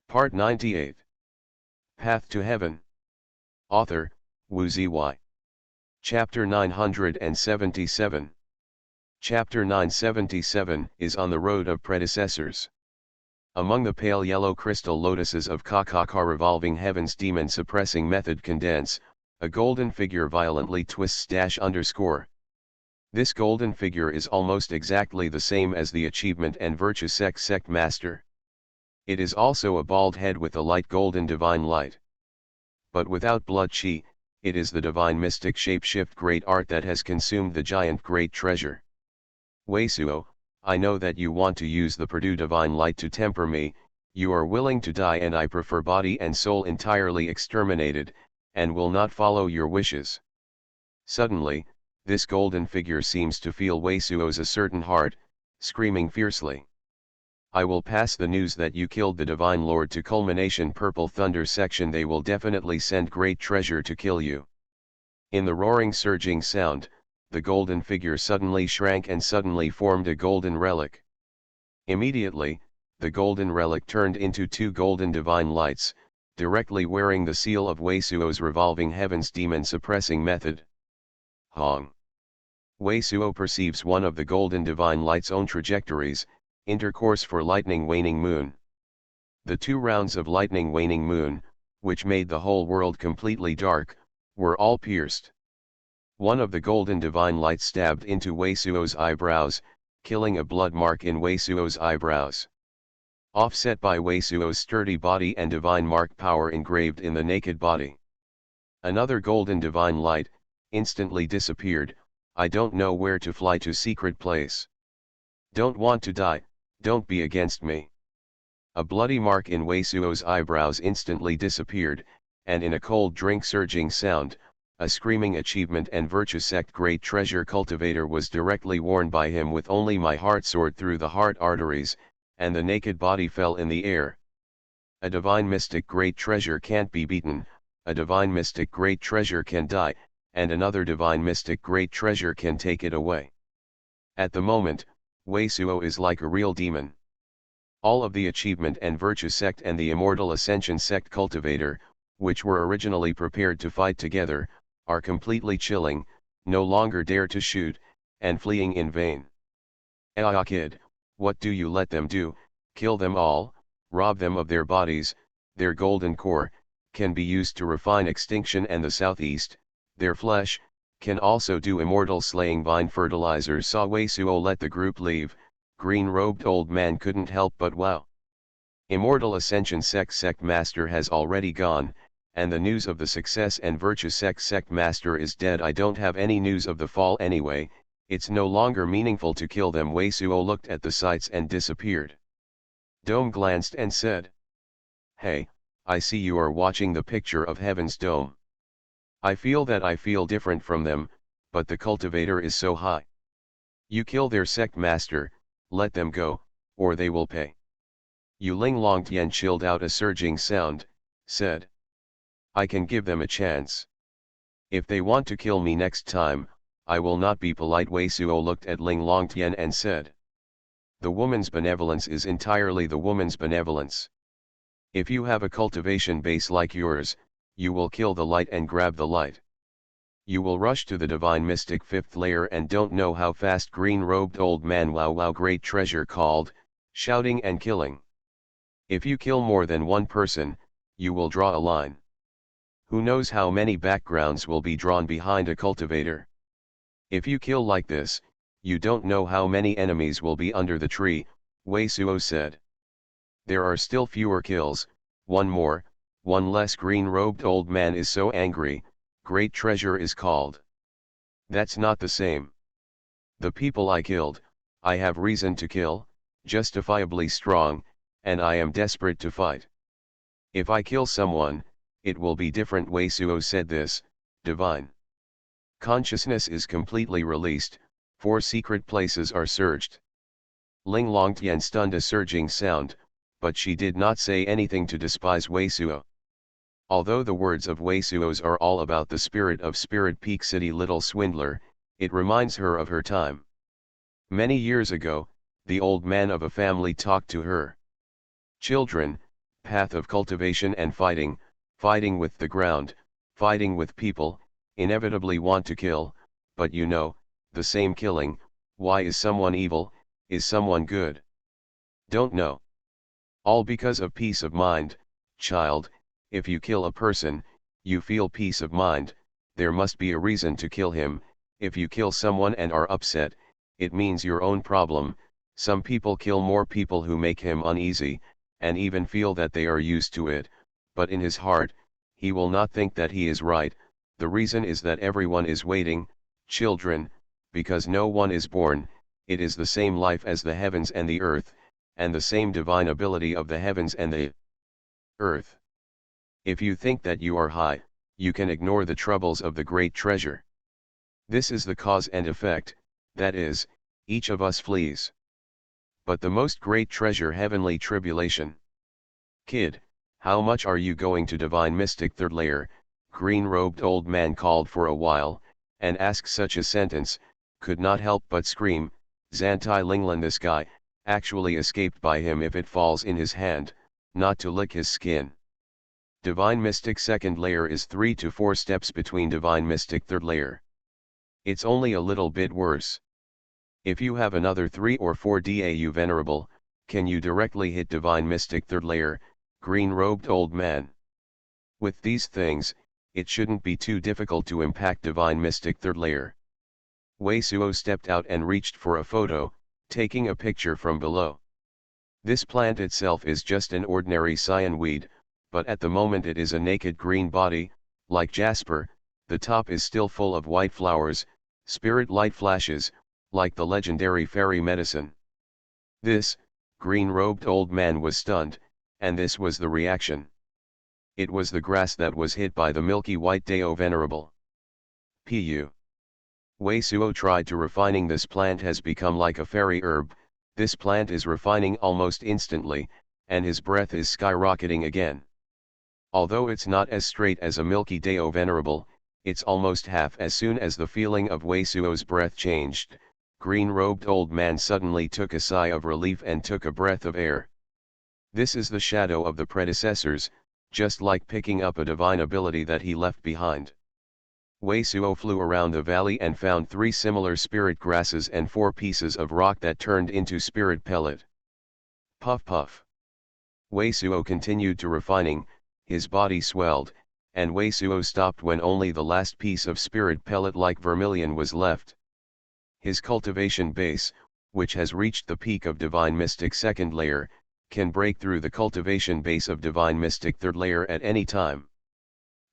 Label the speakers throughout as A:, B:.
A: Part 98. Path to Heaven. Author, Wu Ziyi. Chapter 977. Chapter 977 is on the road of predecessors. Among the pale yellow crystal lotuses of Kakaka revolving heaven's demon suppressing method condense, a golden figure violently twists _. This golden figure is almost exactly the same as the achievement and virtue sect master. It is also a bald head with a light golden divine light. But without blood chi, it is the divine mystic shapeshift great art that has consumed the giant great treasure. Weisuo, I know that you want to use the Purdue divine light to temper me, you are willing to die and I prefer body and soul entirely exterminated, and will not follow your wishes. Suddenly, this golden figure seems to feel Weisuo's a certain heart, screaming fiercely. I will pass the news that you killed the Divine Lord to culmination Purple Thunder section. They will definitely send great treasure to kill you. In the roaring surging sound, the golden figure suddenly shrank and suddenly formed a golden relic. Immediately, the golden relic turned into two golden divine lights, directly wearing the seal of Weisuo's revolving heaven's demon suppressing method. Hong. Weisuo perceives one of the golden divine light's own trajectories, intercourse for lightning waning moon. The 2 rounds of lightning waning moon, which made the whole world completely dark, were all pierced. One of the golden divine lights stabbed into Weisuo's eyebrows, killing a blood mark in Weisuo's eyebrows. Offset by Weisuo's sturdy body and divine mark power engraved in the naked body. Another golden divine light, instantly disappeared. I don't know where to fly to secret place. Don't want to die. Don't be against me. A bloody mark in Weisuo's eyebrows instantly disappeared, and in a cold drink surging sound, a screaming achievement and virtue sect great treasure cultivator was directly worn by him with only my heart soared through the heart arteries, and the naked body fell in the air. A divine mystic great treasure can't be beaten, a divine mystic great treasure can die, and another divine mystic great treasure can take it away. At the moment, Weisuo is like a real demon. All of the achievement and virtue sect and the immortal ascension sect cultivator, which were originally prepared to fight together, are completely chilling, no longer dare to shoot, and fleeing in vain. Ah kid, what do you let them do? Kill them all, rob them of their bodies, their golden core, can be used to refine extinction and the southeast, their flesh, can also do immortal slaying vine fertilizers. Saw Weisuo let the group leave, green-robed old man couldn't help but wow. Immortal Ascension sect master has already gone, and the news of the success and virtue sect master is dead. I don't have any news of the fall anyway, it's no longer meaningful to kill them. Weisuo looked at the sights and disappeared. Dome glanced and said, "Hey, I see you are watching the picture of Heaven's Dome. I feel that I feel different from them, but the cultivator is so high. You kill their sect master, let them go, or they will pay." Yu Ling Longtian chilled out a surging sound, said, "I can give them a chance. If they want to kill me next time, I will not be polite." Weisuo looked at Ling Longtian and said, "The woman's benevolence is entirely the woman's benevolence. If you have a cultivation base like yours, you will kill the light and grab the light. You will rush to the divine mystic 5th layer and don't know how fast." Green-robed old man wow great treasure called, shouting and killing. If you kill more than one person, you will draw a line. Who knows how many backgrounds will be drawn behind a cultivator. If you kill like this, you don't know how many enemies will be under the tree, Weisuo said. There are still fewer kills, one more, one less. Green-robed old man is so angry, great treasure is called. That's not the same. The people I killed, I have reason to kill, justifiably strong, and I am desperate to fight. If I kill someone, it will be different. Weisuo said this, divine consciousness is completely released, 4 secret places are searched. Ling Longtian stunned a surging sound, but she did not say anything to despise Weisuo. Although the words of Weisuo's are all about the spirit of Spirit Peak City little swindler, it reminds her of her time. Many years ago, the old man of a family talked to her. "Children, path of cultivation and fighting, fighting with the ground, fighting with people, inevitably want to kill, but you know, the same killing, why is someone evil, is someone good? Don't know. All because of peace of mind, child. If you kill a person, you feel peace of mind, there must be a reason to kill him. If you kill someone and are upset, it means your own problem. Some people kill more people who make him uneasy, and even feel that they are used to it, but in his heart, he will not think that he is right. The reason is that everyone is waiting, children, because no one is born. It is the same life as the heavens and the earth, and the same divine ability of the heavens and the earth. If you think that you are high, you can ignore the troubles of the great treasure. This is the cause and effect, that is, each of us flees. But the most great treasure, heavenly tribulation. Kid, how much are you going to divine mystic third layer? Green-robed old man called for a while, and asked such a sentence, could not help but scream, Zantai Linglan, this guy, actually escaped by him if it falls in his hand, not to lick his skin. Divine mystic second layer is 3 to 4 steps between divine mystic third layer. It's only a little bit worse. If you have another 3 or 4 DAU venerable, can you directly hit divine mystic third layer, green-robed old man? With these things, it shouldn't be too difficult to impact divine mystic third layer. Wei Suo stepped out and reached for a photo, taking a picture from below. This plant itself is just an ordinary cyan weed, but at the moment it is a naked green body, like jasper. The top is still full of white flowers, spirit light flashes, like the legendary fairy medicine. This, green-robed old man was stunned, and this was the reaction. It was the grass that was hit by the milky white Deo Venerable. Pu. Wei Suo tried to refining. This plant has become like a fairy herb. This plant is refining almost instantly, and his breath is skyrocketing again. Although it's not as straight as a milky Deo Venerable, it's almost half. As soon as the feeling of Wei Suo's breath changed, green-robed old man suddenly took a sigh of relief and took a breath of air. This is the shadow of the predecessors, just like picking up a divine ability that he left behind. Wei Suo flew around the valley and found 3 similar spirit grasses and 4 pieces of rock that turned into spirit pellet. Puff puff. Wei Suo continued to refining, his body swelled, and Wei Suo stopped when only the last piece of spirit pellet like vermilion was left. His cultivation base, which has reached the peak of divine mystic second layer, can break through the cultivation base of divine mystic third layer at any time.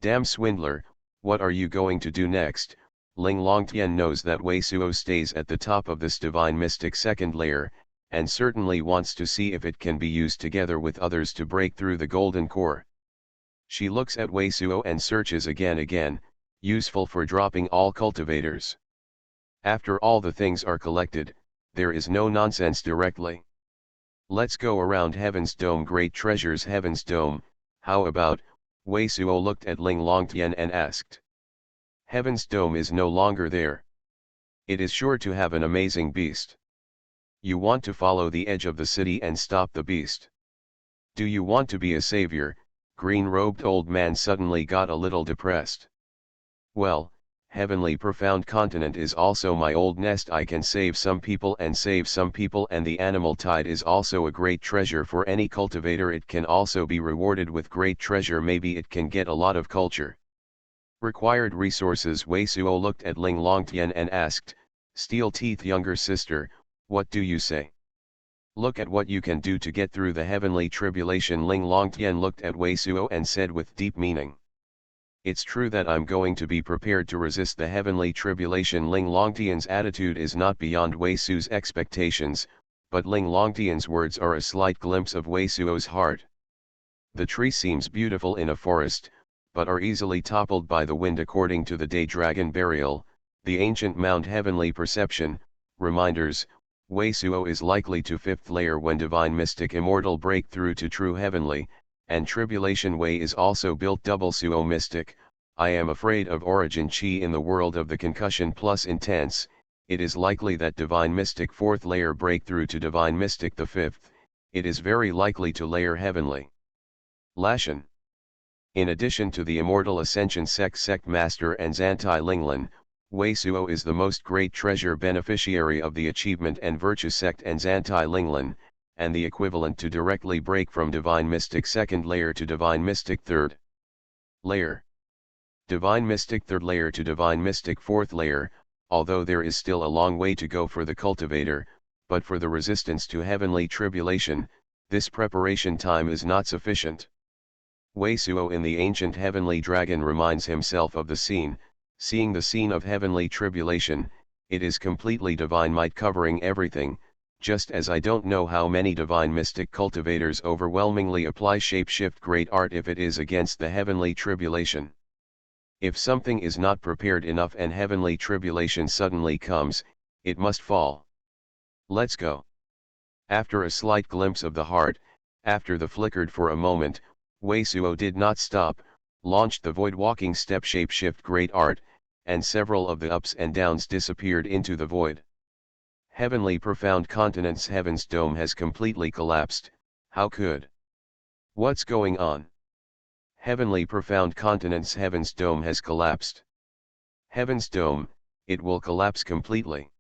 A: Damn swindler, what are you going to do next? Ling Longtian knows that Wei Suo stays at the top of this divine mystic second layer, and certainly wants to see if it can be used together with others to break through the golden core. She looks at Wei Suo and searches again, useful for dropping all cultivators. After all the things are collected, there is no nonsense directly. Let's go around Heaven's Dome. Great treasures. Heaven's Dome, how about? Wei Suo looked at Ling Longtian and asked. Heaven's Dome is no longer there. It is sure to have an amazing beast. You want to follow the edge of the city and stop the beast. Do you want to be a savior? Green-robed old man suddenly got a little depressed. Well, heavenly profound continent is also my old nest. I can save some people, and the animal tide is also a great treasure for any cultivator. It can also be rewarded with great treasure. Maybe it can get a lot of culture. Required resources. Wei Suo looked at Ling Longtian and asked, Steel Teeth younger sister, what do you say? Look at what you can do to get through the heavenly tribulation. Ling Longtian looked at Wei Suo and said with deep meaning. It's true that I'm going to be prepared to resist the heavenly tribulation. Ling Longtian's attitude is not beyond Wei Suo's expectations, but Ling Longtian's words are a slight glimpse of Wei Suo's heart. The tree seems beautiful in a forest, but are easily toppled by the wind. According to the Day Dragon Burial, the ancient Mount Heavenly Perception, reminders, Wei Suo is likely to 5th layer when divine mystic immortal break through to true heavenly, and tribulation. Wei is also built double Suo mystic. I am afraid of origin chi in the world of the concussion plus intense. It is likely that divine mystic 4th layer break through to divine mystic the 5th. It is very likely to layer heavenly. Lashan. In addition to the immortal Ascension sect master and Zantai Linglan, Wei Suo is the most great treasure beneficiary of the achievement and virtue sect and Zantai Linglan, and the equivalent to directly break from Divine Mystic 2nd layer to Divine Mystic 3rd layer. Divine Mystic 3rd layer to Divine Mystic 4th layer, although there is still a long way to go for the cultivator, but for the resistance to heavenly tribulation, this preparation time is not sufficient. Wei Suo in the ancient heavenly dragon reminds himself of the scene, seeing the scene of heavenly tribulation, it is completely divine might covering everything, just as I don't know how many divine mystic cultivators overwhelmingly apply shapeshift great art if it is against the heavenly tribulation. If something is not prepared enough and heavenly tribulation suddenly comes, it must fall. Let's go. After a slight glimpse of the heart, after the flickered for a moment, Wei Suo did not stop, launched the void walking step shapeshift great art, and several of the ups and downs disappeared into the void. Heavenly profound continents heaven's dome has completely collapsed, how could? What's going on? Heavenly profound continents heaven's dome has collapsed. Heaven's dome, it will collapse completely.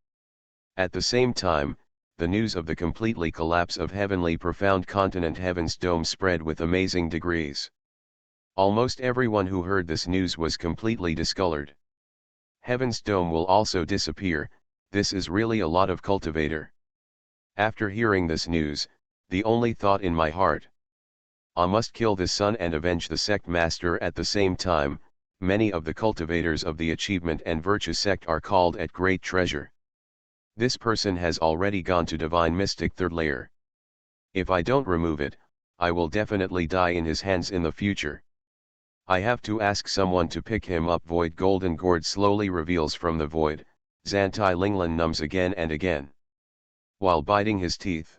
A: At the same time, the news of the completely collapse of heavenly profound continent heaven's dome spread with amazing degrees. Almost everyone who heard this news was completely discolored. Heaven's dome will also disappear, this is really a lot of cultivator. After hearing this news, the only thought in my heart, I must kill the sun and avenge the sect master at the same time. Many of the cultivators of the achievement and virtue sect are called at great treasure. This person has already gone to divine mystic 3rd layer. If I don't remove it, I will definitely die in his hands in the future. I have to ask someone to pick him up. Void golden gourd slowly reveals from the void, Zantai Linglan numbs again and again, while biting his teeth.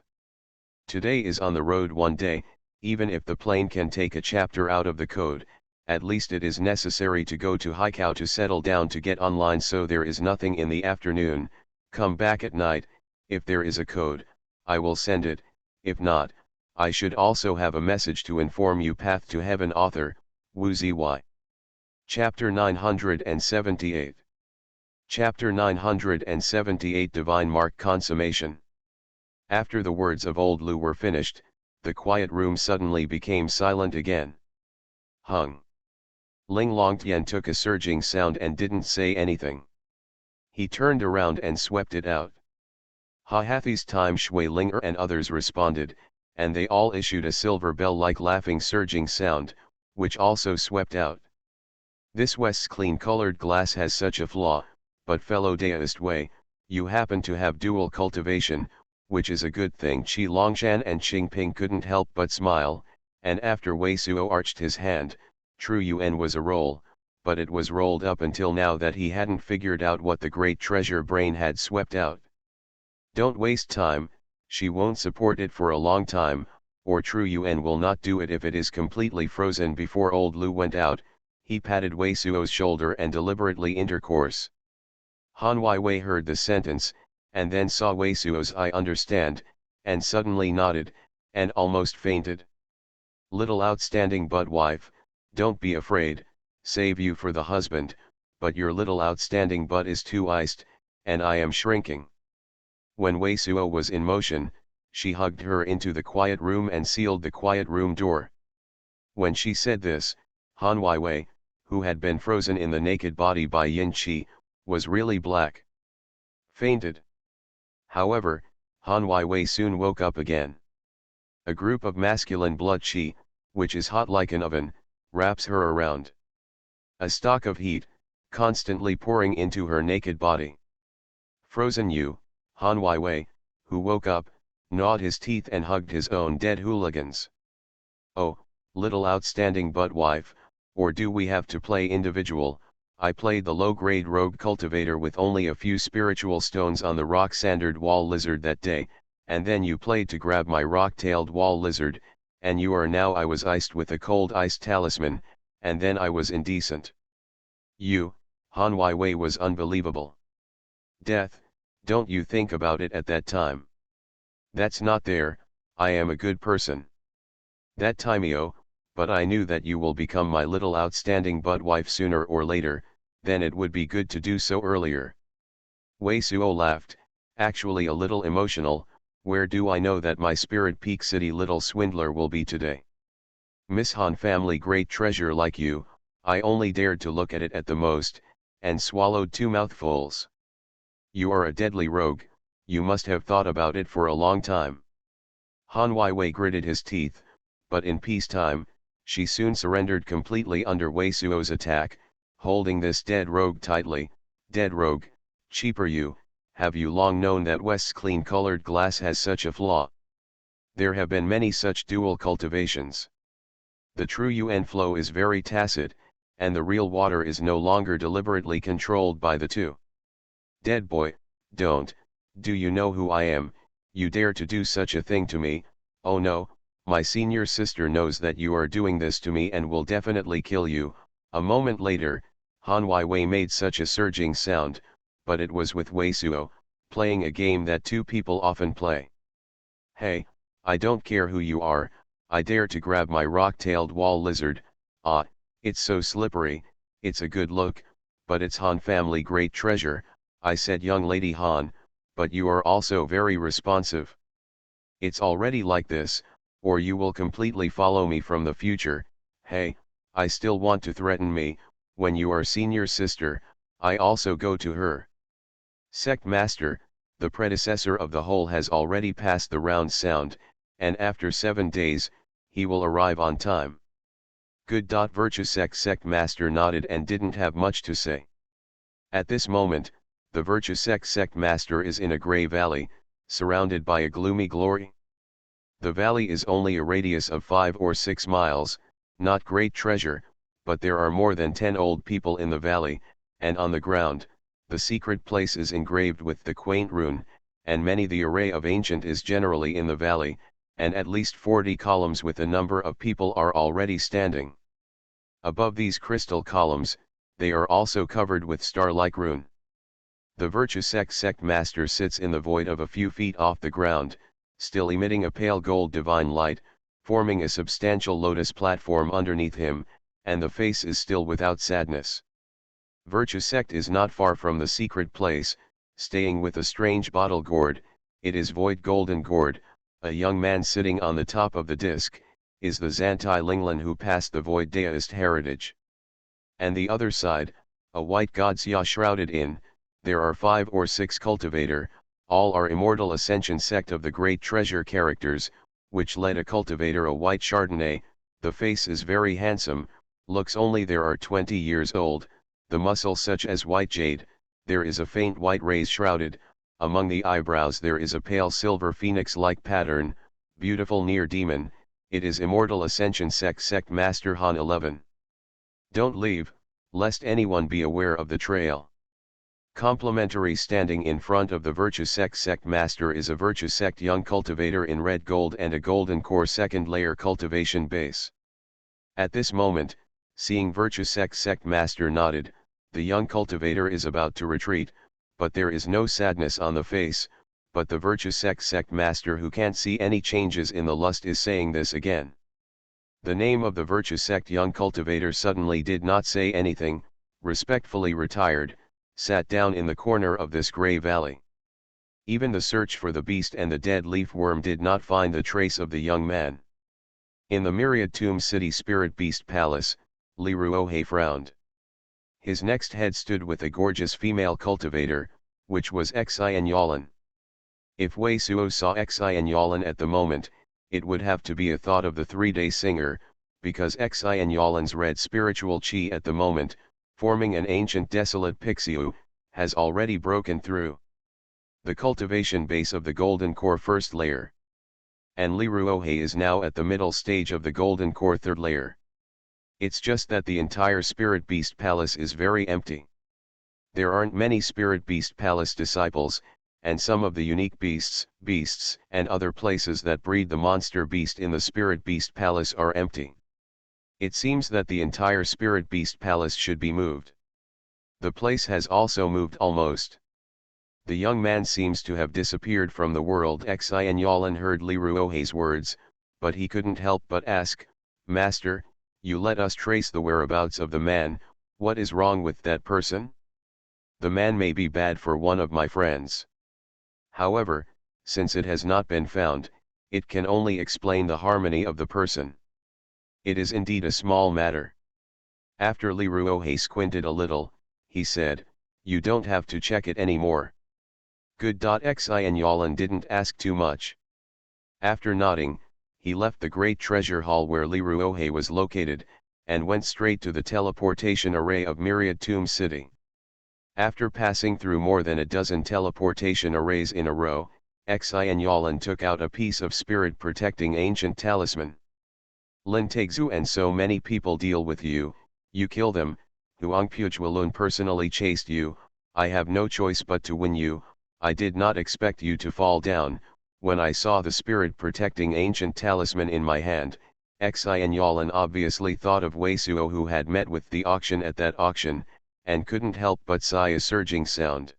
A: Today is on the road one day, even if the plane can take a chapter out of the code, at least it is necessary to go to Haikau to settle down to get online, so there is nothing in the afternoon. Come back at night, if there is a code, I will send it, if not, I should also have a message to inform you. Path to Heaven author, Wu Zy. Chapter 978. Chapter 978 Divine Mark Consummation. After the words of old Lu were finished, the quiet room suddenly became silent again. Hung. Ling Longtian took a surging sound and didn't say anything. He turned around and swept it out. Ha Hathi's time Shui Linger and others responded, and they all issued a silver bell-like laughing surging sound, which also swept out. This West's clean-colored glass has such a flaw, but fellow Daoist Wei, you happen to have dual cultivation, which is a good thing. Qi Longshan and Qingping couldn't help but smile, and after Wei Suo arched his hand, True Yuan was a roll, but it was rolled up until now that he hadn't figured out what the great treasure brain had swept out. Don't waste time, she won't support it for a long time, or True Yuan will not do it if it is completely frozen. Before old Lu went out, he patted Wei Suo's shoulder and deliberately intercourse. Han Wei heard the sentence, and then saw Wei Suo's eye understand, and suddenly nodded, and almost fainted. Little outstanding butt wife, don't be afraid, save you for the husband, but your little outstanding butt is too iced, and I am shrinking. When Wei Suo was in motion, she hugged her into the quiet room and sealed the quiet room door. When she said this, Han Wei, who had been frozen in the naked body by Yin Qi, was really black. Fainted. However, Han Wei soon woke up again. A group of masculine blood Qi, which is hot like an oven, wraps her around. A stock of heat, constantly pouring into her naked body. Frozen you, Han Wei, who woke up, gnawed his teeth and hugged his own dead hooligans. Oh, little outstanding butt wife, or do we have to play individual? I played the low-grade rogue cultivator with only a few spiritual stones on the rock-sandered wall lizard that day, and then you played to grab my rock-tailed wall lizard, and you are now I was iced with a cold ice talisman, and then I was indecent. You, Han Wei was unbelievable. Death, don't you think about it at that time. That's not there, I am a good person. That timeo, but I knew that you will become my little outstanding bud wife sooner or later, then it would be good to do so earlier. Wei Suo laughed, actually a little emotional. Where do I know that my Spirit Peak City little swindler will be today? Miss Han family great treasure like you, I only dared to look at it at the most, and swallowed 2 mouthfuls. You are a deadly rogue, you must have thought about it for a long time. Han Weiwei gritted his teeth, but in peacetime, she soon surrendered completely under Wei Suo's attack, holding this dead rogue tightly. Dead rogue, cheaper you, have you long known that West's clean-colored glass has such a flaw? There have been many such dual cultivations. The true UN flow is very tacit, and the real water is no longer deliberately controlled by the two. Dead boy, do you know who I am? You dare to do such a thing to me? Oh no, my senior sister knows that you are doing this to me and will definitely kill you. A moment later, Han Weiwei made such a surging sound, but it was with Wei Suo, playing a game that two people often play. Hey, I don't care who you are, I dare to grab my rock-tailed wall lizard. Ah, it's so slippery, it's a good look, but it's Han family great treasure, I said young lady Han, but you are also very responsive. It's already like this, or you will completely follow me from the future. Hey, I still want to threaten me, when you are senior sister, I also go to her. Sect Master, the predecessor of the whole has already passed the round sound, and after 7 days, he will arrive on time. Good. Virtue Sect Master nodded and didn't have much to say. At this moment, the Virtue Sect Master is in a grey valley, surrounded by a gloomy glory. The valley is only a radius of 5 or 6 miles, not great treasure, but there are more than 10 old people in the valley, and on the ground, the secret place is engraved with the quaint rune, and many the array of ancient is generally in the valley, and at least 40 columns with a number of people are already standing. Above these crystal columns, they are also covered with star-like rune. The Virtue Sect Master sits in the void of a few feet off the ground, still emitting a pale gold divine light, forming a substantial lotus platform underneath him, and the face is still without sadness. Virtue Sect is not far from the secret place, staying with a strange bottle gourd. It is void golden gourd. A young man sitting on the top of the disc, is the Zantai Linglan who passed the void deist heritage. And the other side, a white god Xia shrouded in, there are 5 or 6 cultivator, all are immortal ascension sect of the great treasure characters, which led a cultivator a white Chardonnay. The face is very handsome, looks only there are 20 years old, the muscle such as white jade, there is a faint white rays shrouded, among the eyebrows there is a pale silver phoenix-like pattern, beautiful near demon, it is immortal ascension sect master Han 11. Don't leave, lest anyone be aware of the trail. Complimentary standing in front of the Virtue Sect Master is a Virtue Sect young cultivator in red gold and a golden core second layer cultivation base. At this moment, seeing Virtue Sect Master nodded, the young cultivator is about to retreat, but there is no sadness on the face, but the Virtue Sect Master who can't see any changes in the lust is saying this again. The name of the Virtue Sect young cultivator suddenly did not say anything, respectfully retired, sat down in the corner of this grey valley. Even the search for the beast and the dead leaf worm did not find the trace of the young man. In the myriad tomb city spirit beast palace, Li Ruohe frowned. His next head stood with a gorgeous female cultivator, which was Xian Yalan. If Wei Suo saw Xian Yalan at the moment, it would have to be a thought of the 3-day singer, because Xian Yalan's red spiritual chi at the moment, forming an ancient desolate pixiu, has already broken through the cultivation base of the golden core first layer. And Li Ruohe is now at the middle stage of the golden core third layer. It's just that the entire spirit beast palace is very empty. There aren't many spirit beast palace disciples, and some of the unique beasts, and other places that breed the monster beast in the spirit beast palace are empty. It seems that the entire spirit beast palace should be moved. The place has also moved almost. The young man seems to have disappeared from the world. Xian Yalan heard Li Ruohe's words, but he couldn't help but ask, Master, you let us trace the whereabouts of the man, what is wrong with that person? The man may be bad for one of my friends. However, since it has not been found, it can only explain the harmony of the person. It is indeed a small matter. After Li Ruohe squinted a little, he said, you don't have to check it anymore. Good. Xuanhuan didn't ask too much. After nodding, he left the great treasure hall where Li Ruohe was located, and went straight to the teleportation array of Myriad Tomb City. After passing through more than a dozen teleportation arrays in a row, Xuanhuan took out a piece of spirit-protecting ancient talisman. Lin Taixu and so many people deal with you, you kill them, Huang Pujualun personally chased you, I have no choice but to win you, I did not expect you to fall down. When I saw the spirit-protecting ancient talisman in my hand, Xuanhuan obviously thought of Wei Suo who had met with the auction at that auction, and couldn't help but sigh a surging sound.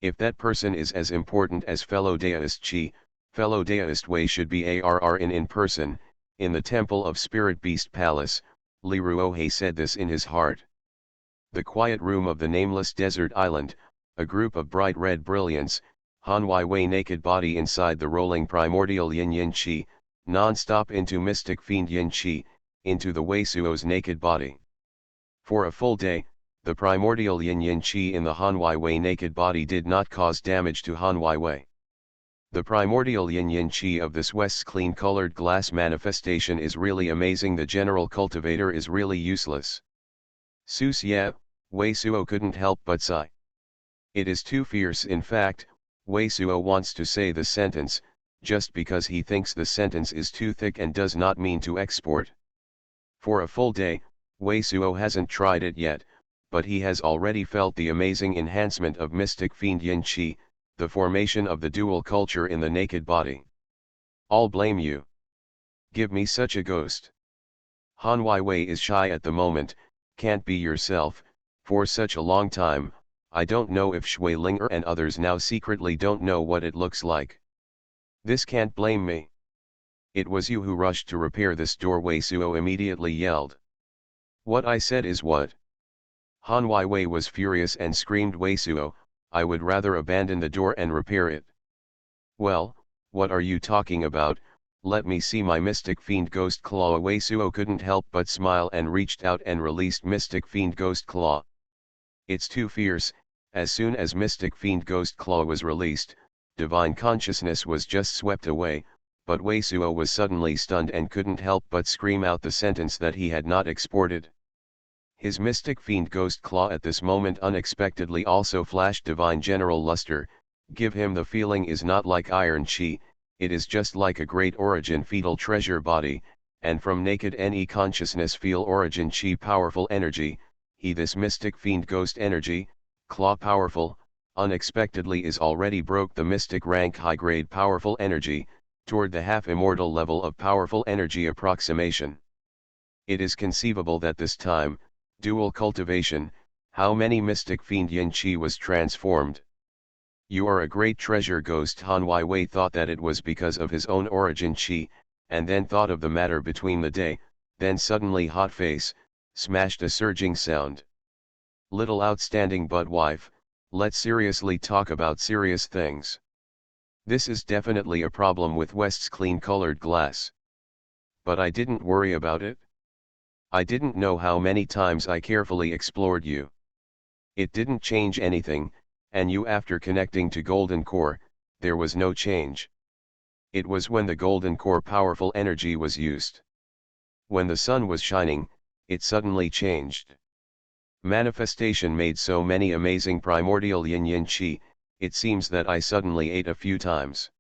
A: If that person is as important as fellow Daoist Qi, fellow Daoist Wei should be ARR in person, in the temple of Spirit Beast Palace, Li Ruohe said this in his heart. The quiet room of the nameless desert island, a group of bright red brilliance, Han Wei naked body inside the rolling primordial yin yin qi, non-stop into mystic fiend yin qi, into the Wei Suo's naked body. For a full day, the primordial yin yin qi in the Han Wei naked body did not cause damage to Han Wei. The primordial yin yin qi of this West's clean colored glass manifestation is really amazing. The general cultivator is really useless. Sus yeah, Wei Suo couldn't help but sigh. It is too fierce. In fact, Wei Suo wants to say the sentence, just because he thinks the sentence is too thick and does not mean to export. For a full day, Wei Suo hasn't tried it yet, but he has already felt the amazing enhancement of mystic fiend yin qi, the formation of the dual culture in the naked body. I'll blame you. Give me such a ghost. Han Wei is shy at the moment, can't be yourself, for such a long time. I don't know if Shui Linger and others now secretly don't know what it looks like. This can't blame me. It was you who rushed to repair this door, Wei Suo immediately yelled. What I said is what? Han Wei was furious and screamed, Wei Suo, I would rather abandon the door and repair it. Well, what are you talking about? Let me see my Mystic Fiend Ghost Claw. Wei Suo couldn't help but smile and reached out and released Mystic Fiend Ghost Claw. It's too fierce. As soon as Mystic Fiend Ghost Claw was released, divine consciousness was just swept away, but Wei Suo was suddenly stunned and couldn't help but scream out the sentence that he had not exported. His Mystic Fiend Ghost Claw at this moment unexpectedly also flashed divine general luster. Give him the feeling is not like iron chi, it is just like a great origin fetal treasure body, and from naked NE consciousness feel origin chi powerful energy. He this Mystic Fiend Ghost energy, claw powerful, unexpectedly is already broke the mystic rank high grade powerful energy, toward the half immortal level of powerful energy approximation. It is conceivable that this time, dual cultivation, how many Mystic Fiend Yin Chi was transformed. You are a great treasure ghost. Han Wei thought that it was because of his own origin chi, and then thought of the matter between the day, then suddenly hot face, smashed a surging sound. Little outstanding but wife, let's seriously talk about serious things. This is definitely a problem with West's clean colored glass. But I didn't worry about it. I didn't know how many times I carefully explored you. It didn't change anything, and you after connecting to Golden Core, there was no change. It was when the Golden Core powerful energy was used. When the sun was shining, it suddenly changed. Manifestation made so many amazing primordial yin yin chi, it seems that I suddenly ate a few times.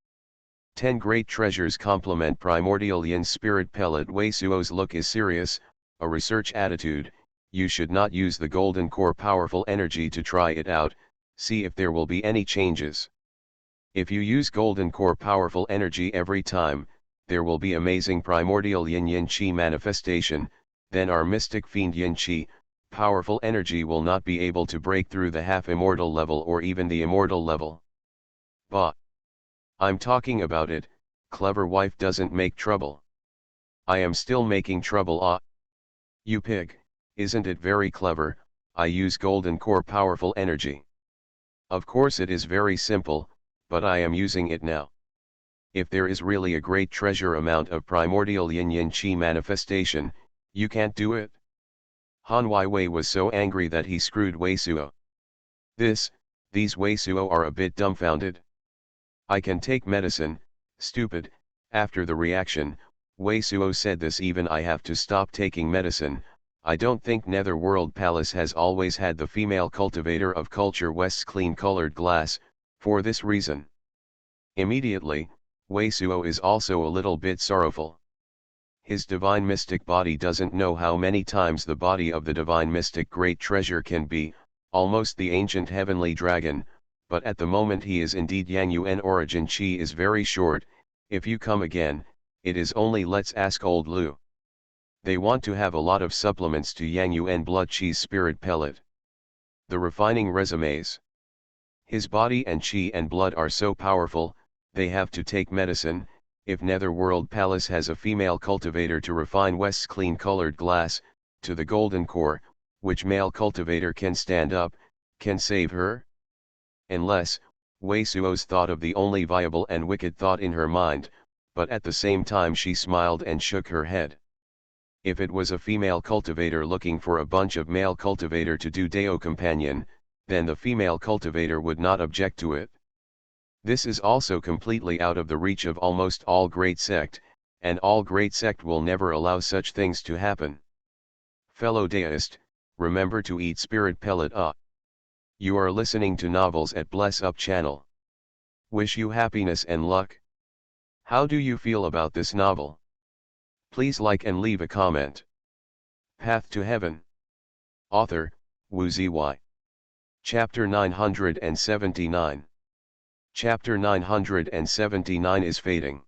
A: 10 great treasures complement primordial yin spirit pellet. Wei Suo's look is serious, a research attitude. You should not use the Golden Core powerful energy to try it out, see if there will be any changes. If you use Golden Core powerful energy every time, there will be amazing primordial yin yin chi manifestation, then our Mystic Fiend yin chi, powerful energy will not be able to break through the half immortal level or even the immortal level. Bah! I'm talking about it, clever wife doesn't make trouble. I am still making trouble. Ah. You pig, isn't it very clever? I use golden core powerful energy. Of course it is very simple, but I am using it now. If there is really a great treasure amount of primordial yin-yin chi manifestation, you can't do it. Han Weiwei was so angry that he screwed Wei Suo. These Wei Suo are a bit dumbfounded. I can take medicine, stupid. After the reaction, Wei Suo said this even I have to stop taking medicine. I don't think Netherworld Palace has always had the female cultivator of culture West's clean colored glass, for this reason. Immediately, Wei Suo is also a little bit sorrowful. His divine mystic body doesn't know how many times the body of the divine mystic great treasure can be, almost the ancient heavenly dragon, but at the moment he is indeed Yang Yuan origin chi is very short. If you come again, it is only let's ask old Lu. They want to have a lot of supplements to Yang Yuan blood chi's spirit pellet. The refining resumes. His body and chi and blood are so powerful, they have to take medicine. If Netherworld Palace has a female cultivator to refine West's clean colored glass, to the golden core, which male cultivator can stand up, can save her? Unless, Wei Suo's thought of the only viable and wicked thought in her mind, but at the same time she smiled and shook her head. If it was a female cultivator looking for a bunch of male cultivator to do Deo companion, then the female cultivator would not object to it. This is also completely out of the reach of almost all great sect, and all great sect will never allow such things to happen. Fellow deist, remember to eat spirit pellet. You are listening to novels at Bless Up channel. Wish you happiness and luck. How do you feel about this novel? Please like and leave a comment. Path to Heaven. Author, Wu Ziyi. Chapter 979. Chapter 979 is fading.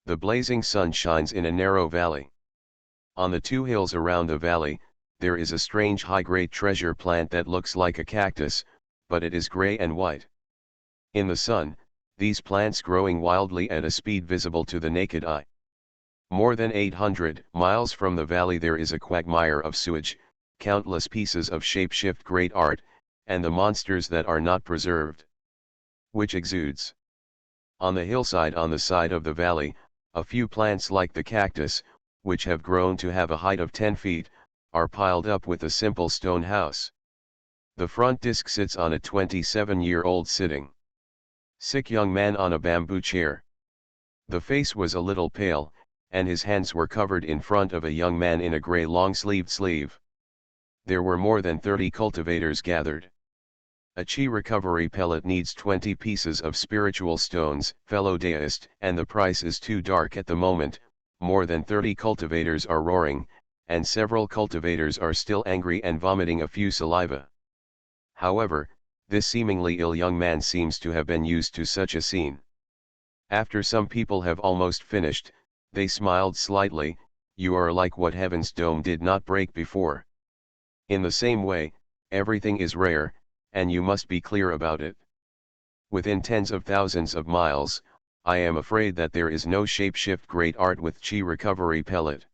A: The blazing sun shines in a narrow valley. On the two hills around the valley, there is a strange high-grade treasure plant that looks like a cactus, but it is gray and white. In the sun, these plants growing wildly at a speed visible to the naked eye. More than 800 miles from the valley there is a quagmire of sewage, countless pieces of shape-shift great art, and the monsters that are not preserved. Which exudes. On the hillside on the side of the valley, a few plants like the cactus, which have grown to have a height of 10 feet, are piled up with a simple stone house. The front disc sits on a 27-year-old sitting. Sick young man on a bamboo chair. The face was a little pale, and his hands were covered in front of a young man in a gray long-sleeved sleeve. There were more than 30 cultivators gathered. A chi recovery pellet needs 20 pieces of spiritual stones, fellow deist, and the price is too dark at the moment. More than 30 cultivators are roaring, and several cultivators are still angry and vomiting a few saliva. However, this seemingly ill young man seems to have been used to such a scene. After some people have almost finished, they smiled slightly. You are like what Heaven's dome did not break before. In the same way, everything is rare, and you must be clear about it. Within tens of thousands of miles, I am afraid that there is no shapeshift great art with chi recovery pellet.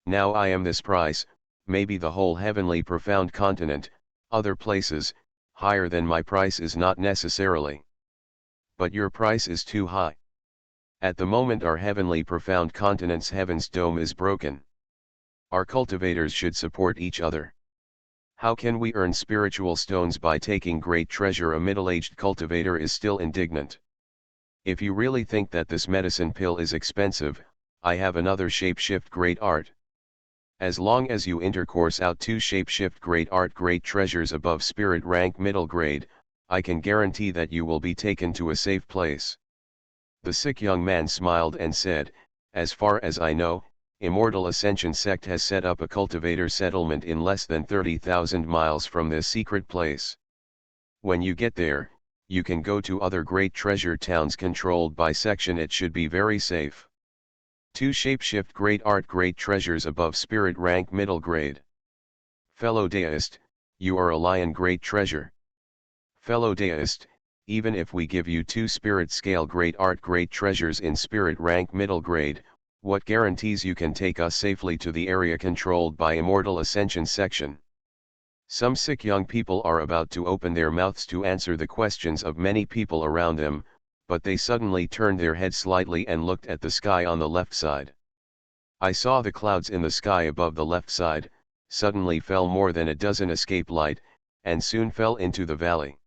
A: Now I am this price, maybe the whole heavenly profound continent, other places, higher than my price is not necessarily. But your price is too high. At the moment our heavenly profound continent's heaven's dome is broken. Our cultivators should support each other. How can we earn spiritual stones by taking great treasure? A middle-aged cultivator is still indignant. If you really think that this medicine pill is expensive, I have another shapeshift great art. As long as you intercourse out 2 shapeshift great art great treasures above spirit rank middle grade, I can guarantee that you will be taken to a safe place. The sick young man smiled and said, as far as I know, Immortal Ascension sect has set up a cultivator settlement in less than 30,000 miles from this secret place. When you get there, you can go to other great treasure towns controlled by section. It should be very safe. 2 shapeshift great art great treasures above spirit rank middle grade. Fellow deist, you are a lion great treasure. Fellow deist, even if we give you 2 spirit scale great art great treasures in spirit rank middle grade, What guarantees you can take us safely to the area controlled by Immortal Ascension section? Some sick young people are about to open their mouths to answer the questions of many people around them, but they suddenly turned their heads slightly and looked at the sky on the left side. I saw the clouds in the sky above the left side, suddenly fell more than a dozen escape light, and soon fell into the valley.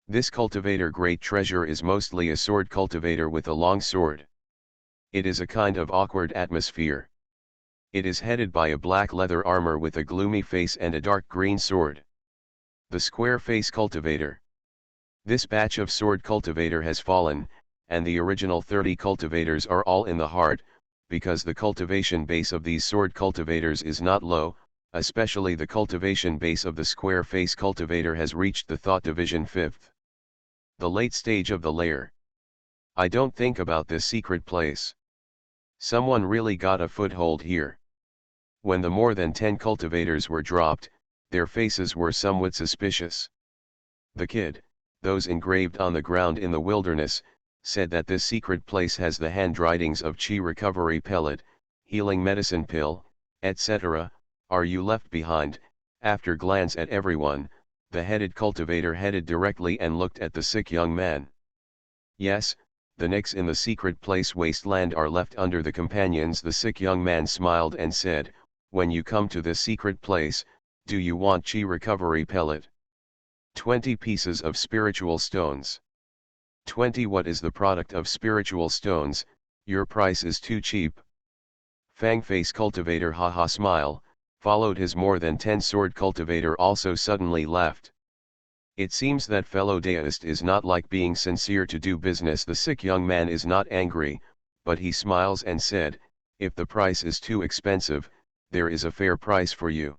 A: This cultivator great treasure is mostly a sword cultivator with a long sword. It is a kind of awkward atmosphere. It is headed by a black leather armor with a gloomy face and a dark green sword. The square face cultivator. This batch of sword cultivator has fallen, and the original 30 cultivators are all in the heart, because the cultivation base of these sword cultivators is not low, especially the cultivation base of the square face cultivator has reached the thought division 5th. The late stage of the layer. I don't think about this secret place. Someone really got a foothold here. When the more than 10 cultivators were dropped, their faces were somewhat suspicious. The kid, those engraved on the ground in the wilderness, said that this secret place has the handwritings of chi recovery pellet, healing medicine pill, etc. Are you left behind? After glance at everyone, the headed cultivator headed directly and looked at the sick young man. Yes, the nicks in the secret place wasteland are left under the companions. The sick young man smiled and said, when you come to this secret place, do you want chi recovery pellet? 20 pieces of spiritual stones. 20. What is the product of spiritual stones? Your price is too cheap. Fang face cultivator haha smile, followed his more than 10 sword cultivator also suddenly laughed. It seems that fellow deist is not like being sincere to do business. The sick young man is not angry, but he smiles and said, if the price is too expensive, there is a fair price for you.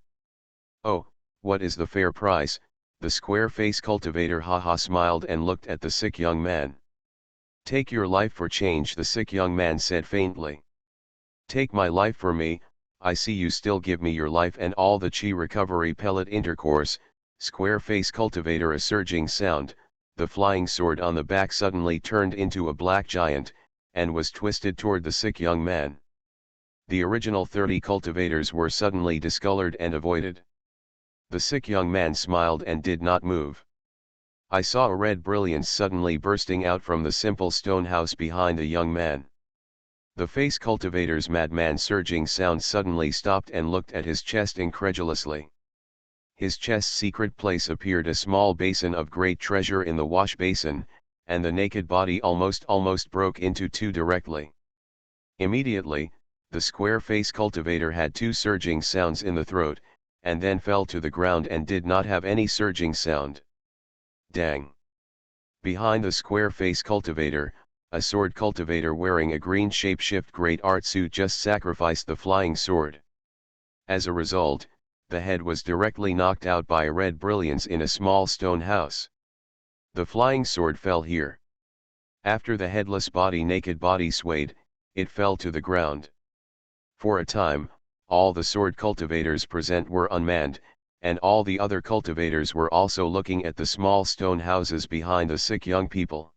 A: Oh, what is the fair price? The square face cultivator haha smiled and looked at the sick young man. Take your life for change, the sick young man said faintly. Take my life for me, I see you still give me your life and all the chi recovery pellet intercourse. Square face cultivator a surging sound, the flying sword on the back suddenly turned into a black giant, and was twisted toward the sick young man. The original 30 cultivators were suddenly discolored and avoided. The sick young man smiled and did not move. I saw a red brilliance suddenly bursting out from the simple stone house behind the young man. The face cultivator's madman surging sound suddenly stopped and looked at his chest incredulously. His chest's secret place appeared a small basin of great treasure in the wash basin, and the naked body almost broke into two directly. Immediately, the square face cultivator had two surging sounds in the throat, and then fell to the ground and did not have any surging sound. Dang! Behind the square face cultivator, a sword cultivator wearing a green shapeshift great art suit just sacrificed the flying sword. As a result, the head was directly knocked out by a red brilliance in a small stone house. The flying sword fell here. After the headless body naked body swayed, it fell to the ground. For a time, all the sword cultivators present were unmanned, and all the other cultivators were also looking at the small stone houses behind the sick young people.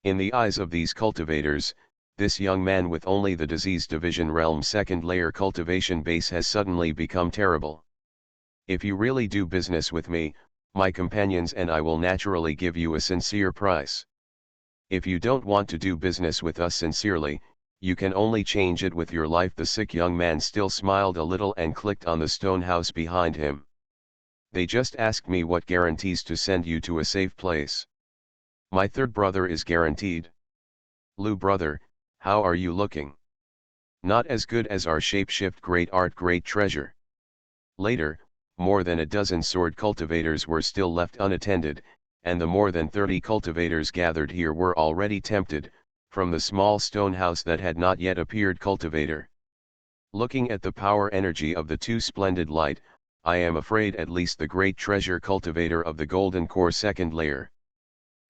A: In the eyes of these cultivators, this young man with only the disease division realm second layer cultivation base has suddenly become terrible. If you really do business with me, my companions and I will naturally give you a sincere price. If you don't want to do business with us sincerely, you can only change it with your life. The sick young man still smiled a little and clicked on the stone house behind him. They just asked me what guarantees to send you to a safe place. My third brother is guaranteed. Lu brother, how are you looking? Not as good as our shapeshift great art great treasure. Later, more than a dozen sword cultivators were still left unattended, and the more than 30 cultivators gathered here were already tempted, from the small stone house that had not yet appeared cultivator. Looking at the power energy of the two splendid light, I am afraid at least the great treasure cultivator of the golden core second layer.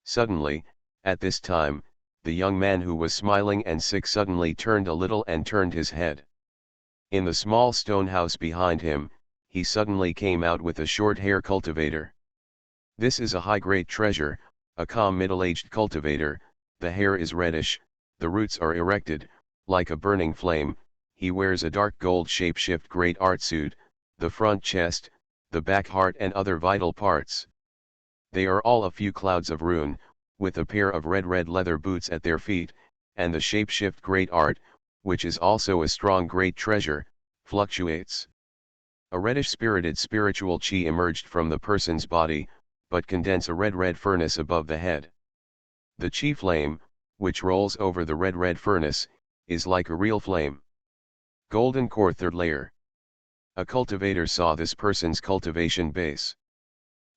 A: Suddenly, at this time, the young man who was smiling and sick suddenly turned a little and turned his head. In the small stone house behind him, he suddenly came out with a short hair cultivator. This is a high-grade treasure, a calm middle-aged cultivator, the hair is reddish, the roots are erected, like a burning flame. He wears a dark gold shapeshift great art suit, the front chest, the back heart and other vital parts. They are all a few clouds of rune, with a pair of red leather boots at their feet, and the shapeshift great art, which is also a strong great treasure, fluctuates. A reddish spirited spiritual chi emerged from the person's body, but condense a red furnace above the head. The chi flame, which rolls over the red furnace, is like a real flame. Golden core third layer. A cultivator saw this person's cultivation base.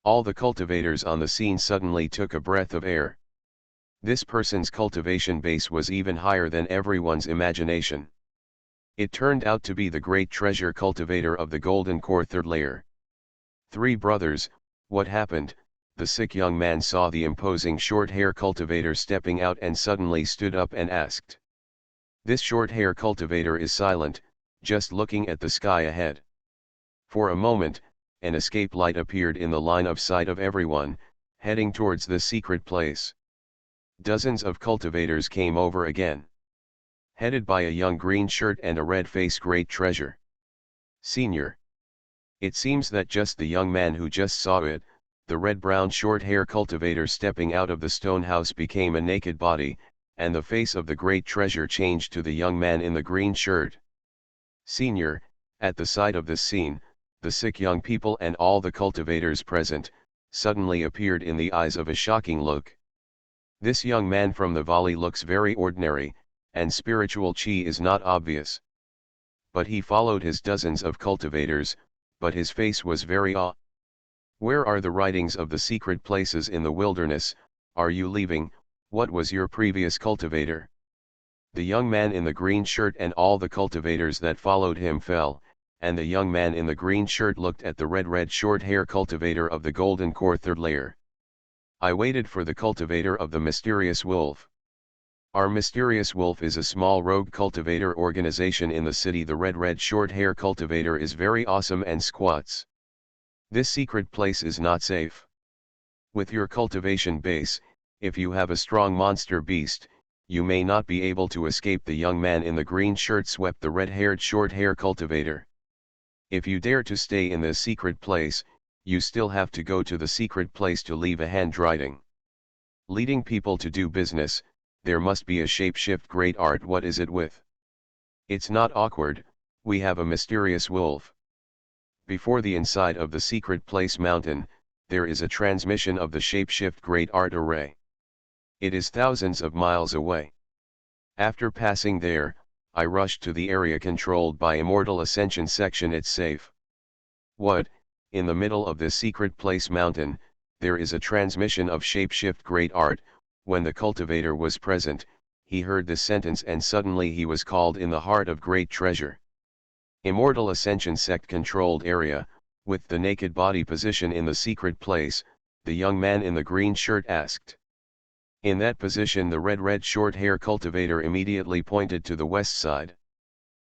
A: All the cultivators on the scene suddenly took a breath of air. This person's cultivation base was even higher than everyone's imagination. It turned out to be the great treasure cultivator of the golden core third layer. Three brothers, what happened? The sick young man saw the imposing short hair cultivator stepping out and suddenly stood up and asked. This short hair cultivator is silent, just looking at the sky ahead. For a moment, an escape light appeared in the line of sight of everyone, heading towards the secret place. Dozens of cultivators came over again. Headed by a young green shirt and a red face great treasure. Senior. It seems that just the young man who just saw it, the red-brown short-hair cultivator stepping out of the stone house became a naked body, and the face of the great treasure changed to the young man in the green shirt. Senior, at the sight of this scene, the sick young people and all the cultivators present, suddenly appeared in the eyes of a shocking look. This young man from the valley looks very ordinary, and spiritual chi is not obvious. But he followed his dozens of cultivators, but his face was very awe. Where are the writings of the secret places in the wilderness? Are you leaving? What was your previous cultivator? The young man in the green shirt and all the cultivators that followed him fell, and the young man in the green shirt looked at the red short hair cultivator of the golden core third layer. I waited for the cultivator of the mysterious wolf. Our mysterious wolf is a small rogue cultivator organization in the city. The red short hair cultivator is very awesome and squats. This secret place is not safe. With your cultivation base, if you have a strong monster beast, you may not be able to escape. The young man in the green shirt swept the red-haired short-hair cultivator. If you dare to stay in this secret place, you still have to go to the secret place to leave a handwriting. Leading people to do business, there must be a shapeshift great art. What is it with? It's not awkward, we have a mysterious wolf. Before the inside of the secret place mountain, there is a transmission of the shapeshift great art array. It is thousands of miles away. After passing there, I rushed to the area controlled by Immortal Ascension section. It's safe. What? In the middle of this secret place mountain, there is a transmission of shapeshift great art. When the cultivator was present, he heard this sentence and suddenly he was called in the heart of great treasure. Immortal Ascension sect controlled area, with the naked body position in the secret place, the young man in the green shirt asked. In that position the red short hair cultivator immediately pointed to the west side.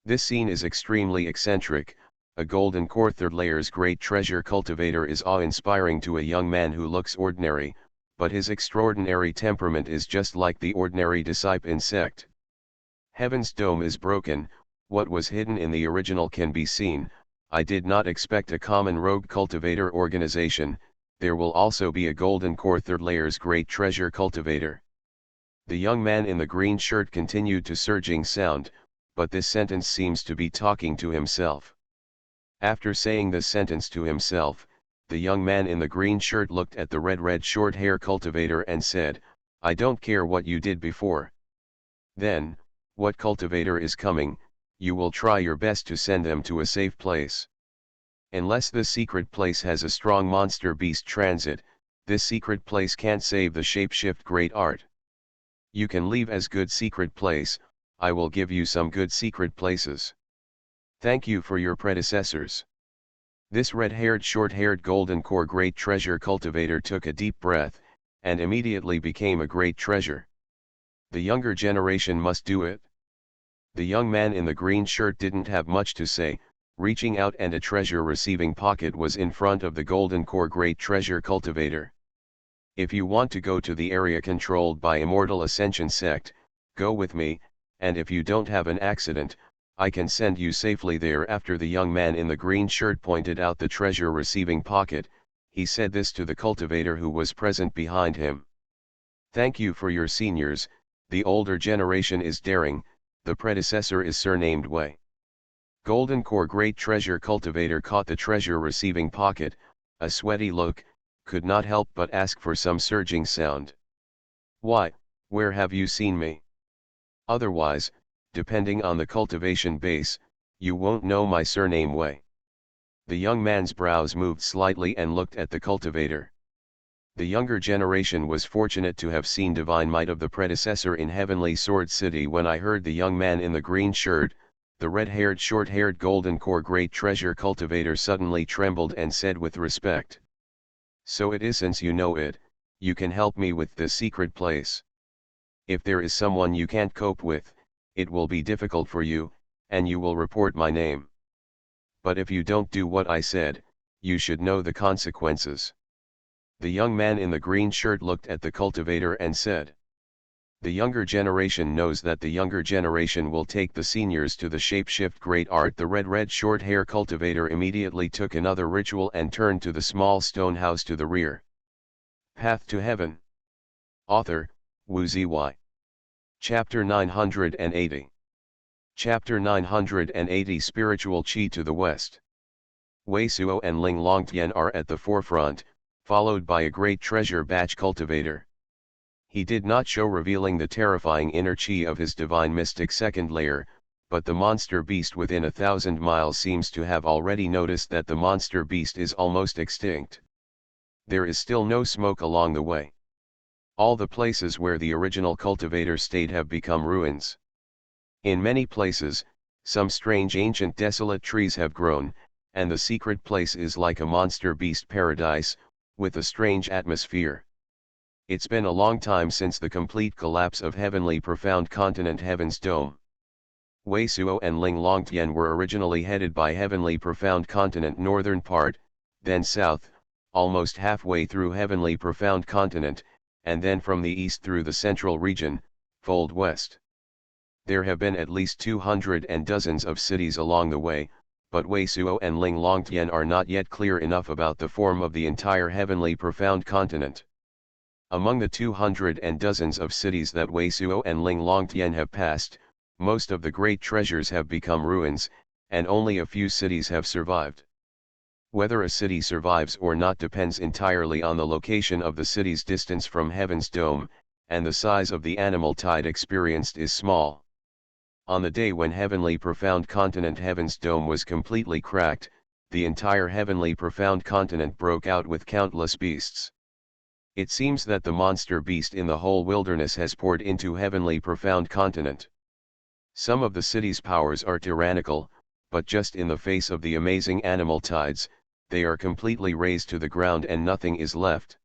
A: This scene is extremely eccentric. A golden core third layer's great treasure cultivator is awe-inspiring to a young man who looks ordinary, but his extraordinary temperament is just like the ordinary disciple insect. Heaven's dome is broken, what was hidden in the original can be seen. I did not expect a common rogue cultivator organization. There will also be a golden core third layer's great treasure cultivator. The young man in the green shirt continued to surging sound, but this sentence seems to be talking to himself. After saying this sentence to himself, the young man in the green shirt looked at the red short hair cultivator and said, I don't care what you did before. Then, what cultivator is coming? You will try your best to send them to a safe place. Unless this secret place has a strong monster beast transit, this secret place can't save the shapeshift great art. You can leave as good secret place, I will give you some good secret places. Thank you for your predecessors. This red-haired short-haired golden core great treasure cultivator took a deep breath, and immediately became a great treasure. The younger generation must do it. The young man in the green shirt didn't have much to say, reaching out and a treasure receiving pocket was in front of the golden core great treasure cultivator. If you want to go to the area controlled by Immortal Ascension sect, go with me, and if you don't have an accident, I can send you safely there. After the young man in the green shirt pointed out the treasure receiving pocket, he said this to the cultivator who was present behind him. Thank you for your seniors, the older generation is daring, the predecessor is surnamed Wei. Golden Core great treasure cultivator caught the treasure receiving pocket, a sweaty look, could not help but ask for some surging sound. Why, where have you seen me? Otherwise, depending on the cultivation base, you won't know my surname Wei. The young man's brows moved slightly and looked at the cultivator. The younger generation was fortunate to have seen divine might of the predecessor in Heavenly Sword City. When I heard the young man in the green shirt, the red-haired short-haired golden core great treasure cultivator suddenly trembled and said with respect. So it is, since you know it, you can help me with this secret place. If there is someone you can't cope with, it will be difficult for you, and you will report my name. But if you don't do what I said, you should know the consequences. The young man in the green shirt looked at the cultivator and said. The younger generation knows that the younger generation will take the seniors to the shapeshift great art. The red short hair cultivator immediately took another ritual and turned to the small stone house to the rear. Path to Heaven. Author, Wu Ziwei. Chapter 980. Chapter 980 Spiritual Qi to the West. Wei Suo and Ling Longtian are at the forefront, followed by a great treasure batch cultivator. He did not show revealing the terrifying inner qi of his divine mystic second layer, but the monster beast within 1,000 miles seems to have already noticed that the monster beast is almost extinct. There is still no smoke along the way. All the places where the original cultivator stayed have become ruins. In many places, some strange ancient desolate trees have grown, and the secret place is like a monster beast paradise, with a strange atmosphere. It's been a long time since the complete collapse of Heavenly Profound Continent Heaven's Dome. Wei Suo and Ling Longtian were originally headed by Heavenly Profound Continent northern part, then south, almost halfway through Heavenly Profound Continent, and then from the east through the central region, fold west. There have been at least 200 and dozens of cities along the way, but Wei Suo and Ling Longtian are not yet clear enough about the form of the entire Heavenly Profound Continent. Among the 200 and dozens of cities that Wei Suo and Ling Longtian have passed, most of the great treasures have become ruins, and only a few cities have survived. Whether a city survives or not depends entirely on the location of the city's distance from Heaven's Dome, and the size of the animal tide experienced is small. On the day when Heavenly Profound Continent Heaven's Dome was completely cracked, the entire Heavenly Profound Continent broke out with countless beasts. It seems that the monster beast in the whole wilderness has poured into Heavenly Profound Continent. Some of the city's powers are tyrannical, but just in the face of the amazing animal tides, they are completely razed to the ground and nothing is left.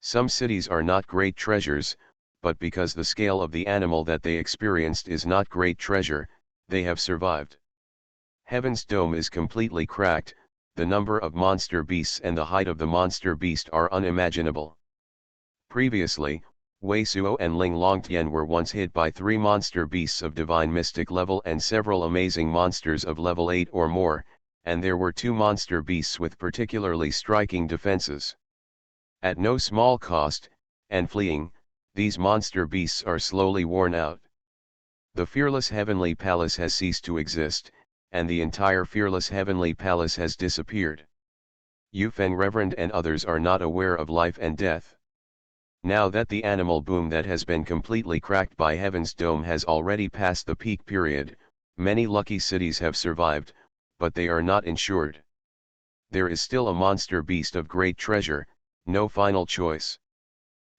A: Some cities are not great treasures, but because the scale of the animal that they experienced is not great treasure, they have survived. Heaven's Dome is completely cracked, the number of monster beasts and the height of the monster beast are unimaginable. Previously, Wei Suo and Ling Longtian were once hit by 3 monster beasts of divine mystic level and several amazing monsters of level 8 or more, and there were 2 monster beasts with particularly striking defenses. At no small cost, and fleeing, these monster beasts are slowly worn out. The fearless heavenly palace has ceased to exist, and the entire fearless heavenly palace has disappeared. Yufeng Reverend and others are not aware of life and death. Now that the animal boom that has been completely cracked by Heaven's Dome has already passed the peak period, many lucky cities have survived, but they are not insured. There is still a monster beast of great treasure, no final choice.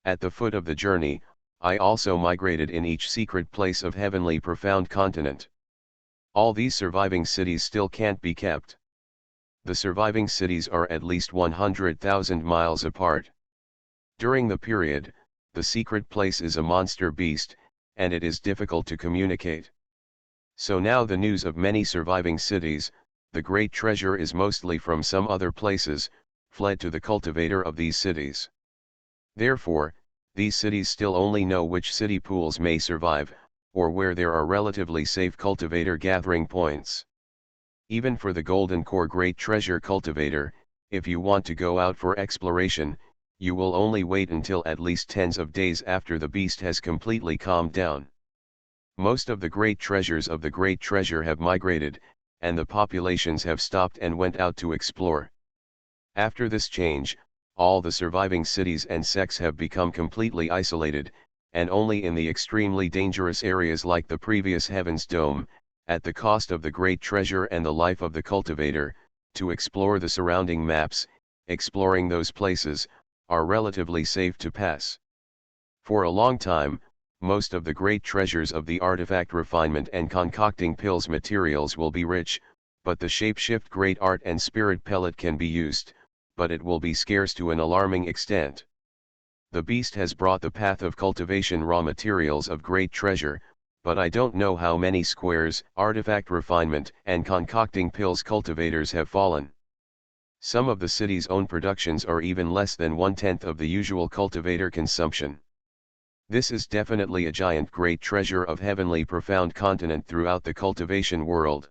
A: At the foot of the journey, I also migrated in each secret place of Heavenly Profound Continent. All these surviving cities still can't be kept. The surviving cities are at least 100,000 miles apart. During the period, the secret place is a monster beast, and it is difficult to communicate. So now the news of many surviving cities, the great treasure is mostly from some other places, fled to the cultivator of these cities. Therefore, these cities still only know which city pools may survive, or where there are relatively safe cultivator gathering points. Even for the Golden Core Great Treasure Cultivator, if you want to go out for exploration, you will only wait until at least tens of days after the beast has completely calmed down. Most of the great treasures of the Great Treasure have migrated, and the populations have stopped and went out to explore. After this change, all the surviving cities and sects have become completely isolated, and only in the extremely dangerous areas like the previous Heaven's Dome, at the cost of the Great Treasure and the life of the cultivator, to explore the surrounding maps, exploring those places, are relatively safe to pass. For a long time, most of the great treasures of the artifact refinement and concocting pills materials will be rich, but the shapeshift great art and spirit pellet can be used, but it will be scarce to an alarming extent. The beast has brought the path of cultivation raw materials of great treasure, but I don't know how many squares, artifact refinement and concocting pills cultivators have fallen. Some of the city's own productions are even less than 1/10 of the usual cultivator consumption. This is definitely a giant great treasure of heavenly profound continent throughout the cultivation world.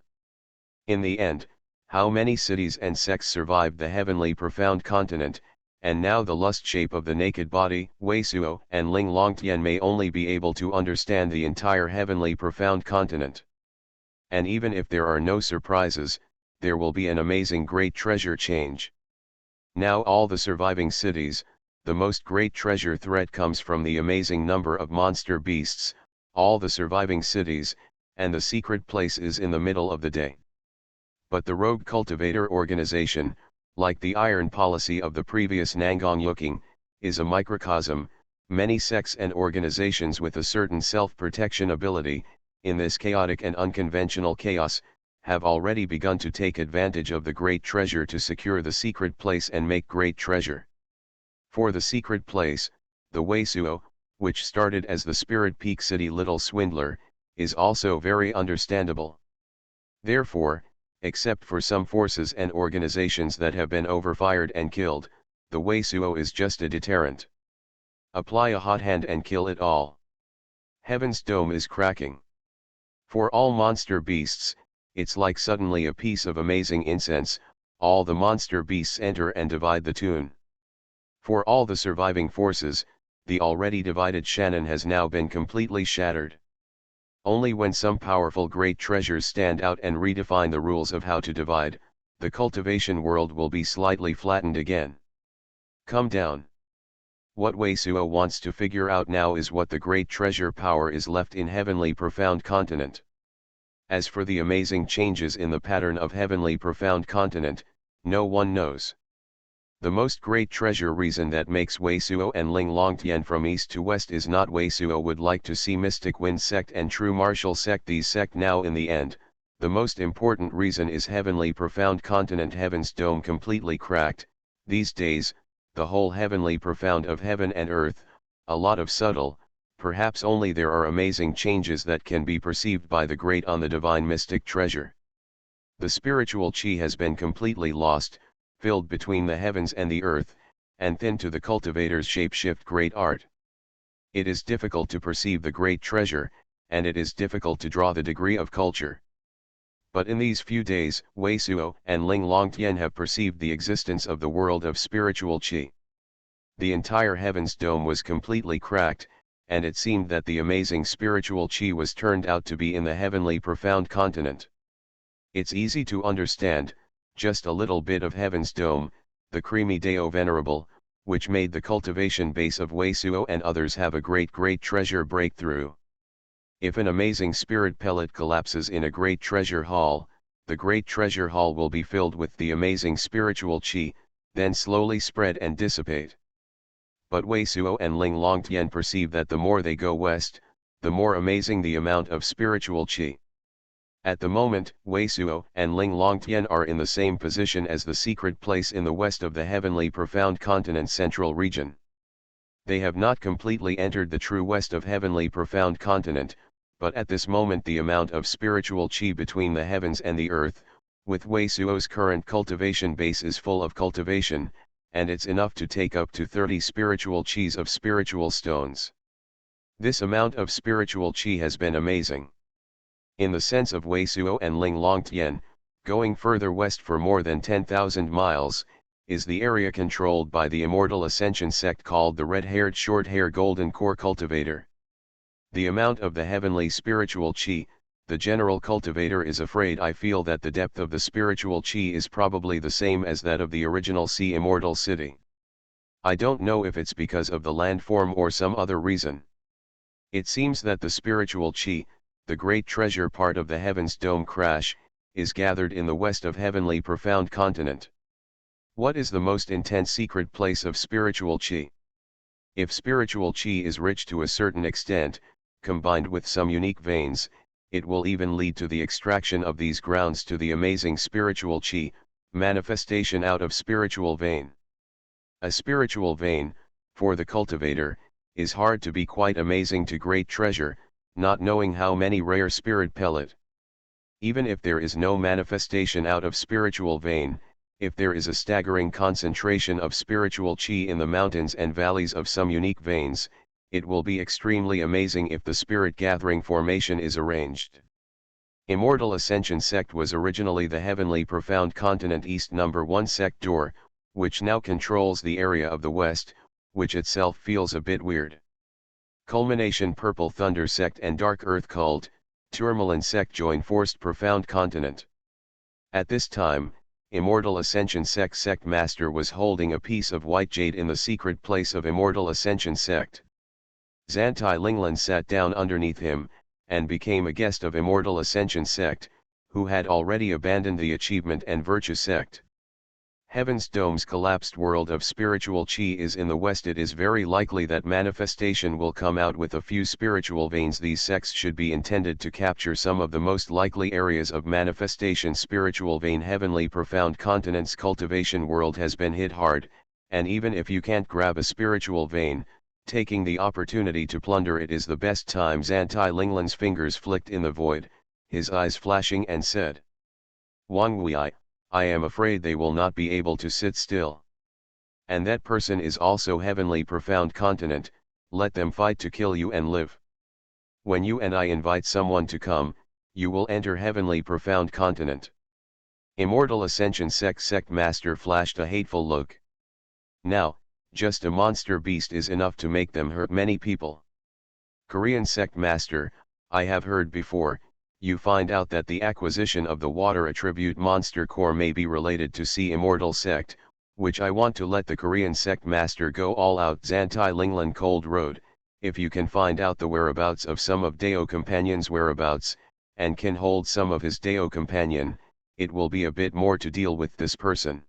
A: In the end, how many cities and sects survived the heavenly profound continent, and now the lust shape of the naked body, Weisuo and Ling Longtian may only be able to understand the entire heavenly profound continent. And even if there are no surprises, there will be an amazing great treasure change. Now all the surviving cities, the most great treasure threat comes from the amazing number of monster beasts, all the surviving cities, and the secret place is in the middle of the day. But the rogue cultivator organization, like the iron policy of the previous Nangong Yuking, is a microcosm. Many sects and organizations with a certain self-protection ability, in this chaotic and unconventional chaos, have already begun to take advantage of the great treasure to secure the secret place and make great treasure. For the secret place, the Weisuo, which started as the Spirit Peak City Little Swindler, is also very understandable. Therefore, except for some forces and organizations that have been overfired and killed, the Weisuo is just a deterrent. Apply a hot hand and kill it all. Heaven's Dome is cracking. For all monster beasts, it's like suddenly a piece of amazing incense, all the monster beasts enter and divide the tune. For all the surviving forces, the already divided Shannon has now been completely shattered. Only when some powerful great treasures stand out and redefine the rules of how to divide, the cultivation world will be slightly flattened again. Come down. What Weisuo wants to figure out now is what the great treasure power is left in heavenly profound continent. As for the amazing changes in the pattern of heavenly profound continent, no one knows. The most great treasure reason that makes Weisuo and Ling Longtian from east to west is not Weisuo would like to see Mystic Wind sect and True Martial sect these sect now in the end, the most important reason is heavenly profound continent Heaven's Dome completely cracked, these days, the whole heavenly profound of heaven and earth, a lot of subtle, perhaps only there are amazing changes that can be perceived by the great on the divine mystic treasure. The spiritual chi has been completely lost, filled between the heavens and the earth, and thin to the cultivator's shapeshift great art. It is difficult to perceive the great treasure, and it is difficult to draw the degree of culture. But in these few days, Weisuo and Ling Longtian have perceived the existence of the world of spiritual chi. The entire Heaven's Dome was completely cracked, and it seemed that the amazing spiritual chi was turned out to be in the heavenly profound continent. It's easy to understand, just a little bit of Heaven's Dome, the creamy Deo Venerable, which made the cultivation base of Weisuo and others have a great treasure breakthrough. If an amazing spirit pellet collapses in a great treasure hall, the great treasure hall will be filled with the amazing spiritual chi, then slowly spread and dissipate. But Weisuo and Ling Longtian perceive that the more they go west, the more amazing the amount of spiritual chi. At the moment, Weisuo and Ling Longtian are in the same position as the secret place in the west of the heavenly profound continent central region. They have not completely entered the true west of heavenly profound continent, but at this moment the amount of spiritual chi between the heavens and the earth, with Weisuo's current cultivation base is full of cultivation, and it's enough to take up to 30 spiritual chis of spiritual stones. This amount of spiritual qi has been amazing. In the sense of Weisuo and Linglongtian, going further west for more than 10,000 miles, is the area controlled by the immortal ascension sect called the red-haired short-hair golden core cultivator. The amount of the heavenly spiritual qi, the general cultivator is afraid I feel that the depth of the spiritual qi is probably the same as that of the original sea immortal city. I don't know if it's because of the landform or some other reason. It seems that the spiritual qi, the great treasure part of the heavens dome crash, is gathered in the west of heavenly profound continent. What is the most intense secret place of spiritual qi? If spiritual qi is rich to a certain extent, combined with some unique veins, it will even lead to the extraction of these grounds to the amazing spiritual qi, manifestation out of spiritual vein. A spiritual vein, for the cultivator, is hard to be quite amazing to great treasure, not knowing how many rare spirit pellet. Even if there is no manifestation out of spiritual vein, if there is a staggering concentration of spiritual qi in the mountains and valleys of some unique veins, it will be extremely amazing if the spirit gathering formation is arranged. Immortal Ascension sect was originally the heavenly profound continent east number 1 sector, which now controls the area of the west, which itself feels a bit weird. Culmination Purple Thunder sect and Dark Earth cult, Tourmaline sect join forced profound continent. At this time, Immortal Ascension sect master was holding a piece of white jade in the secret place of Immortal Ascension sect. Zantai Linglan sat down underneath him, and became a guest of Immortal Ascension sect, who had already abandoned the achievement and virtue sect. Heaven's dome's collapsed world of spiritual qi is in the west. It is very likely that manifestation will come out with a few spiritual veins. These sects should be intended to capture some of the most likely areas of manifestation. Spiritual vein heavenly profound continent's cultivation world has been hit hard, and even if you can't grab a spiritual vein, taking the opportunity to plunder it is the best time. Zantai Linglan's fingers flicked in the void, his eyes flashing, and said, Wang Wei, I am afraid they will not be able to sit still. And that person is also heavenly profound continent, let them fight to kill you and live. When you and I invite someone to come, you will enter heavenly profound continent. Immortal Ascension sect master flashed a hateful look. Now, just a monster beast is enough to make them hurt many people. Korean sect master, I have heard before, you find out that the acquisition of the water attribute monster core may be related to Sea Immortal sect, which I want to let the Korean sect master go all out. Zantai Linglan Cold Road, if you can find out the whereabouts of some of Dao Companion's whereabouts, and can hold some of his Dao Companion, it will be a bit more to deal with this person.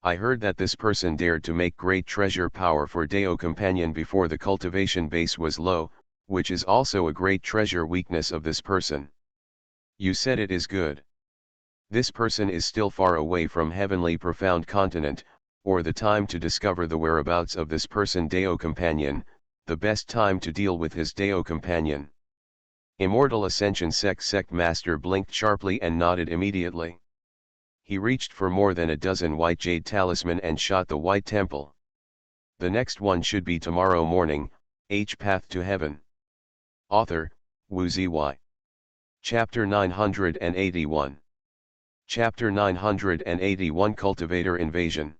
A: I heard that this person dared to make great treasure power for Dao Companion before the cultivation base was low, which is also a great treasure weakness of this person. You said it is good. This person is still far away from heavenly profound continent, or the time to discover the whereabouts of this person Dao Companion, the best time to deal with his Dao Companion. Immortal Ascension sect master blinked sharply and nodded immediately. He reached for more than a dozen white jade talisman and shot the white temple. The next one should be tomorrow morning, Path to Heaven. Author, Wu Ziyi. Chapter 981. Chapter 981 Cultivator Invasion.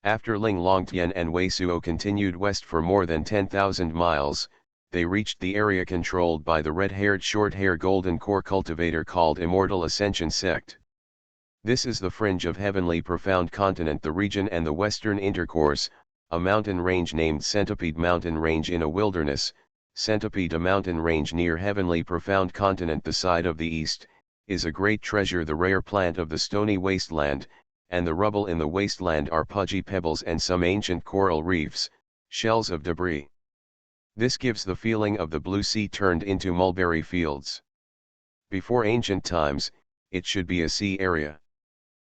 A: After Ling Longtian and Weisuo continued west for more than 10,000 miles, they reached the area controlled by the red-haired short-hair golden core cultivator called Immortal Ascension sect. This is the fringe of heavenly profound continent, the region and the western intercourse, a mountain range named Centipede Mountain Range in a wilderness, Centipede, a mountain range near heavenly profound continent. The side of the east, is a great treasure, the rare plant of the stony wasteland, and the rubble in the wasteland are pudgy pebbles and some ancient coral reefs, shells of debris. This gives the feeling of the blue sea turned into mulberry fields. Before ancient times, it should be a sea area.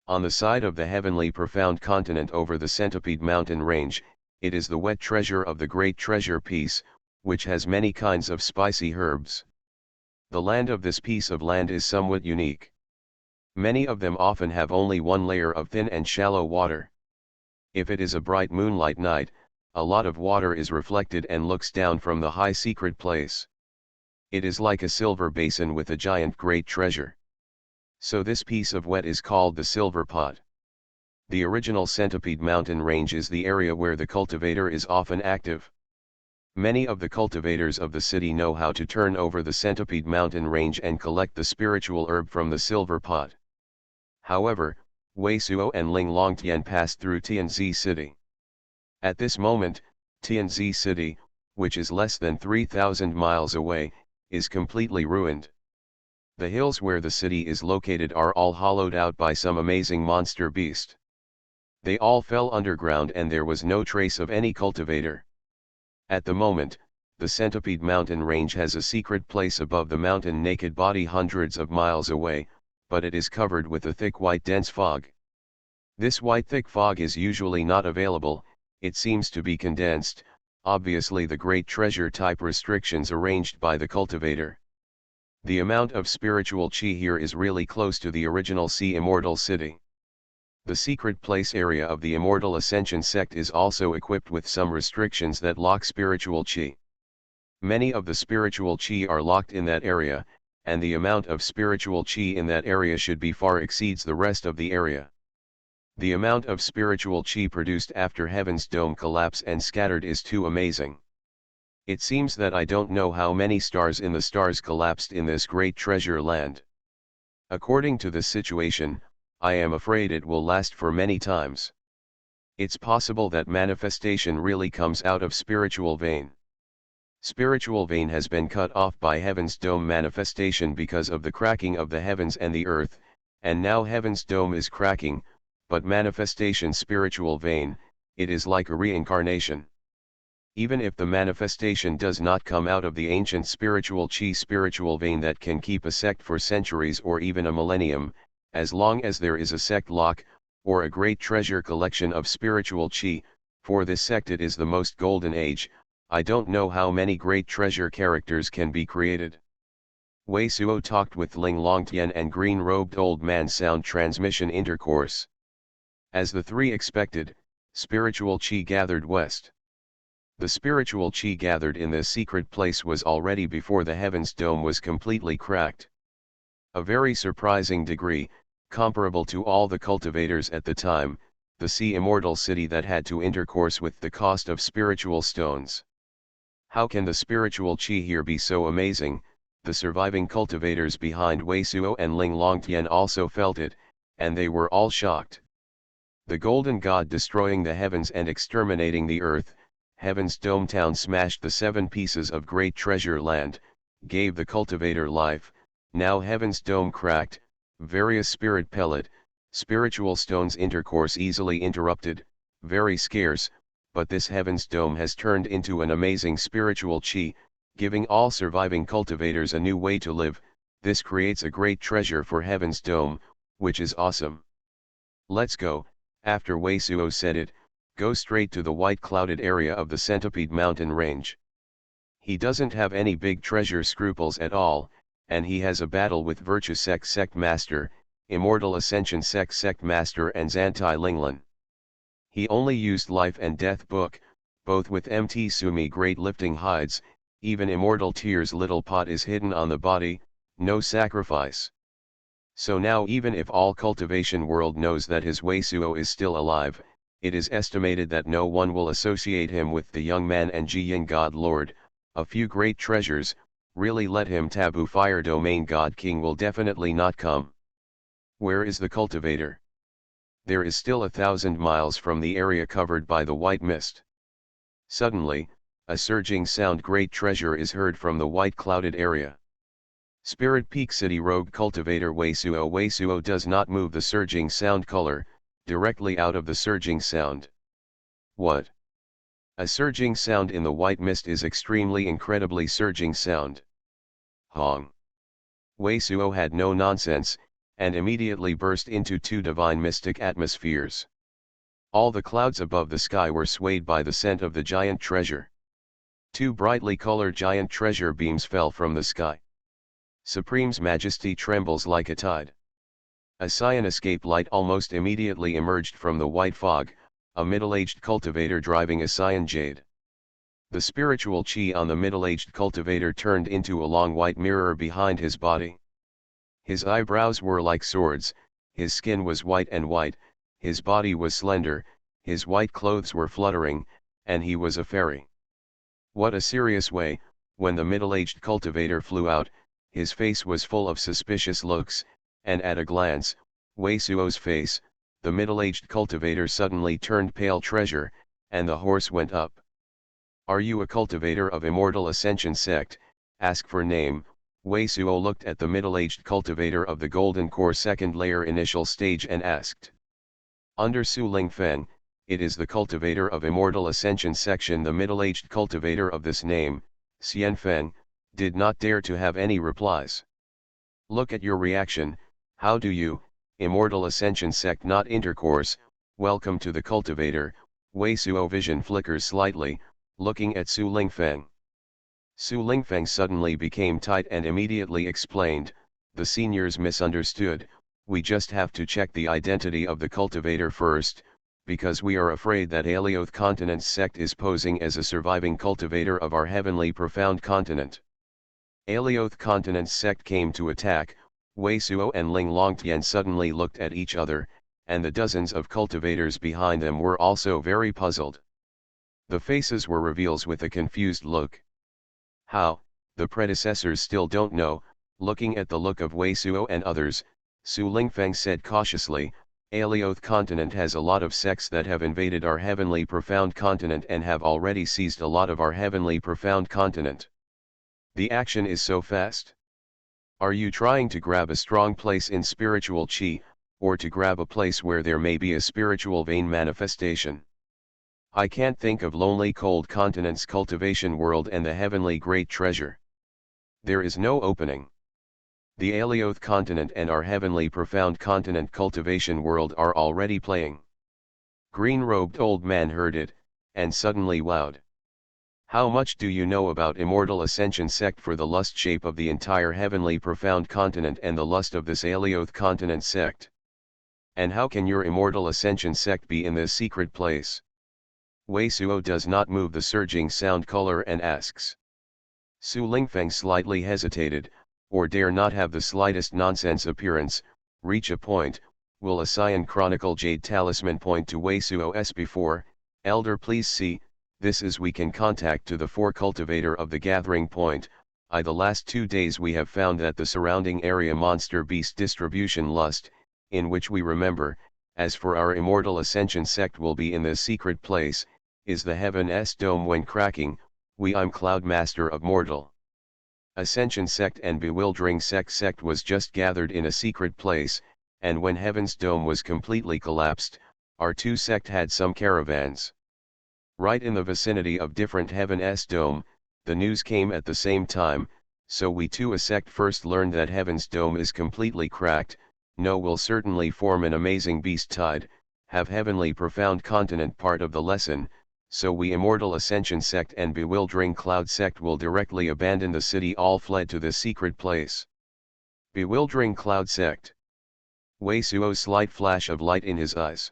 A: On the side of the heavenly profound continent over the Centipede Mountain Range, it is the wet treasure of the great treasure piece, which has many kinds of spicy herbs. The land of this piece of land is somewhat unique. Many of them often have only one layer of thin and shallow water. If it is a bright moonlight night, A lot of water is reflected and looks down from the high secret place. It is like a silver basin with a giant great treasure. So this piece of wet is called the silver pot. The original Centipede mountain range is the area where the cultivator is often active. Many of the cultivators of the city know how to turn over the Centipede mountain range and collect the spiritual herb from the silver pot. However, Wei Suo and Ling Longtian passed through Tianzi city. At this moment, Tianzi city, which is less than 3,000 miles away, is completely ruined. The hills where the city is located are all hollowed out by some amazing monster beast. They all fell underground and there was no trace of any cultivator. At the moment, the Centipede mountain range has a secret place above the mountain naked body hundreds of miles away, but it is covered with a thick white dense fog. This white thick fog is usually not available, it seems to be condensed, obviously the great treasure type restrictions arranged by the cultivator. The amount of spiritual chi here is really close to the original Sea Immortal City. The secret place area of the Immortal Ascension sect is also equipped with some restrictions that lock spiritual chi. Many of the spiritual chi are locked in that area, and the amount of spiritual chi in that area should be far exceeds the rest of the area. The amount of spiritual chi produced after Heaven's Dome collapse and scattered is too amazing. It seems that I don't know how many stars in the stars collapsed in this great treasure land. According to this situation, I am afraid it will last for many times. It's possible that manifestation really comes out of spiritual vein. Spiritual vein has been cut off by Heaven's Dome manifestation because of the cracking of the heavens and the earth, and now Heaven's Dome is cracking, but manifestation spiritual vein, it is like a reincarnation. Even if the manifestation does not come out of the ancient spiritual chi spiritual vein that can keep a sect for centuries or even a millennium, as long as there is a sect lock, or a great treasure collection of spiritual chi, for this sect it is the most golden age, I don't know how many great treasure characters can be created. Wei Suo talked with Ling Longtian and green-robed old man sound transmission intercourse. As the three expected, spiritual chi gathered west. The spiritual chi gathered in this secret place was already before the Heaven's Dome was completely cracked. A very surprising degree, comparable to all the cultivators at the time, the Sea Immortal City that had to intercourse with the cost of spiritual stones. How can the spiritual chi here be so amazing? The surviving cultivators behind Wei Suo and Ling Longtian also felt it, and they were all shocked. The Golden God destroying the heavens and exterminating the earth, Heaven's Dome town smashed the 7 pieces of great treasure land, gave the cultivator life, now Heaven's Dome cracked, various spirit pellet, spiritual stones intercourse easily interrupted, very scarce, but this Heaven's Dome has turned into an amazing spiritual chi, giving all surviving cultivators a new way to live. This creates a great treasure for Heaven's Dome, which is awesome. Let's go. After Wei Suo said it, go straight to the white clouded area of the Centipede mountain range. He doesn't have any big treasure scruples at all, and he has a battle with Virtue Sect Master, Immortal Ascension Sect Master and Zantai Linglan. He only used Life and Death book, both with MT Sumi great lifting hides, even Immortal Tears little pot is hidden on the body, no sacrifice. So now even if all cultivation world knows that his Wei Suo is still alive, it is estimated that no one will associate him with the young man and Ji Yin God Lord, a few great treasures, really let him taboo fire domain God King will definitely not come. Where is the cultivator? There is still 1,000 miles from the area covered by the white mist. Suddenly, a surging sound great treasure is heard from the white clouded area. Spirit Peak City Rogue Cultivator Wei Suo does not move the surging sound color, directly out of the surging sound. What? A surging sound in the white mist is extremely incredibly surging sound. Hong. Wei Suo had no nonsense, and immediately burst into 2 divine mystic atmospheres. All the clouds above the sky were swayed by the scent of the giant treasure. 2 brightly colored giant treasure beams fell from the sky. Supreme's majesty trembles like a tide. A cyan escape light almost immediately emerged from the white fog, a middle-aged cultivator driving a cyan jade. The spiritual chi on the middle-aged cultivator turned into a long white mirror behind his body. His eyebrows were like swords, his skin was white, his body was slender, his white clothes were fluttering, and he was a fairy. What a serious way, when the middle-aged cultivator flew out, his face was full of suspicious looks, and at a glance, Wei Suo's face, the middle-aged cultivator suddenly turned pale. Treasure, and the horse went up. Are you a cultivator of Immortal Ascension sect? Ask for name. Wei Suo looked at the middle-aged cultivator of the Golden Core second layer initial stage and asked. Under Su Lingfeng, it is the cultivator of Immortal Ascension section. The middle-aged cultivator of this name, Xianfeng, did not dare to have any replies. Look at your reaction. How do you, Immortal Ascension sect not intercourse, welcome to the cultivator. Wei Suo vision flickers slightly, looking at Su Lingfeng. Su Lingfeng suddenly became tight and immediately explained, the seniors misunderstood, we just have to check the identity of the cultivator first, because we are afraid that Alioth Continent's sect is posing as a surviving cultivator of our heavenly profound continent. Alioth Continent's sect came to attack. Wei Suo and Ling Longtian suddenly looked at each other, and the dozens of cultivators behind them were also very puzzled. The faces were reveals with a confused look. How, the predecessors still don't know. Looking at the look of Wei Suo and others, Su Lingfeng said cautiously, Alioth Continent has a lot of sects that have invaded our heavenly profound continent and have already seized a lot of our heavenly profound continent. The action is so fast. Are you trying to grab a strong place in spiritual chi, or to grab a place where there may be a spiritual vein manifestation? I can't think of lonely cold continent's cultivation world and the heavenly great treasure. There is no opening. The Alioth continent and our heavenly profound continent cultivation world are already playing. Green-robed old man heard it, and suddenly wowed. How much do you know about Immortal Ascension sect for the lust shape of the entire heavenly profound continent and the lust of this Alioth continent sect? And how can your Immortal Ascension sect be in this secret place? Wei Suo does not move the surging sound color and asks. Su Lingfeng slightly hesitated, or dare not have the slightest nonsense appearance, reach a point. Will a Cyan Chronicle Jade Talisman point to Wei Suo's before, Elder please see, this is we can contact to the 4 cultivator of the gathering point. The last 2 days we have found that the surrounding area monster beast distribution lust, in which we remember, as for our Immortal Ascension sect will be in this secret place, is the Heaven's Dome when cracking. I'm Cloud Master of Mortal Ascension sect and Bewildering sect was just gathered in a secret place, and when Heaven's Dome was completely collapsed, our 2 sect had some caravans right in the vicinity of different Heaven's Dome. The news came at the same time, so we 2 a sect first learned that Heaven's Dome is completely cracked. No, will certainly form an amazing beast tide, have heavenly profound continent part of the lesson. So we Immortal Ascension sect and Bewildering Cloud sect will directly abandon the city. All fled to this secret place. Bewildering Cloud sect. Wei Suo's slight flash of light in his eyes.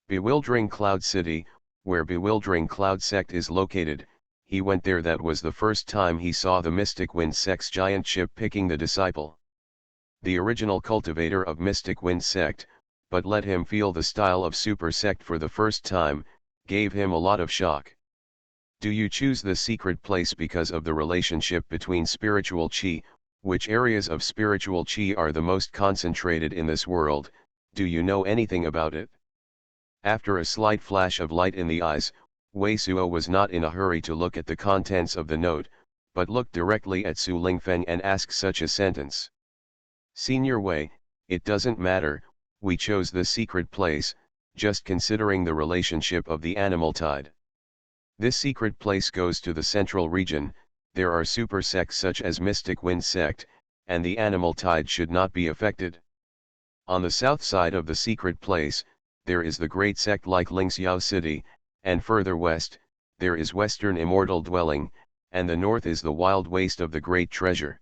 A: Bewildering Cloud city, where Bewildering Cloud sect is located, he went there. That was the first time he saw the Mystic Wind sect's giant ship picking the disciple. The original cultivator of Mystic Wind sect, but let him feel the style of super sect for the first time, gave him a lot of shock. Do you choose the secret place because of the relationship between spiritual chi? Which areas of spiritual chi are the most concentrated in this world? Do you know anything about it? After a slight flash of light in the eyes, Wei Suo was not in a hurry to look at the contents of the note, but looked directly at Su Lingfeng and asked such a sentence. Senior Wei, it doesn't matter, we chose the secret place, just considering the relationship of the animal tide. This secret place goes to the central region. There are super sects such as Mystic Wind sect, and the animal tide should not be affected. On the south side of the secret place, there is the great sect like Lingxiao city, and further west, there is western immortal dwelling, and the north is the wild waste of the great treasure.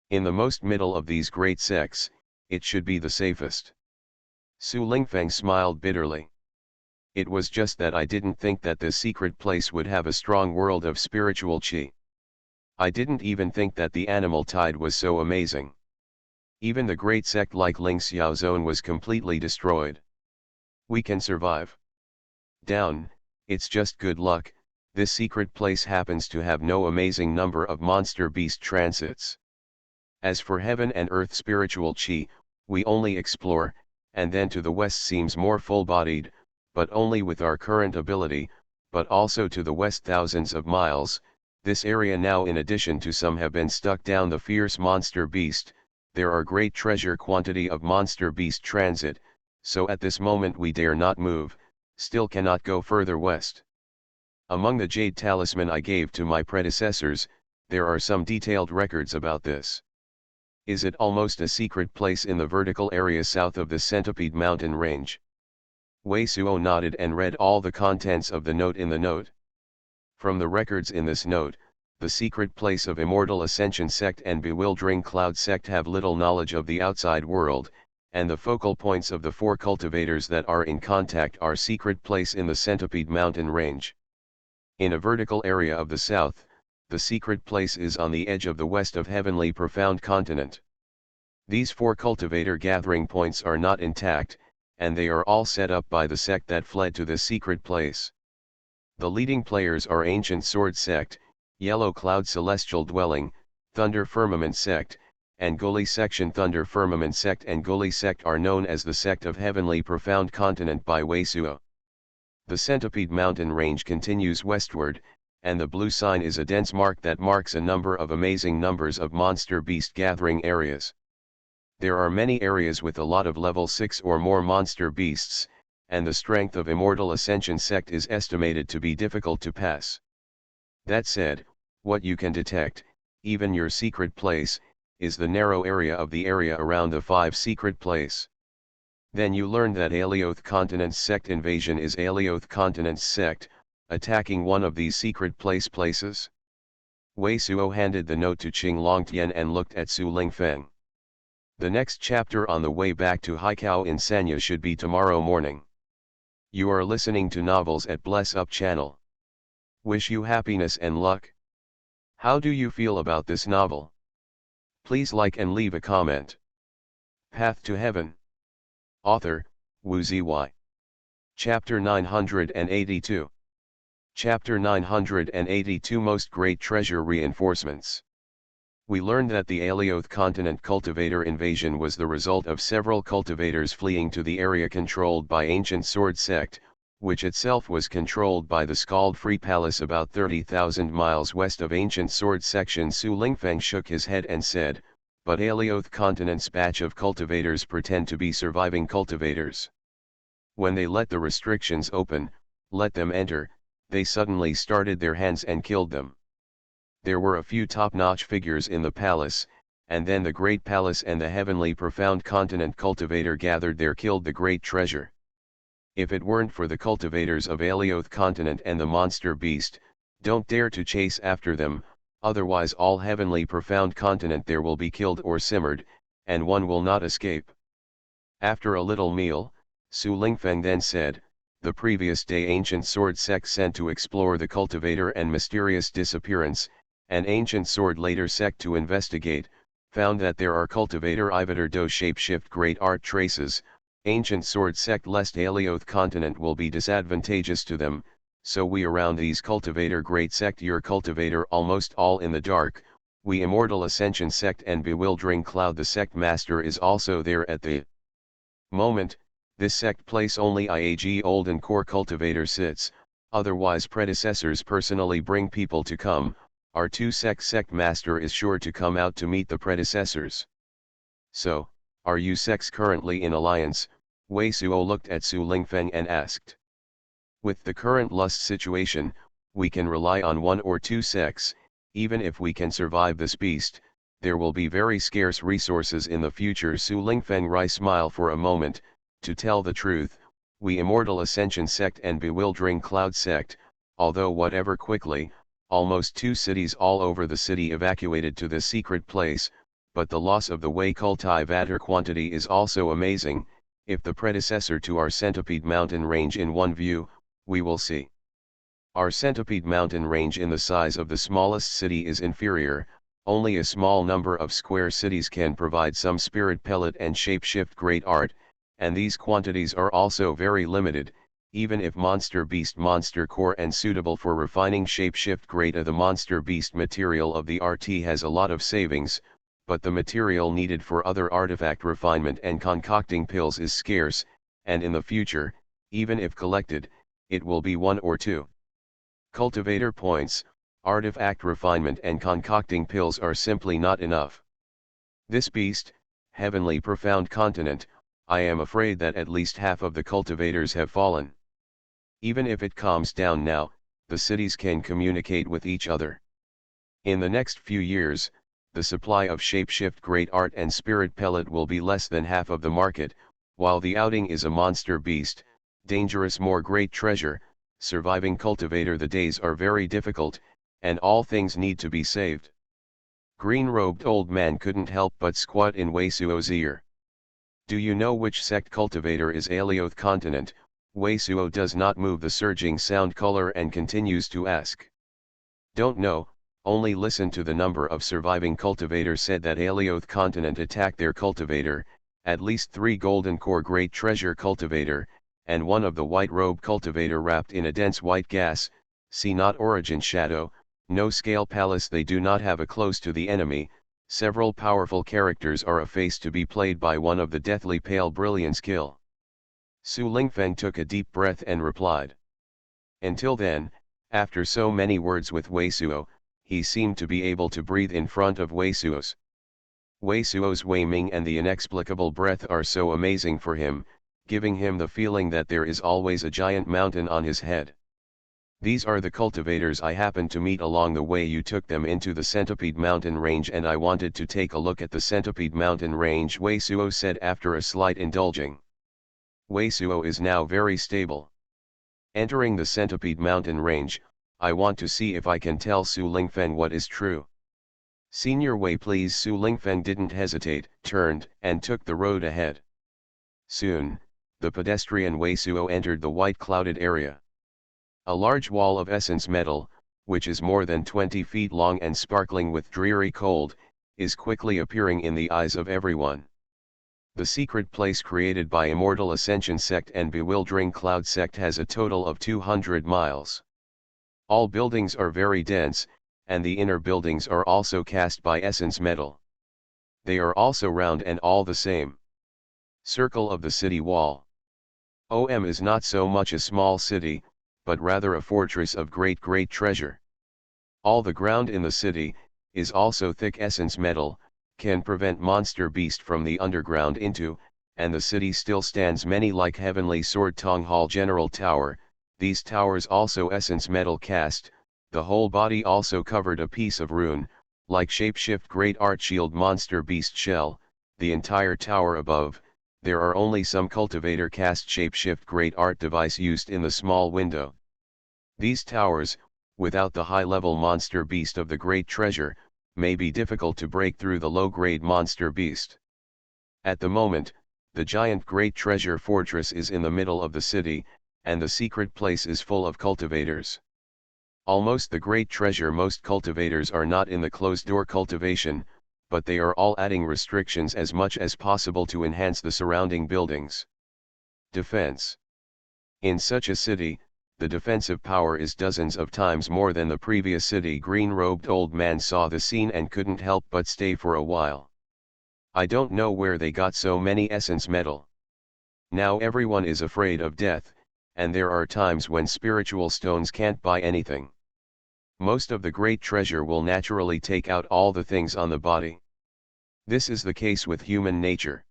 A: In the most middle of these great sects, it should be the safest. Su Lingfeng smiled bitterly. It was just that I didn't think that this secret place would have a strong world of spiritual qi. I didn't even think that the animal tide was so amazing. Even the great sect like Ling Xiaozone was completely destroyed. We can survive. Down, it's just good luck. This secret place happens to have no amazing number of monster beast transits. As for heaven and earth spiritual qi, we only explore, and then to the west seems more full-bodied, but only with our current ability, but also to the west thousands of miles. This area now, in addition to some have been stuck down the fierce monster beast, there are great treasure quantity of monster beast transit, so at this moment we dare not move, still cannot go further west. Among the jade talisman I gave to my predecessors, there are some detailed records about this. Is it almost a secret place in the vertical area south of the Centipede mountain range? Wei Suo nodded and read all the contents of the note in the note. From the records in this note, the secret place of Immortal Ascension sect and Bewildering Cloud sect have little knowledge of the outside world, and the focal points of the 4 cultivators that are in contact are secret place in the Centipede mountain range. In a vertical area of the south, the secret place is on the edge of the west of Heavenly Profound Continent. These 4 cultivator gathering points are not intact, and they are all set up by the sect that fled to this secret place. The leading players are Ancient Sword sect, Yellow Cloud Celestial Dwelling, Thunder Firmament sect, and Goli section. Thunder Firmament sect and Goli sect are known as the sect of Heavenly Profound Continent by Wei Suo. The Centipede mountain range continues westward, and the blue sign is a dense mark that marks a number of amazing numbers of monster beast gathering areas. There are many areas with a lot of level 6 or more monster beasts, and the strength of Immortal Ascension sect is estimated to be difficult to pass. That said, what you can detect, even your secret place, is the narrow area of the area around the 5 secret place. Then you learn that Alioth Continent's sect invasion is Alioth Continent's sect, attacking one of these secret places. Wei Suo handed the note to Qing Longtian and looked at Su Lingfeng. The next chapter on the way back to Haikao in Sanya should be tomorrow morning. You are listening to Novels at Bless Up channel. Wish you happiness and luck. How do you feel about this novel? Please like and leave a comment. Path to Heaven. Author, Wu Ziyi. Chapter 982. Chapter 982 Most Great Treasure Reinforcements. We learned that the Alioth Continent cultivator invasion was the result of several cultivators fleeing to the area controlled by Ancient Sword sect, which itself was controlled by the Scald Free Palace about 30,000 miles west of Ancient Sword section. Su Lingfeng shook his head and said, but Alioth Continent's batch of cultivators pretend to be surviving cultivators. When they let the restrictions open, let them enter, they suddenly started their hands and killed them. There were a few top-notch figures in the palace, and then the Great Palace and the Heavenly Profound Continent cultivator gathered there killed the great treasure. If it weren't for the cultivators of Alioth Continent and the monster beast, don't dare to chase after them, otherwise all Heavenly Profound Continent there will be killed or simmered, and one will not escape. After a little meal, Su Lingfeng then said, the previous day Ancient Sword sect sent to explore the cultivator and mysterious disappearance, and Ancient Sword later sect to investigate, found that there are cultivator Ivatar Do shapeshift great art traces. Ancient Sword sect lest Alioth Continent will be disadvantageous to them, so we around these cultivator great sect your cultivator almost all in the dark, we Immortal Ascension sect and Bewildering Cloud the sect master is also there at the moment. This sect place only IAG old and core cultivator sits, otherwise predecessors personally bring people to come, our 2 sect master is sure to come out to meet the predecessors. So, are you sects currently in alliance? Wei Suo looked at Su Lingfeng and asked. With the current lust situation, we can rely on 1 or 2 sects, even if we can survive this beast, there will be very scarce resources in the future. Su Lingfeng Rai smile for a moment. To tell the truth, we Immortal Ascension sect and Bewildering Cloud sect, although whatever quickly, almost 2 cities all over the city evacuated to this secret place, but the loss of the Wei cultivator quantity is also amazing. If the predecessor to our Centipede mountain range in one view, We will see. Our Centipede mountain range in the size of the smallest city is inferior. Only a small number of square cities can provide some spirit pellet and shapeshift great art, and these quantities are also very limited. Even if Monster Beast Monster Core and suitable for refining shapeshift great the Monster Beast material of the RT has a lot of savings, but the material needed for other artifact refinement and concocting pills is scarce, and in the future, even if collected, it will be 1 or 2. Cultivator points, artifact refinement and concocting pills are simply not enough. This beast, heavenly profound continent, I am afraid that at least half of the cultivators have fallen. Even if it calms down now, the cities can communicate with each other. In the next few years, the supply of shapeshift great art and spirit pellet will be less than half of the market, while the outing is a monster beast, dangerous more great treasure, surviving cultivator. The days are very difficult, and all things need to be saved. Green-robed old man couldn't help but squat in Wei Suo's ear. Do you know which sect cultivator is Alioth continent? Wei Suo does not move the surging sound color and continues to ask. Don't know, only listen to the number of surviving cultivators said that Alioth continent attacked their cultivator, at least 3 golden core great treasure cultivator, and one of the white robe cultivator wrapped in a dense white gas. See not origin shadow, no scale palace. They do not have a close to the enemy. Several powerful characters are a face to be played by one of the deathly pale brilliant skill. Su Lingfeng took a deep breath and replied. Until then, after so many words with Wei Suo, he seemed to be able to breathe in front of Wei Suo's. Wei Suo's Wei Ming and the inexplicable breath are so amazing for him, giving him the feeling that there is always a giant mountain on his head. These are the cultivators I happened to meet along the way. You took them into the Centipede mountain range and I wanted to take a look at the Centipede mountain range, Wei Suo said after a slight indulging. Wei Suo is now very stable. Entering the Centipede mountain range, I want to see if I can tell Su Lingfeng what is true. Senior Wei, please. Su Lingfeng didn't hesitate, turned, and took the road ahead. Soon, the pedestrian Wei Suo entered the white clouded area. A large wall of essence metal, which is more than 20 feet long and sparkling with dreary cold, is quickly appearing in the eyes of everyone. The secret place created by Immortal Ascension Sect and Bewildering Cloud Sect has a total of 200 miles. All buildings are very dense, and the inner buildings are also cast by essence metal. They are also round and all the same. Circle of the city wall. OM is not so much a small city, but rather a fortress of great treasure. All the ground in the city is also thick essence metal, can prevent monster beast from the underground into, and the city still stands many like Heavenly Sword Tong Hall General Tower. These towers also essence metal cast, the whole body also covered a piece of rune, like shapeshift great art shield monster beast shell. The entire tower above, there are only some cultivator cast shapeshift great art device used in the small window. These towers, without the high-level monster beast of the great treasure, may be difficult to break through the low-grade monster beast. At the moment, the giant great treasure fortress is in the middle of the city, and the secret place is full of cultivators. Almost the great treasure. Most cultivators are not in the closed-door cultivation, but they are all adding restrictions as much as possible to enhance the surrounding buildings. Defense. In such a city, the defensive power is dozens of times more than the previous city. Green-robed old man saw the scene and couldn't help but stay for a while. I don't know where they got so many essence metal. Now everyone is afraid of death, and there are times when spiritual stones can't buy anything. Most of the great treasure will naturally take out all the things on the body. This is the case with human nature.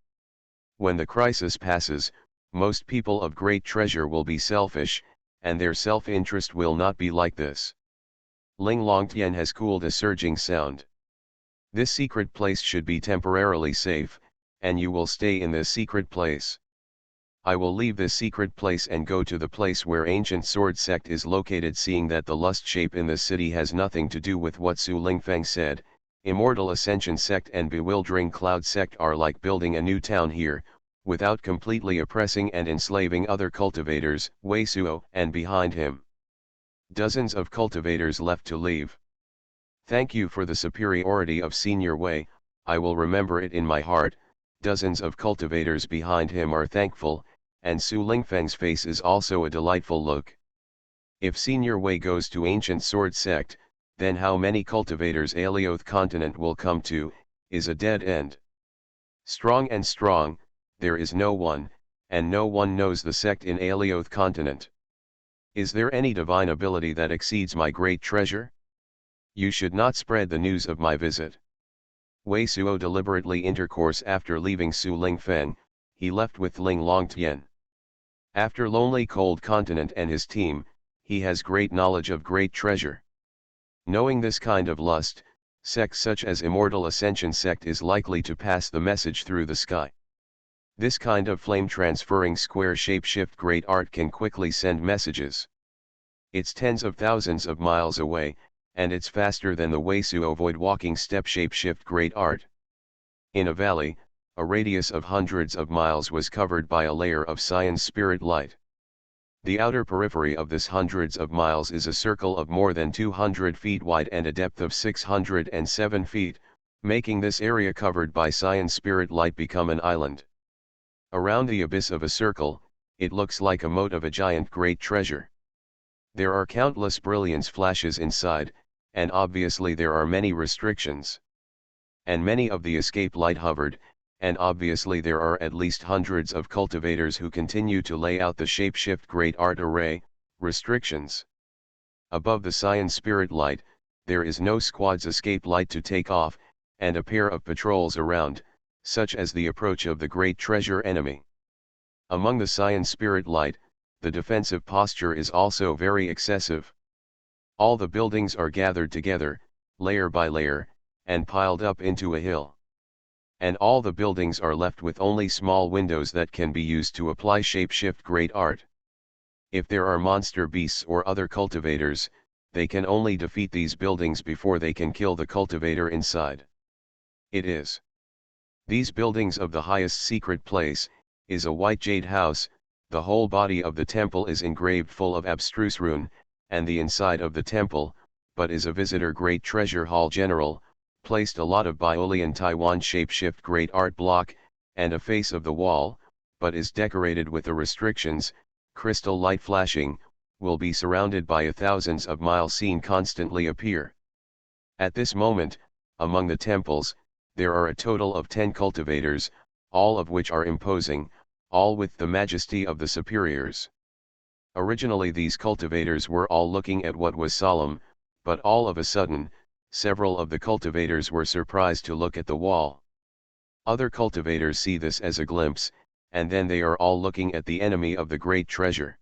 A: When the crisis passes, most people of great treasure will be selfish, and their self-interest will not be like this. Ling Longtian has cooled a surging sound. This secret place should be temporarily safe, and you will stay in this secret place. I will leave this secret place and go to the place where Ancient Sword Sect is located. Seeing that the lust shape in the city has nothing to do with what Su Lingfeng said, Immortal Ascension Sect and Bewildering Cloud Sect are like building a new town here, without completely oppressing and enslaving other cultivators, Wei Suo, and behind him. Dozens of cultivators left to leave. Thank you for the superiority of Senior Wei, I will remember it in my heart. Dozens of cultivators behind him are thankful, and Su Lingfeng's face is also a delightful look. If Senior Wei goes to Ancient Sword Sect, then how many cultivators Alioth continent will come to, is a dead end. Strong and strong, there is no one, and no one knows the sect in Alioth continent. Is there any divine ability that exceeds my great treasure? You should not spread the news of my visit. Wei Suo deliberately intercourse after leaving Su Lingfeng, he left with Ling Longtian. After Lonely Cold Continent and his team, he has great knowledge of great treasure. Knowing this kind of lust, sects such as Immortal Ascension sect is likely to pass the message through the sky. This kind of flame-transferring square shapeshift great art can quickly send messages. It's tens of thousands of miles away, and it's faster than the Wei Suo void walking step shapeshift great art. In a valley, a radius of hundreds of miles was covered by a layer of Science Spirit light. The outer periphery of this hundreds of miles is a circle of more than 200 feet wide and a depth of 607 feet, making this area covered by Science Spirit light become an island. Around the abyss of a circle, it looks like a moat of a giant great treasure. There are countless brilliance flashes inside, and obviously there are many restrictions. And many of the escape light hovered, and obviously there are at least hundreds of cultivators who continue to lay out the shapeshift great art array, restrictions. Above the Science Spirit light, there is no squad's escape light to take off, and a pair of patrols around, such as the approach of the great treasure enemy. Among the Science Spirit light, the defensive posture is also very excessive. All the buildings are gathered together, layer by layer, and piled up into a hill. And all the buildings are left with only small windows that can be used to apply shapeshift great art. If there are monster beasts or other cultivators, they can only defeat these buildings before they can kill the cultivator inside. It is. These buildings of the highest secret place, is a white jade house, the whole body of the temple is engraved full of abstruse rune, and the inside of the temple, but is a visitor great treasure hall general, placed a lot of Baiolian Taiwan shapeshift great art block, and a face of the wall, but is decorated with the restrictions, crystal light flashing, will be surrounded by a thousands of miles seen constantly appear. At this moment, among the temples, there are a total of 10 cultivators, all of which are imposing, all with the majesty of the superiors. Originally these cultivators were all looking at what was solemn, but all of a sudden, several of the cultivators were surprised to look at the wall. Other cultivators see this as a glimpse, and then they are all looking at the enemy of the great treasure.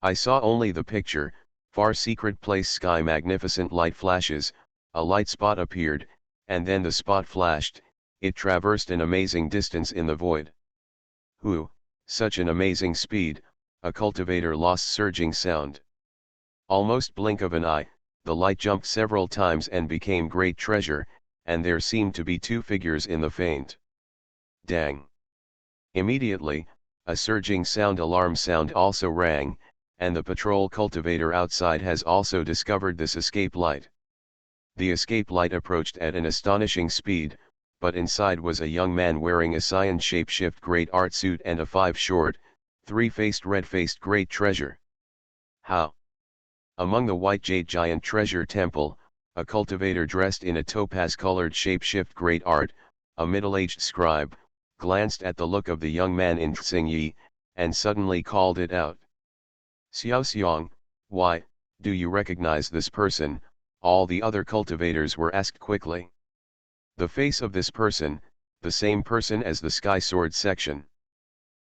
A: I saw only the picture, far secret place sky magnificent light flashes, a light spot appeared, and then the spot flashed, it traversed an amazing distance in the void. Who, such an amazing speed, a cultivator lost surging sound. Almost blink of an eye, the light jumped several times and became great treasure, and there seemed to be 2 figures in the faint. Dang! Immediately, a surging sound alarm sound also rang, and the patrol cultivator outside has also discovered this escape light. The escape light approached at an astonishing speed, but inside was a young man wearing a cyan shapeshift great art suit and a 5 short, 3-faced red-faced great treasure. How? Among the white jade giant treasure temple, a cultivator dressed in a topaz-colored shapeshift great art, a middle-aged scribe, glanced at the look of the young man in Xingyi, and suddenly called it out. Xiao Xiang, why, do you recognize this person? All the other cultivators were asked quickly. The face of this person, the same person as the Sky Sword section.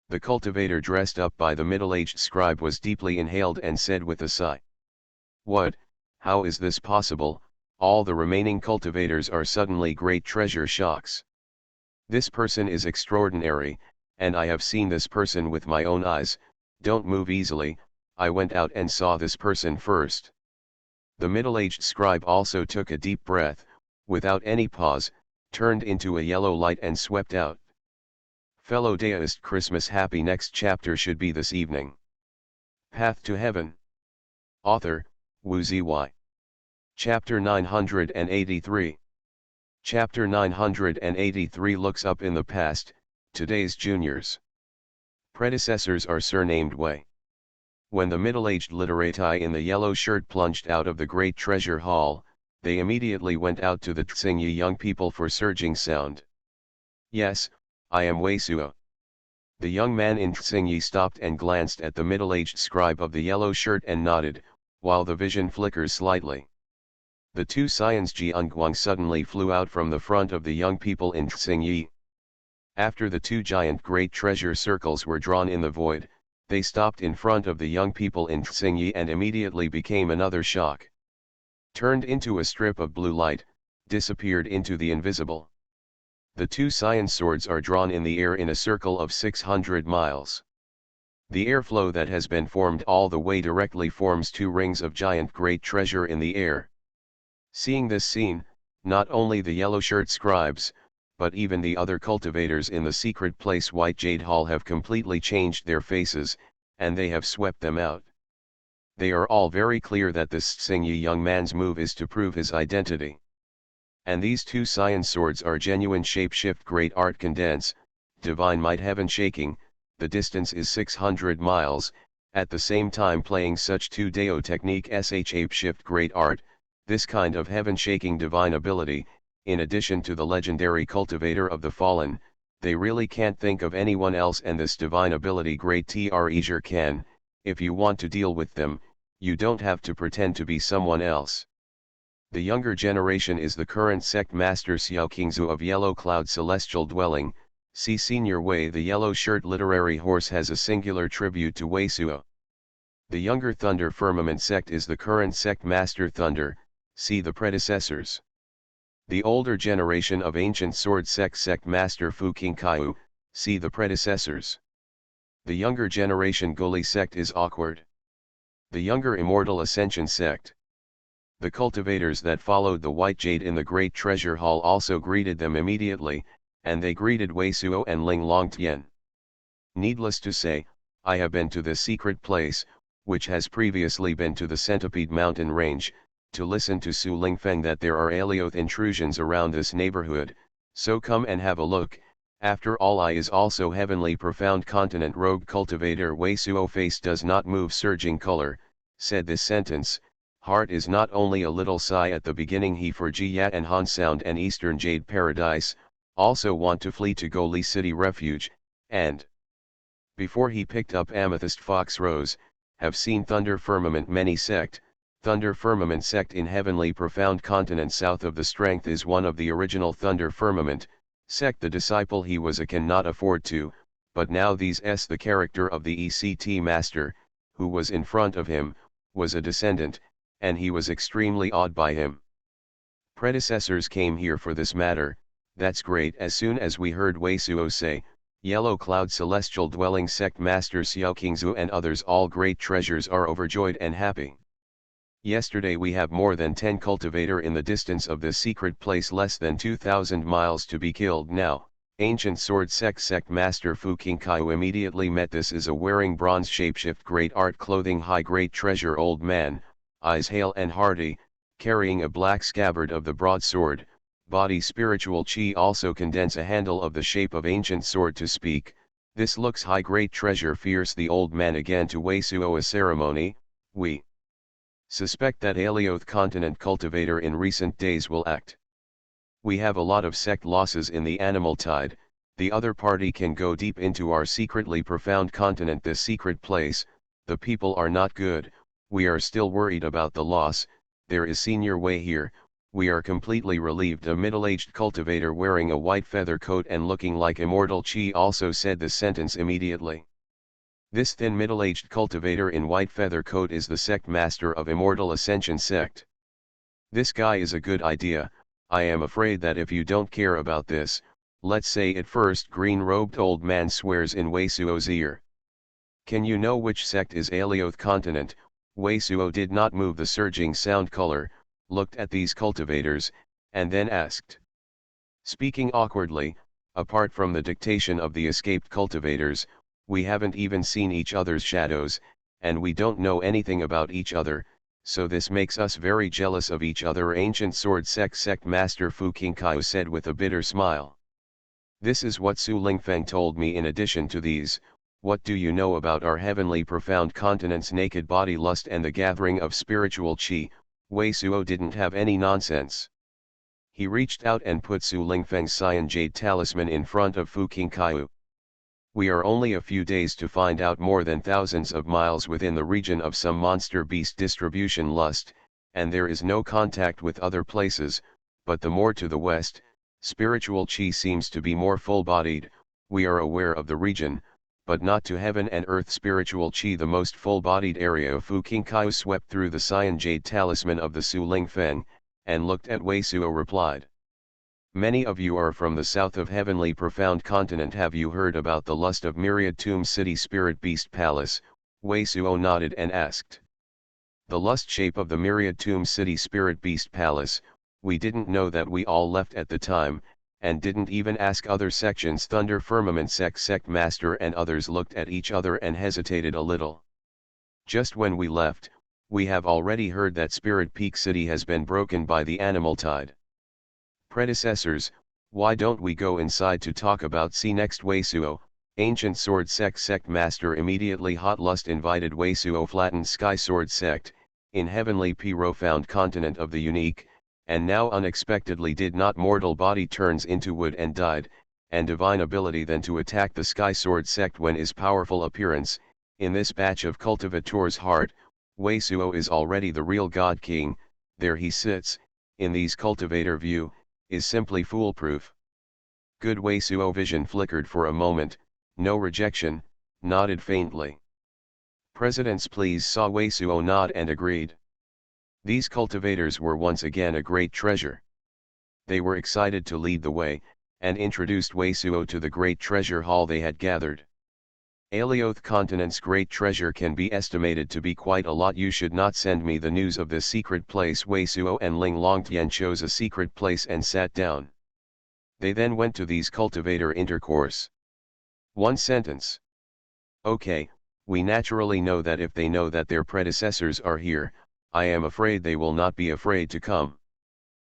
A: The cultivator dressed up by the middle-aged scribe was deeply inhaled and said with a sigh. What, how is this possible? All the remaining cultivators are suddenly great treasure shocks. This person is extraordinary, and I have seen this person with my own eyes. Don't move easily, I went out and saw this person first. The middle-aged scribe also took a deep breath, without any pause, turned into a yellow light and swept out. Fellow Daoist Christmas happy, next chapter should be this evening. Path to Heaven. Author, Wu Zy. Chapter 983. Chapter 983 looks up in the past, today's juniors. Predecessors are surnamed Wei. When the middle-aged literati in the yellow shirt plunged out of the great treasure hall, they immediately went out to the Tsingyi young people for surging sound. Yes, I am Wei Suo. The young man in Tsingyi stopped and glanced at the middle-aged scribe of the yellow shirt and nodded, while the vision flickers slightly. The two scions Jianguang suddenly flew out from the front of the young people in Tsingyi. After the two giant great treasure circles were drawn in the void, they stopped in front of the young people in Tsingyi and immediately became another shock. Turned into a strip of blue light, disappeared into the invisible. The two scion swords are drawn in the air in a circle of 600 miles. The airflow that has been formed all the way directly forms two rings of giant great treasure in the air. Seeing this scene, not only the yellow shirt scribes, but even the other cultivators in the secret place White Jade Hall have completely changed their faces, and they have swept them out. They are all very clear that this Tsingyi young man's move is to prove his identity. And these two scion swords are genuine shapeshift great art condense, divine might heaven shaking, the distance is 600 miles, at the same time playing such two Dao technique shapeshift great art, this kind of heaven shaking divine ability, in addition to the legendary cultivator of the fallen, they really can't think of anyone else, and this divine ability great treasure can, if you want to deal with them, you don't have to pretend to be someone else. The younger generation is the current sect master Xiao Qingzu of Yellow Cloud Celestial Dwelling. See Senior Wei. The yellow shirt literary horse has a singular tribute to Wei Suo. The younger Thunder Firmament sect is the current sect master Thunder. See the predecessors. The older generation of ancient sword sect master Fu Qingkaiu. See the predecessors. The younger generation Goli sect is awkward. The younger Immortal Ascension sect. The cultivators that followed the White Jade in the Great Treasure Hall also greeted them immediately, and they greeted Wei Suo and Ling Longtian. Needless to say, I have been to this secret place, which has previously been to the Centipede Mountain Range, to listen to Su Lingfeng that there are Alioth intrusions around this neighborhood, so come and have a look. After all, I is also heavenly profound continent rogue cultivator. Wei Suo face does not move, surging color, said this sentence. Heart is not only a little sigh at the beginning. He for Jiyat and Han Sound and Eastern Jade Paradise, also want to flee to Goli City Refuge, and before he picked up Amethyst Fox Rose, have seen Thunder Firmament many sect. Thunder Firmament sect in heavenly profound continent south of the strength is one of the original Thunder Firmament sect. The disciple he was a cannot afford to, but now these s the character of the ECT master, who was in front of him, was a descendant, and he was extremely awed by him. Predecessors came here for this matter. That's great. As soon as we heard Wei Suo say, Yellow Cloud Celestial Dwelling sect master Xiao Qingzu and others, all great treasures are overjoyed and happy. Yesterday we have more than 10 cultivator in the distance of this secret place, less than 2,000 miles to be killed now. Ancient sword sect master Fu Qingkaiu immediately met this is a wearing bronze shapeshift great art clothing high great treasure old man, eyes hale and hearty, carrying a black scabbard of the broadsword, body spiritual chi also condense a handle of the shape of ancient sword to speak. This looks high great treasure fierce. The old man again to Wei Suo a ceremony. We suspect that Alioth continent cultivator in recent days will act. We have a lot of sect losses in the animal tide. The other party can go deep into our secretly profound continent, this secret place. The people are not good. We are still worried about the loss. There is Senior Wei here. We are completely relieved. A middle-aged cultivator wearing a white feather coat and looking like immortal chi also said this sentence immediately. This thin middle-aged cultivator in white feather coat is the sect master of Immortal Ascension sect. This guy is a good idea. I am afraid that if you don't care about this, let's say it first. Green-robed old man swears in Wei Suo's ear. Can you know which sect is Alioth continent? Wei Suo did not move. The surging sound color, looked at these cultivators, and then asked. Speaking awkwardly, Apart from the dictation of the escaped cultivators, we haven't even seen each other's shadows, and we don't know anything about each other, so this makes us very jealous of each other, Ancient Sword Sect Master Fu Qingkao said with a bitter smile. This is what Su Lingfeng told me. In addition to these, what do you know about our heavenly profound continent's naked body lust and the gathering of spiritual qi? Wei Suo didn't have any nonsense. He reached out and put Su Lingfeng's cyan jade talisman in front of Fu Qingkao. We are only a few days to find out more than thousands of miles within the region of some monster beast distribution lust, and there is no contact with other places, but the more to the west, spiritual qi seems to be more full-bodied. We are aware of the region, but not to heaven and earth spiritual qi. The most full-bodied area of Fu Qingkao swept through the cyan jade talisman of the Su Lingfeng, and looked at Wei Suo replied. Many of you are from the south of heavenly profound continent. Have you heard about the lust of myriad tomb city spirit beast palace? Wei Suo nodded and asked. The lust shape of the myriad tomb city spirit beast palace, we didn't know that. We all left at the time, and didn't even ask other sections. Thunder Firmament Sect Master and others looked at each other and hesitated a little. Just when we left, we have already heard that Spirit Peak City has been broken by the animal tide. Predecessors, why don't we go inside to talk about? See next. Wei Suo, Ancient Sword Sect Master immediately. Hot lust invited Wei Suo. Flattened Sky Sword Sect, in heavenly profound continent of the unique, and now unexpectedly did not mortal body turns into wood and died, and divine ability then to attack the Sky Sword Sect when is powerful appearance. In this batch of cultivators' heart, Wei Suo is already the real God King. There he sits, in these cultivator view, is simply foolproof. Good. Wei Suo vision flickered for a moment, no rejection, nodded faintly. Presidents please. Saw Wei Suo nod and agreed. These cultivators were once again a great treasure. They were excited to lead the way, and introduced Wei Suo to the great treasure hall they had gathered. Alioth continent's great treasure can be estimated to be quite a lot. You should not send me the news of this secret place. Wei Suo and Ling Longtian chose a secret place and sat down. They then went to these cultivator intercourse. One sentence. Okay, we naturally know that if they know that their predecessors are here, I am afraid they will not be afraid to come.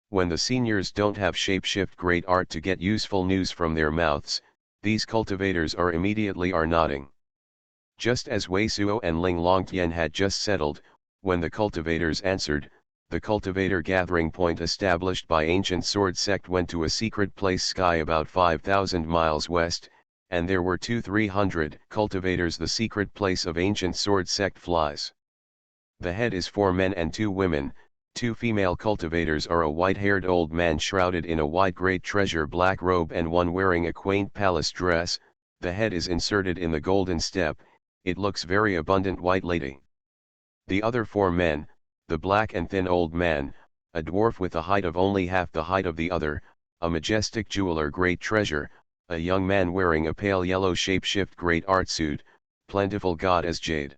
A: When the seniors don't have shapeshift great art to get useful news from their mouths, these cultivators are immediately nodding. Just as Wei Suo and Ling Longtian had just settled, when the cultivators answered, the cultivator gathering point established by Ancient Sword Sect went to a secret place sky about 5,000 miles west, and there were 200-300 cultivators. The secret place of Ancient Sword Sect flies. The head is 4 men and 2 women. 2 female cultivators are a white-haired old man shrouded in a white great treasure black robe and one wearing a quaint palace dress. The head is inserted in the golden step. It looks very abundant. White lady. The other 4 men, the black and thin old man, a dwarf with a height of only half the height of the other, a majestic jeweler great treasure, a young man wearing a pale yellow shapeshift great art suit, plentiful god as jade.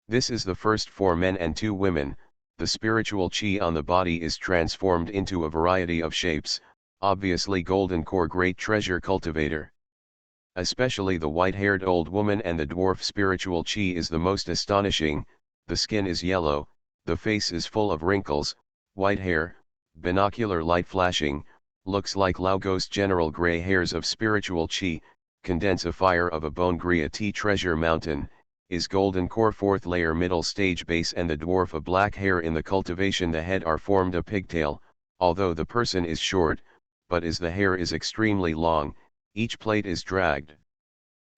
A: This is the first 4 men and 2 women. The spiritual qi on the body is transformed into a variety of shapes, obviously golden core great treasure cultivator. Especially the white-haired old woman and the dwarf spiritual qi is the most astonishing. The skin is yellow, the face is full of wrinkles, white hair, binocular light flashing, looks like Lao ghost general gray hairs of spiritual qi, condense a fire of a bone gria tea treasure mountain, is golden core 4th layer middle stage base and the dwarf a black hair in the cultivation. The head are formed a pigtail, although the person is short, but as the hair is extremely long, each plate is dragged.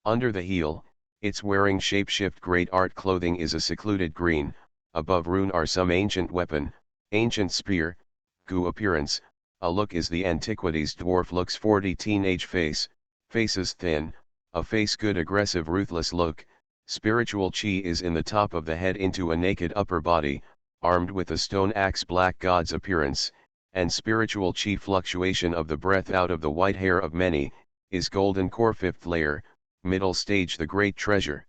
A: Under the heel, it's wearing shapeshift great art clothing is a secluded green, above rune are some ancient weapon, ancient spear, gu appearance, a look is the antiquities. Dwarf looks 40 teenage face, faces thin, a face good aggressive ruthless look. Spiritual qi is in the top of the head into a naked upper body, armed with a stone axe black god's appearance, and spiritual qi fluctuation of the breath out of the white hair of many, is golden core 5th layer, middle stage the great treasure.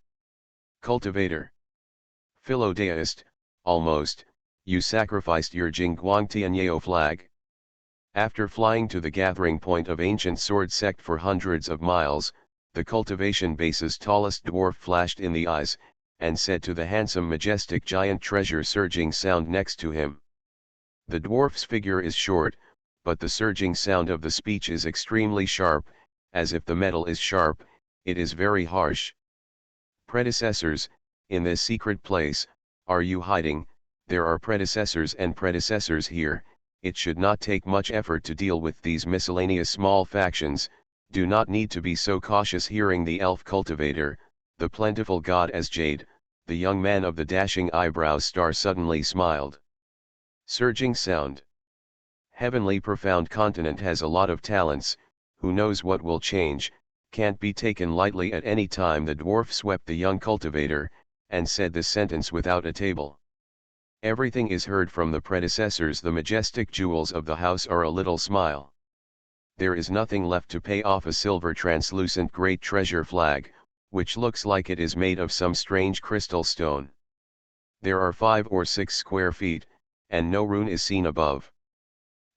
A: Cultivator. Philodeist, almost, you sacrificed your Jingguang Tianyao flag. After flying to the gathering point of ancient sword sect for hundreds of miles, the cultivation base's tallest dwarf flashed in the eyes, and said to the handsome majestic giant treasure surging sound next to him. The dwarf's figure is short, but the surging sound of the speech is extremely sharp, as if the metal is sharp, it is very harsh. Predecessors, in this secret place, are you hiding? There are predecessors and predecessors here. It should not take much effort to deal with these miscellaneous small factions, do not need to be so cautious. Hearing the elf cultivator, the plentiful god as jade, the young man of the dashing eyebrows star suddenly smiled. Surging sound. Heavenly profound continent has a lot of talents, who knows what will change, can't be taken lightly at any time. The dwarf swept the young cultivator, and said this sentence without a table. Everything is heard from the predecessors. The majestic jewels of the house are a little smile. There is nothing left to pay off a silver translucent great treasure flag, which looks like it is made of some strange crystal stone. There are 5 or 6 square feet, and no rune is seen above.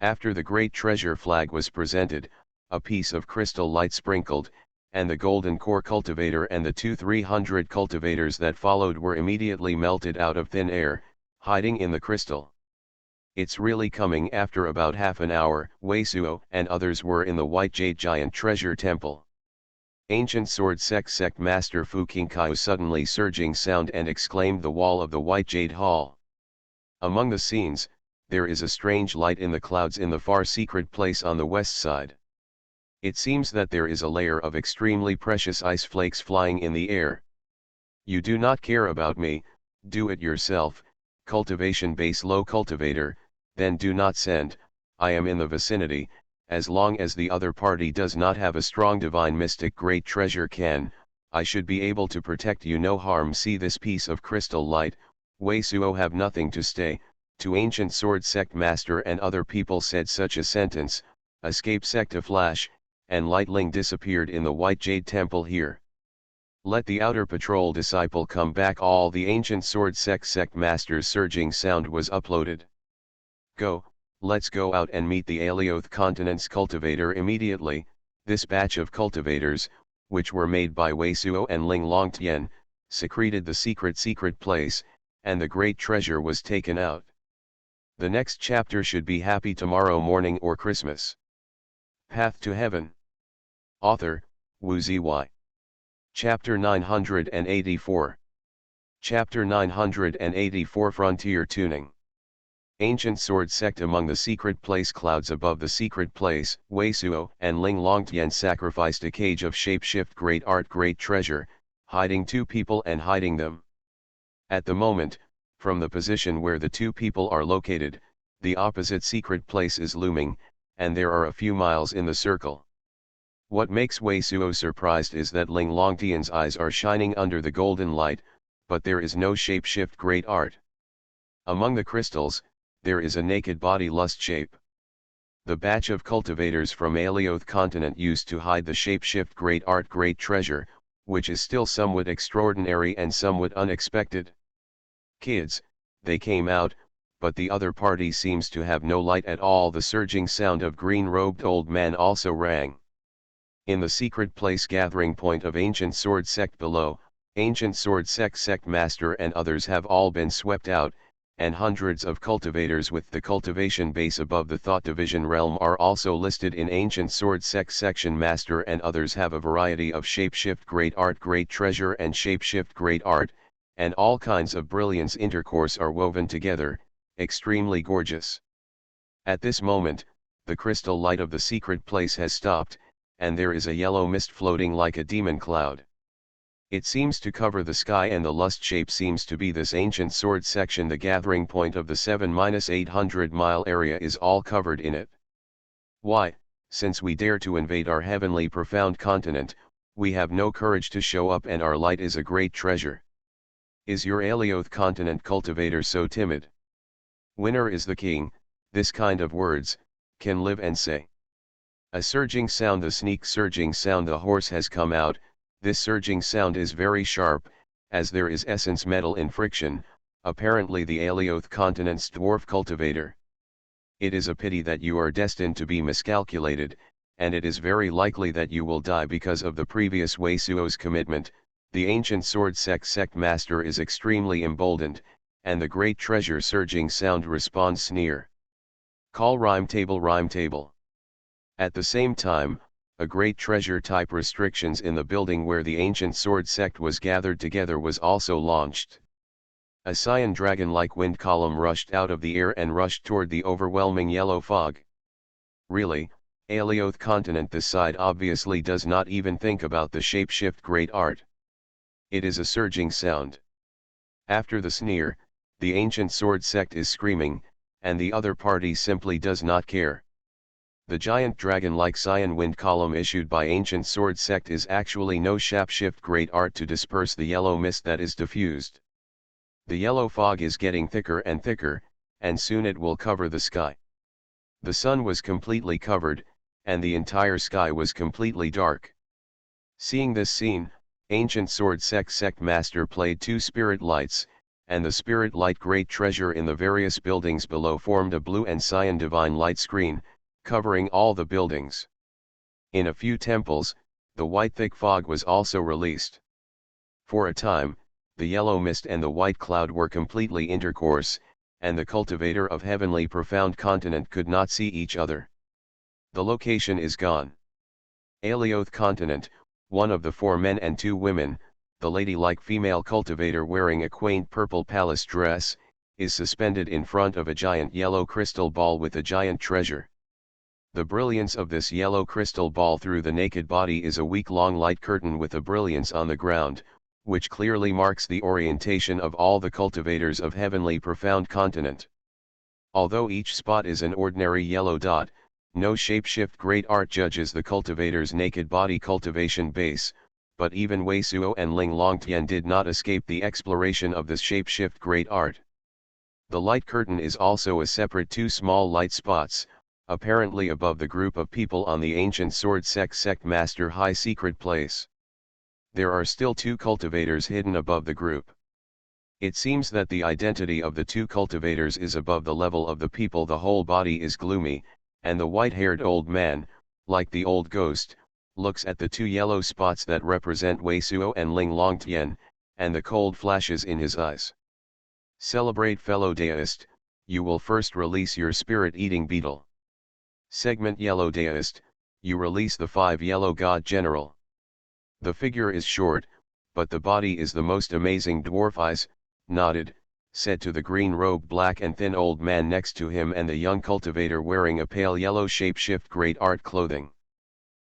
A: After the great treasure flag was presented, a piece of crystal light sprinkled, and the golden core cultivator and the 300 cultivators that followed were immediately melted out of thin air, hiding in the crystal. It's really coming. After about half an hour, Wei Suo and others were in the white jade giant treasure temple. Ancient sword sect master Fu Qingkaiu suddenly surging sound and exclaimed the wall of the white jade hall. Among the scenes, there is a strange light in the clouds in the far secret place on the west side. It seems that there is a layer of extremely precious ice flakes flying in the air. You do not care about me, do it yourself, cultivation base low cultivator, then do not send, I am in the vicinity, as long as the other party does not have a strong divine mystic great treasure I should be able to protect you. No harm. See this piece of crystal light, Wei Suo have nothing to stay. To ancient sword sect master and other people said such a sentence, escape sect a flash, and Lightling disappeared in the white jade temple here. Let the outer patrol disciple come back. All the ancient sword sect masters surging sound was uploaded. Go, let's go out and meet the Alioth continent's cultivator immediately. This batch of cultivators, which were made by Wei Suo and Ling Longtian, secreted the secret place, and the great treasure was taken out. The next chapter should be happy tomorrow morning or Christmas. Path to Heaven. Author, Wu Zy. Chapter 984. Chapter 984 Frontier Tuning. Ancient sword sect. Among the secret place clouds above the secret place, Wei Suo and Ling Longtian sacrificed a cage of shapeshift great art great treasure, hiding 2 people and hiding them. At the moment, from the position where the 2 people are located, the opposite secret place is looming, and there are a few miles in the circle. What makes Wei Suo surprised is that Ling Longtian's eyes are shining under the golden light, but there is no shapeshift great art. Among the crystals, there is a naked body lust shape. The batch of cultivators from Alioth continent used to hide the shapeshift great art great treasure, which is still somewhat extraordinary and somewhat unexpected. Kids, they came out, but the other party seems to have no light at all. The surging sound of green-robed old man also rang. In the secret place gathering point of ancient sword sect below, ancient sword sect master and others have all been swept out, and hundreds of cultivators with the cultivation base above the thought division realm are also listed in ancient sword sect section. Master and others have a variety of shapeshift great art great treasure and shapeshift great art, and all kinds of brilliance intercourse are woven together, extremely gorgeous. At this moment, the crystal light of the secret place has stopped, and there is a yellow mist floating like a demon cloud. It seems to cover the sky, and the lust shape seems to be this ancient sword section. The gathering point of the 7-800-mile area is all covered in it. Why, since we dare to invade our heavenly profound continent, we have no courage to show up, and our light is a great treasure. Is your Alioth continent cultivator so timid? Winner is the king, this kind of words, can live and say. A surging sound, the sneak surging sound. The horse has come out, this surging sound is very sharp, as there is essence metal in friction, apparently the Alioth continent's dwarf cultivator. It is a pity that you are destined to be miscalculated, and it is very likely that you will die because of the previous Wei Suo's commitment. The ancient sword sect master is extremely emboldened, and the great treasure surging sound responds sneer. Call rhyme table. At the same time, a great treasure type restrictions in the building where the ancient sword sect was gathered together was also launched. A cyan dragon-like wind column rushed out of the air and rushed toward the overwhelming yellow fog. Really, Alioth continent this side obviously does not even think about the shapeshift great art. It is a surging sound. After the sneer, the ancient sword sect is screaming, and the other party simply does not care. The giant dragon-like cyan wind column issued by ancient sword sect is actually no shapeshift great art to disperse the yellow mist that is diffused. The yellow fog is getting thicker and thicker, and soon it will cover the sky. The sun was completely covered, and the entire sky was completely dark. Seeing this scene, ancient sword sect master played 2 spirit lights, and the spirit light great treasure in the various buildings below formed a blue and cyan divine light screen, covering all the buildings. In a few temples, the white thick fog was also released. For a time, the yellow mist and the white cloud were completely intercourse, and the cultivator of heavenly profound continent could not see each other. The location is gone. Alioth continent, one of the 4 men and 2 women, the ladylike female cultivator wearing a quaint purple palace dress, is suspended in front of a giant yellow crystal ball with a giant treasure. The brilliance of this yellow crystal ball through the naked body is a week-long light curtain with a brilliance on the ground, which clearly marks the orientation of all the cultivators of heavenly profound continent. Although each spot is an ordinary yellow dot, no shapeshift great art judges the cultivator's naked body cultivation base, but even Wei Suo and Ling Longtian did not escape the exploration of this shapeshift great art. The light curtain is also a separate 2 small light spots, apparently above the group of people on the ancient sword sect master high secret place. There are still 2 cultivators hidden above the group. It seems that the identity of the 2 cultivators is above the level of the people. The whole body is gloomy, and the white-haired old man, like the old ghost, looks at the 2 yellow spots that represent Wei Suo and Ling Longtian, and the cold flashes in his eyes. Celebrate, fellow deist, you will first release your spirit-eating beetle. Segment yellow deist, you release the 5 yellow god general. The figure is short, but the body is the most amazing. Dwarf eyes, nodded, said to the green-robed black and thin old man next to him and the young cultivator wearing a pale yellow shapeshift great art clothing.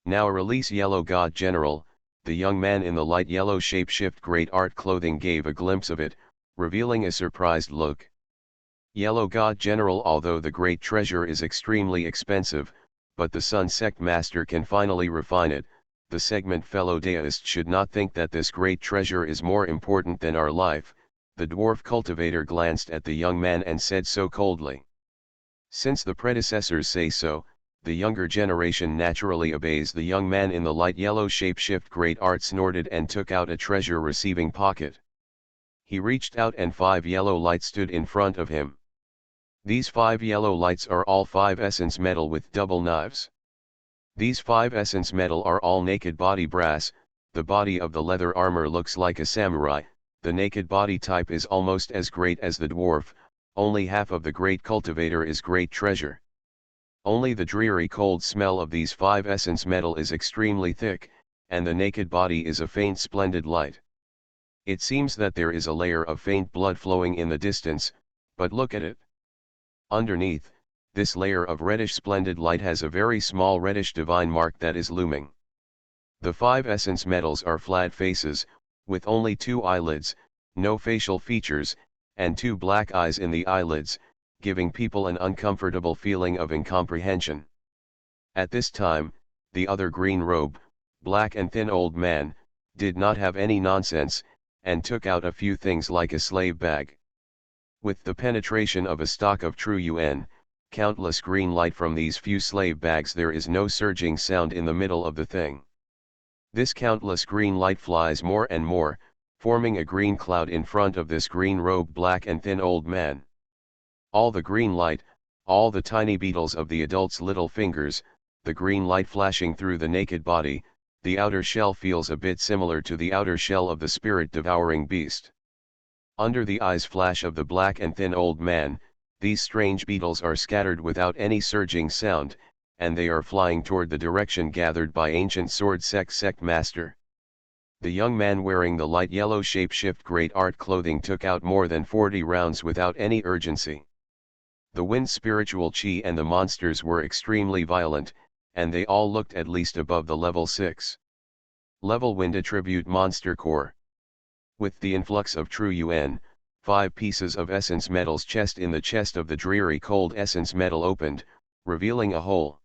A: Now release yellow god general. The young man in the light yellow shapeshift great art clothing gave a glimpse of it, revealing a surprised look. Yellow god general, although the great treasure is extremely expensive, but the Sun sect master can finally refine it. The segment fellow deist should not think that this great treasure is more important than our life. The dwarf cultivator glanced at the young man and said so coldly. Since the predecessors say so, the younger generation naturally obeys. The young man in the light yellow shapeshift great art snorted and took out a treasure receiving pocket. He reached out and 5 yellow lights stood in front of him. These 5 yellow lights are all 5 essence metal with double knives. These 5 essence metal are all naked body brass. The body of the leather armor looks like a samurai. The naked body type is almost as great as the dwarf, only half of the great cultivator is great treasure. Only the dreary cold smell of these 5 essence metal is extremely thick, and the naked body is a faint splendid light. It seems that there is a layer of faint blood flowing in the distance, but look at it. Underneath, this layer of reddish splendid light has a very small reddish divine mark that is looming. The 5 essence metals are flat faces, with only 2 eyelids, no facial features, and 2 black eyes in the eyelids, giving people an uncomfortable feeling of incomprehension. At this time, the other green robe, black and thin old man, did not have any nonsense, and took out a few things like a slave bag. With the penetration of a stock of true yuan, countless green light from these few slave bags, there is no surging sound in the middle of the thing. This countless green light flies more and more, forming a green cloud in front of this green robed black and thin old man. All the green light, All the tiny beetles of the adult's little fingers, the green light flashing through the naked body, the outer shell feels a bit similar to the outer shell of the spirit-devouring beast. Under the eyes flash of the black and thin old man, these strange beetles are scattered without any surging sound, and they are flying toward the direction gathered by ancient sword sect master. The young man wearing the light yellow shape-shift great art clothing took out more than 40 rounds without any urgency. The wind's spiritual chi and the monsters were extremely violent, and they all looked at least above the level 6. Level wind attribute monster core. With the influx of true yuan, 5 pieces of essence metal's chest in the chest of the dreary cold essence metal opened, revealing a hole.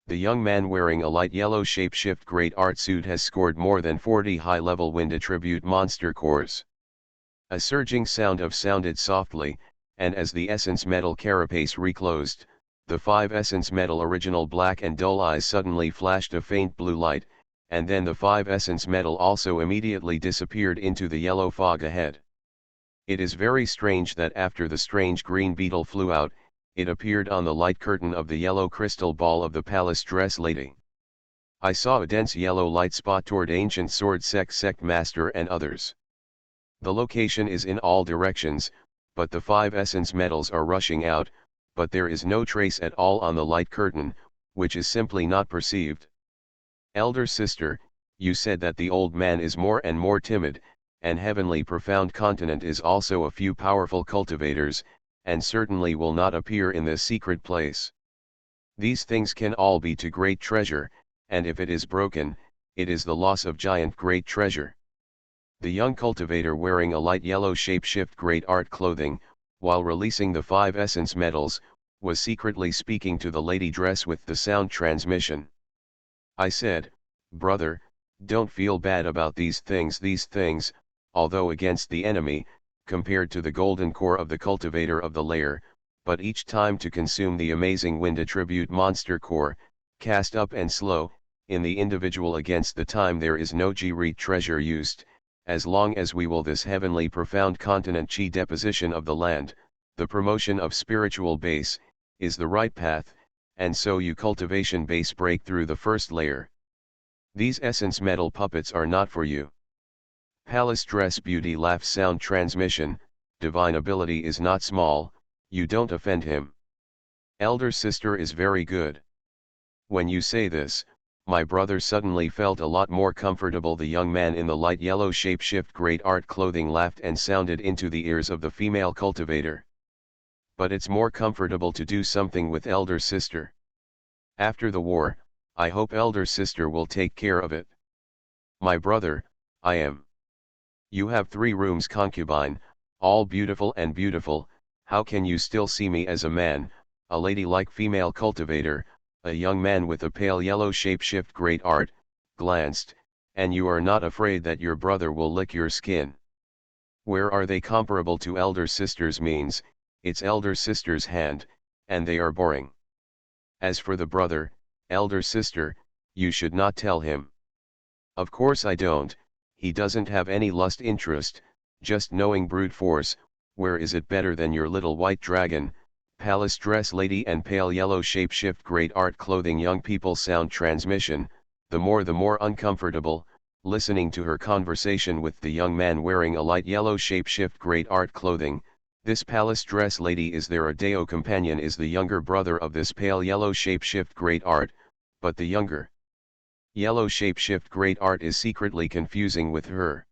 A: The young man wearing a light yellow shape-shift great art suit has scored more than 40 high-level wind attribute monster cores. A surging sound sounded softly, and as the essence metal carapace reclosed, the 5 essence metal original black and dull eyes suddenly flashed a faint blue light, and then the 5 essence metal also immediately disappeared into the yellow fog ahead. It is very strange that after the strange green beetle flew out, it appeared on the light curtain of the yellow crystal ball of the palace dress lady. I saw a dense yellow light spot toward ancient sword sect master and others. The location is in all directions, but the 5 essence metals are rushing out, but there is no trace at all on the light curtain, which is simply not perceived. Elder sister, you said that the old man is more and more timid, and heavenly profound continent is also a few powerful cultivators, and certainly will not appear in this secret place. These things can all be to great treasure, and if it is broken, it is the loss of giant great treasure. The young cultivator wearing a light yellow shape-shift great art clothing, while releasing the 5 essence metals, was secretly speaking to the lady dress with the sound transmission. I said, brother, don't feel bad about these things, although against the enemy, compared to the golden core of the cultivator of the layer, but each time to consume the amazing wind attribute monster core, cast up and slow, in the individual against the time there is no G-read treasure used, as long as we will this heavenly profound continent chi deposition of the land, the promotion of spiritual base, is the right path, and so you cultivation base break through the first layer. These essence metal puppets are not for you. Palace dress beauty laugh sound transmission, divine ability is not small, you don't offend him. Elder sister is very good. When you say this, my brother suddenly felt a lot more comfortable. The young man in the light yellow shape-shift great art clothing laughed and sounded into the ears of the female cultivator. But it's more comfortable to do something with elder sister. After the war, I hope elder sister will take care of it. My brother, I am. You have 3 rooms concubine, all beautiful and beautiful, how can you still see me as a man, a ladylike female cultivator, a young man with a pale yellow shape-shift great art, glanced, and you are not afraid that your brother will lick your skin. Where are they comparable to elder sisters means, it's elder sister's hand, and they are boring. As for the brother, elder sister, you should not tell him. Of course I don't. He doesn't have any lust interest, just knowing brute force. Where is it better than your little white dragon, palace dress lady and pale yellow shape-shift great art clothing young people sound transmission, the more uncomfortable, listening to her conversation with the young man wearing a light yellow shape-shift great art clothing. This palace dress lady is their Adeo companion, is the younger brother of this pale yellow shape-shift great art, but the younger yellow shape-shift great art is secretly confusing with her.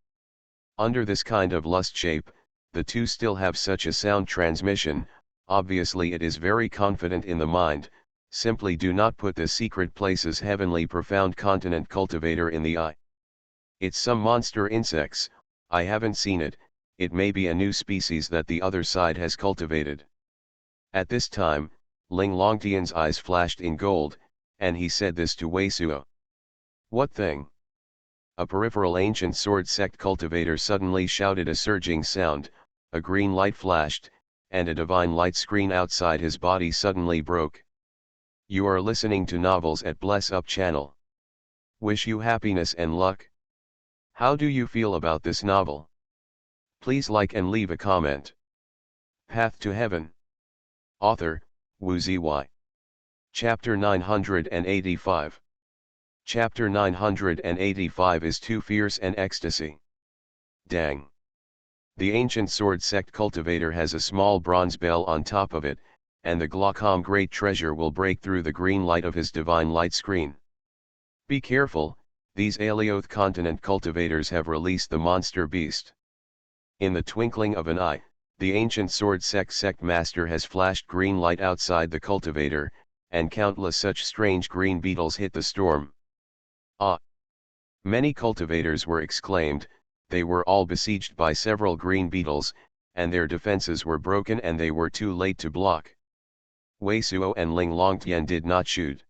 A: Under this kind of lust shape, the two still have such a sound transmission, obviously it is very confident in the mind, simply do not put the secret place's heavenly profound continent cultivator in the eye. It's some monster insects, I haven't seen it, it may be a new species that the other side has cultivated. At this time, Ling Longtian's eyes flashed in gold, and he said this to Wei Suo. What thing? A peripheral ancient sword sect cultivator suddenly shouted a surging sound, a green light flashed, and a divine light screen outside his body suddenly broke. You are listening to Novels at Bless Up channel. Wish you happiness and luck. How do you feel about this novel? Please like and leave a comment. Path to Heaven. Author, Wu Zi. Chapter 985. Chapter 985 is Too Fierce and Ecstasy. Dang. The ancient sword sect cultivator has a small bronze bell on top of it, and the Glaucom great treasure will break through the green light of his divine light screen. Be careful, these Alioth continent cultivators have released the monster beast. In the twinkling of an eye, the ancient sword sect master has flashed green light outside the cultivator, and countless such strange green beetles hit the storm. Ah! Many cultivators were exclaimed, they were all besieged by several green beetles, and their defenses were broken and they were too late to block. Wei Suo and Ling Longtian did not shoot.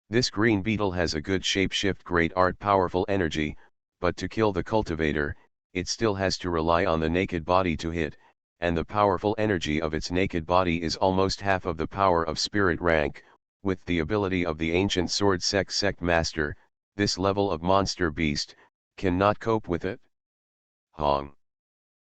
A: This green beetle has a good shapeshift great art powerful energy, but to kill the cultivator, it still has to rely on the naked body to hit, and the powerful energy of its naked body is almost half of the power of spirit rank. With the ability of the ancient sword sect master, this level of monster beast cannot cope with it. Hong.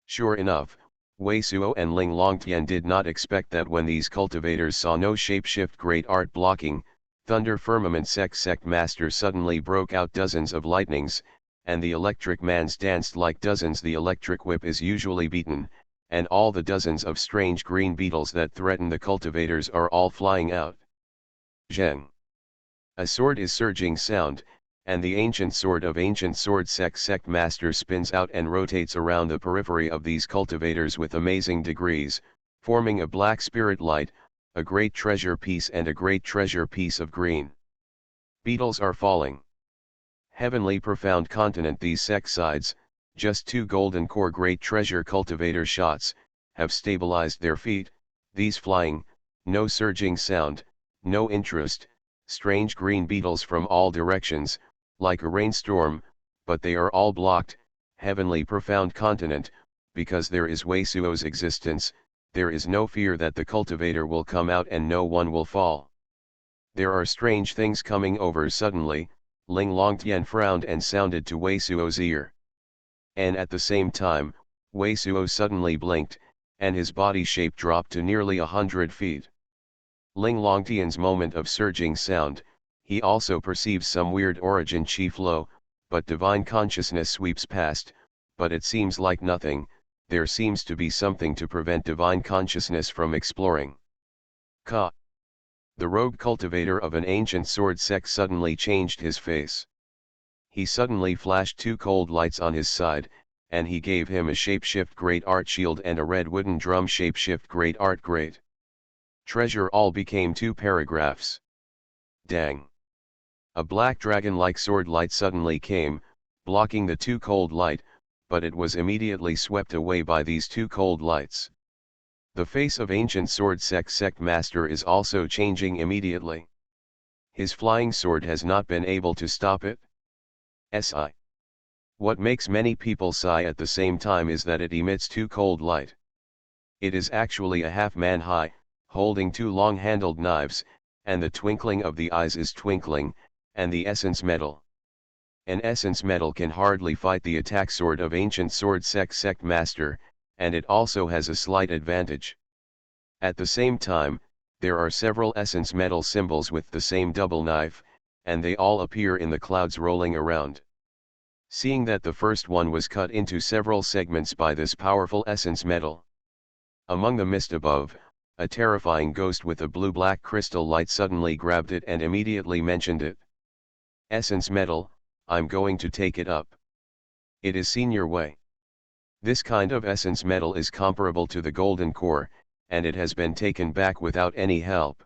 A: Sure enough, Wei Suo and Ling Longtian did not expect that when these cultivators saw no shapeshift great art blocking, Thunder Firmament sect master suddenly broke out dozens of lightnings, and the electric mans danced like dozens. The electric whip is usually beaten, and all the dozens of strange green beetles that threaten the cultivators are all flying out. Zheng. A sword is surging sound, and the ancient sword sect master spins out and rotates around the periphery of these cultivators with amazing degrees, forming a black spirit light, a great treasure piece and a great treasure piece of green. Beetles are falling. Heavenly profound continent. These sect sides, just two golden core great treasure cultivator shots, have stabilized their feet, these flying, no surging sound, no interest, strange green beetles from all directions, like a rainstorm, but they are all blocked. Heavenly profound continent, because there is Wei Suo's existence, there is no fear that the cultivator will come out and no one will fall. There are strange things coming over suddenly. Ling Longtian frowned and sounded to Wei Suo's ear. And at the same time, Wei Suo suddenly blinked, and his body shape dropped to nearly 100 feet. Ling Longtian's moment of surging sound, he also perceives some weird origin chi flow, but divine consciousness sweeps past, but it seems like nothing, there seems to be something to prevent divine consciousness from exploring. Ka. The rogue cultivator of an ancient sword sect suddenly changed his face. He suddenly flashed two cold lights on his side, and he gave him a shapeshift great art shield and a red wooden drum shapeshift great art great treasure. All became two paragraphs. Dang. A black dragon-like sword light suddenly came, blocking the two cold light, but it was immediately swept away by these two cold lights. The face of ancient sword sect master is also changing immediately. His flying sword has not been able to stop it. Si. What makes many people sigh at the same time is that it emits too cold light. It is actually a half-man high, holding two long-handled knives, and the twinkling of the eyes is twinkling, and the essence metal. An essence metal can hardly fight the attack sword of ancient sword sect master, and it also has a slight advantage. At the same time, there are several essence metal symbols with the same double knife, and they all appear in the clouds rolling around. Seeing that the first one was cut into several segments by this powerful essence metal. Among the mist above, a terrifying ghost with a blue-black crystal light suddenly grabbed it and immediately mentioned it. Essence metal, I'm going to take it up. It is seen your way. This kind of essence metal is comparable to the golden core, and it has been taken back without any help.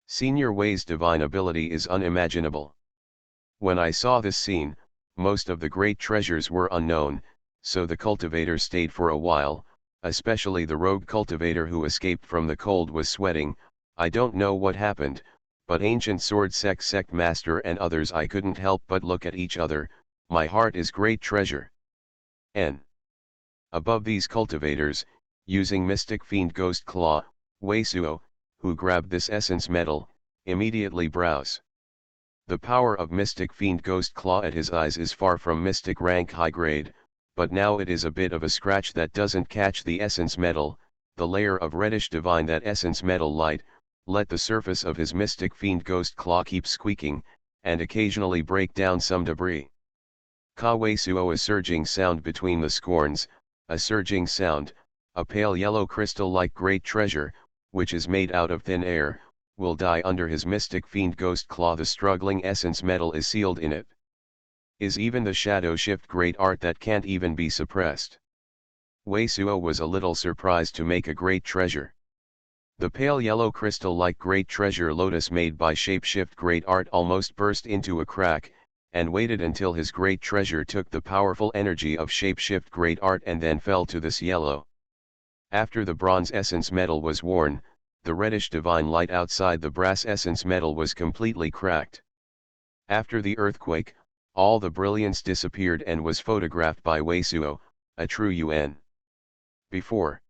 A: Senior Wei's divine ability is unimaginable. When I saw this scene, most of the great treasures were unknown, so the cultivator stayed for a while, especially the rogue cultivator who escaped from the cold was sweating. I don't know what happened, but ancient sword sect master and others, I couldn't help but look at each other. My heart is great treasure. N. Above these cultivators, using Mystic Fiend Ghost Claw, Wei Suo, who grabbed this essence metal, immediately browse. The power of Mystic Fiend Ghost Claw at his eyes is far from Mystic rank high grade, but now it is a bit of a scratch that doesn't catch the essence metal, the layer of reddish divine that essence metal light, Let the surface of his mystic fiend ghost claw keep squeaking, and occasionally break down some debris. Ka Wei Suo, a surging sound between the scorns, a surging sound, a pale yellow crystal-like great treasure, which is made out of thin air, will die under his mystic fiend ghost claw. The struggling essence metal is sealed in it. Is even the shadow shift great art that can't even be suppressed. Wei Suo was a little surprised to make a great treasure. The pale yellow crystal-like great treasure lotus made by shapeshift great art almost burst into a crack, and waited until his great treasure took the powerful energy of shapeshift great art and then fell to this yellow. After the bronze essence metal was worn, the reddish divine light outside the brass essence metal was completely cracked. After the earthquake, all the brilliance disappeared and was photographed by Wei Suo, a true Yuan. Before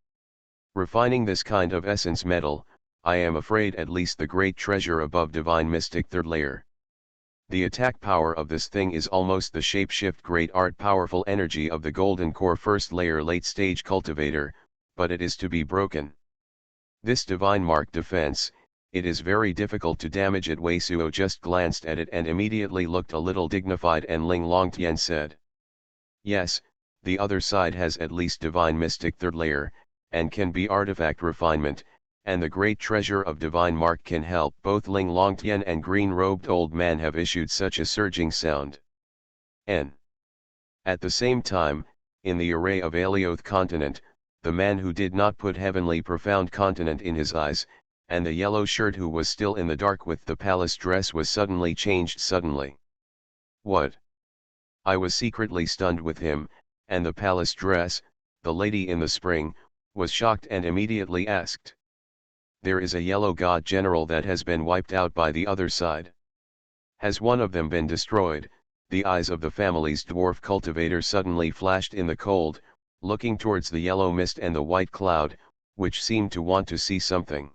A: refining this kind of essence metal, I am afraid at least the great treasure above divine mystic third layer. The attack power of this thing is almost the shapeshift great art powerful energy of the golden core first layer late stage cultivator, but it is to be broken. This divine mark defense, it is very difficult to damage it. Wei Suo just glanced at it and immediately looked a little dignified, and Ling Longtian said, "Yes, the other side has at least divine mystic third layer, and can be artifact refinement, and the great treasure of divine mark can help." Both Ling Longtian and green-robed old man have issued such a surging sound. N. At the same time, in the array of Alioth continent, the man who did not put heavenly profound continent in his eyes, and the yellow shirt who was still in the dark with the palace dress was suddenly changed suddenly. What? I was secretly stunned with him, and the palace dress, the lady in the spring, was shocked and immediately asked. There is a yellow god general that has been wiped out by the other side. Has one of them been destroyed? The eyes of the family's dwarf cultivator suddenly flashed in the cold, looking towards the yellow mist and the white cloud, which seemed to want to see something.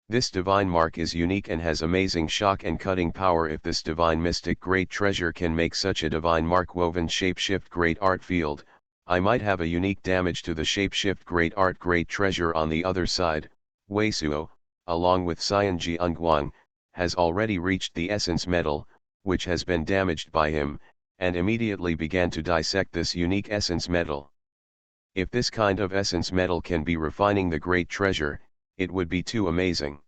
A: This divine mark is unique and has amazing shock and cutting power. If this divine mystic great treasure can make such a divine mark woven shapeshift great art field, I might have a unique damage to the shapeshift great art great treasure. On the other side, Wei Suo, along with Xuanhuan, has already reached the essence metal, which has been damaged by him, and immediately began to dissect this unique essence metal. If this kind of essence metal can be refining the great treasure, it would be too amazing.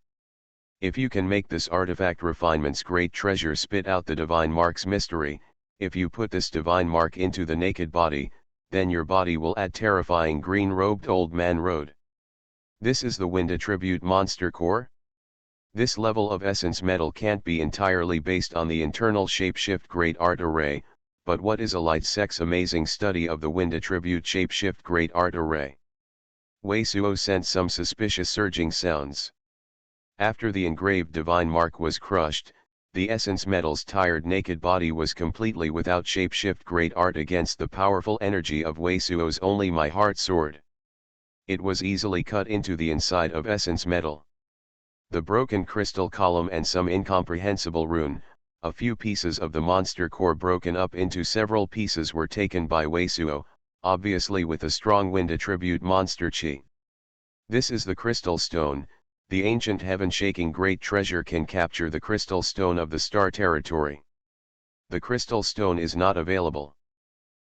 A: If you can make this artifact refinement's great treasure spit out the divine mark's mystery, if you put this divine mark into the naked body, then your body will add terrifying green-robed old man road. This is the wind attribute monster core? This level of essence metal can't be entirely based on the internal shapeshift great art array, but what is a light sex amazing study of the wind attribute shapeshift great art array? Wei Suo sent some suspicious surging sounds. After the engraved divine mark was crushed, the essence metal's tired naked body was completely without shapeshift great art against the powerful energy of Wei Suo's only my heart sword. It was easily cut into the inside of essence metal. The broken crystal column and some incomprehensible rune, a few pieces of the monster core broken up into several pieces were taken by Wei Suo, obviously with a strong wind attribute monster chi. This is the crystal stone. The ancient heaven-shaking great treasure can capture the crystal stone of the star territory. The crystal stone is not available.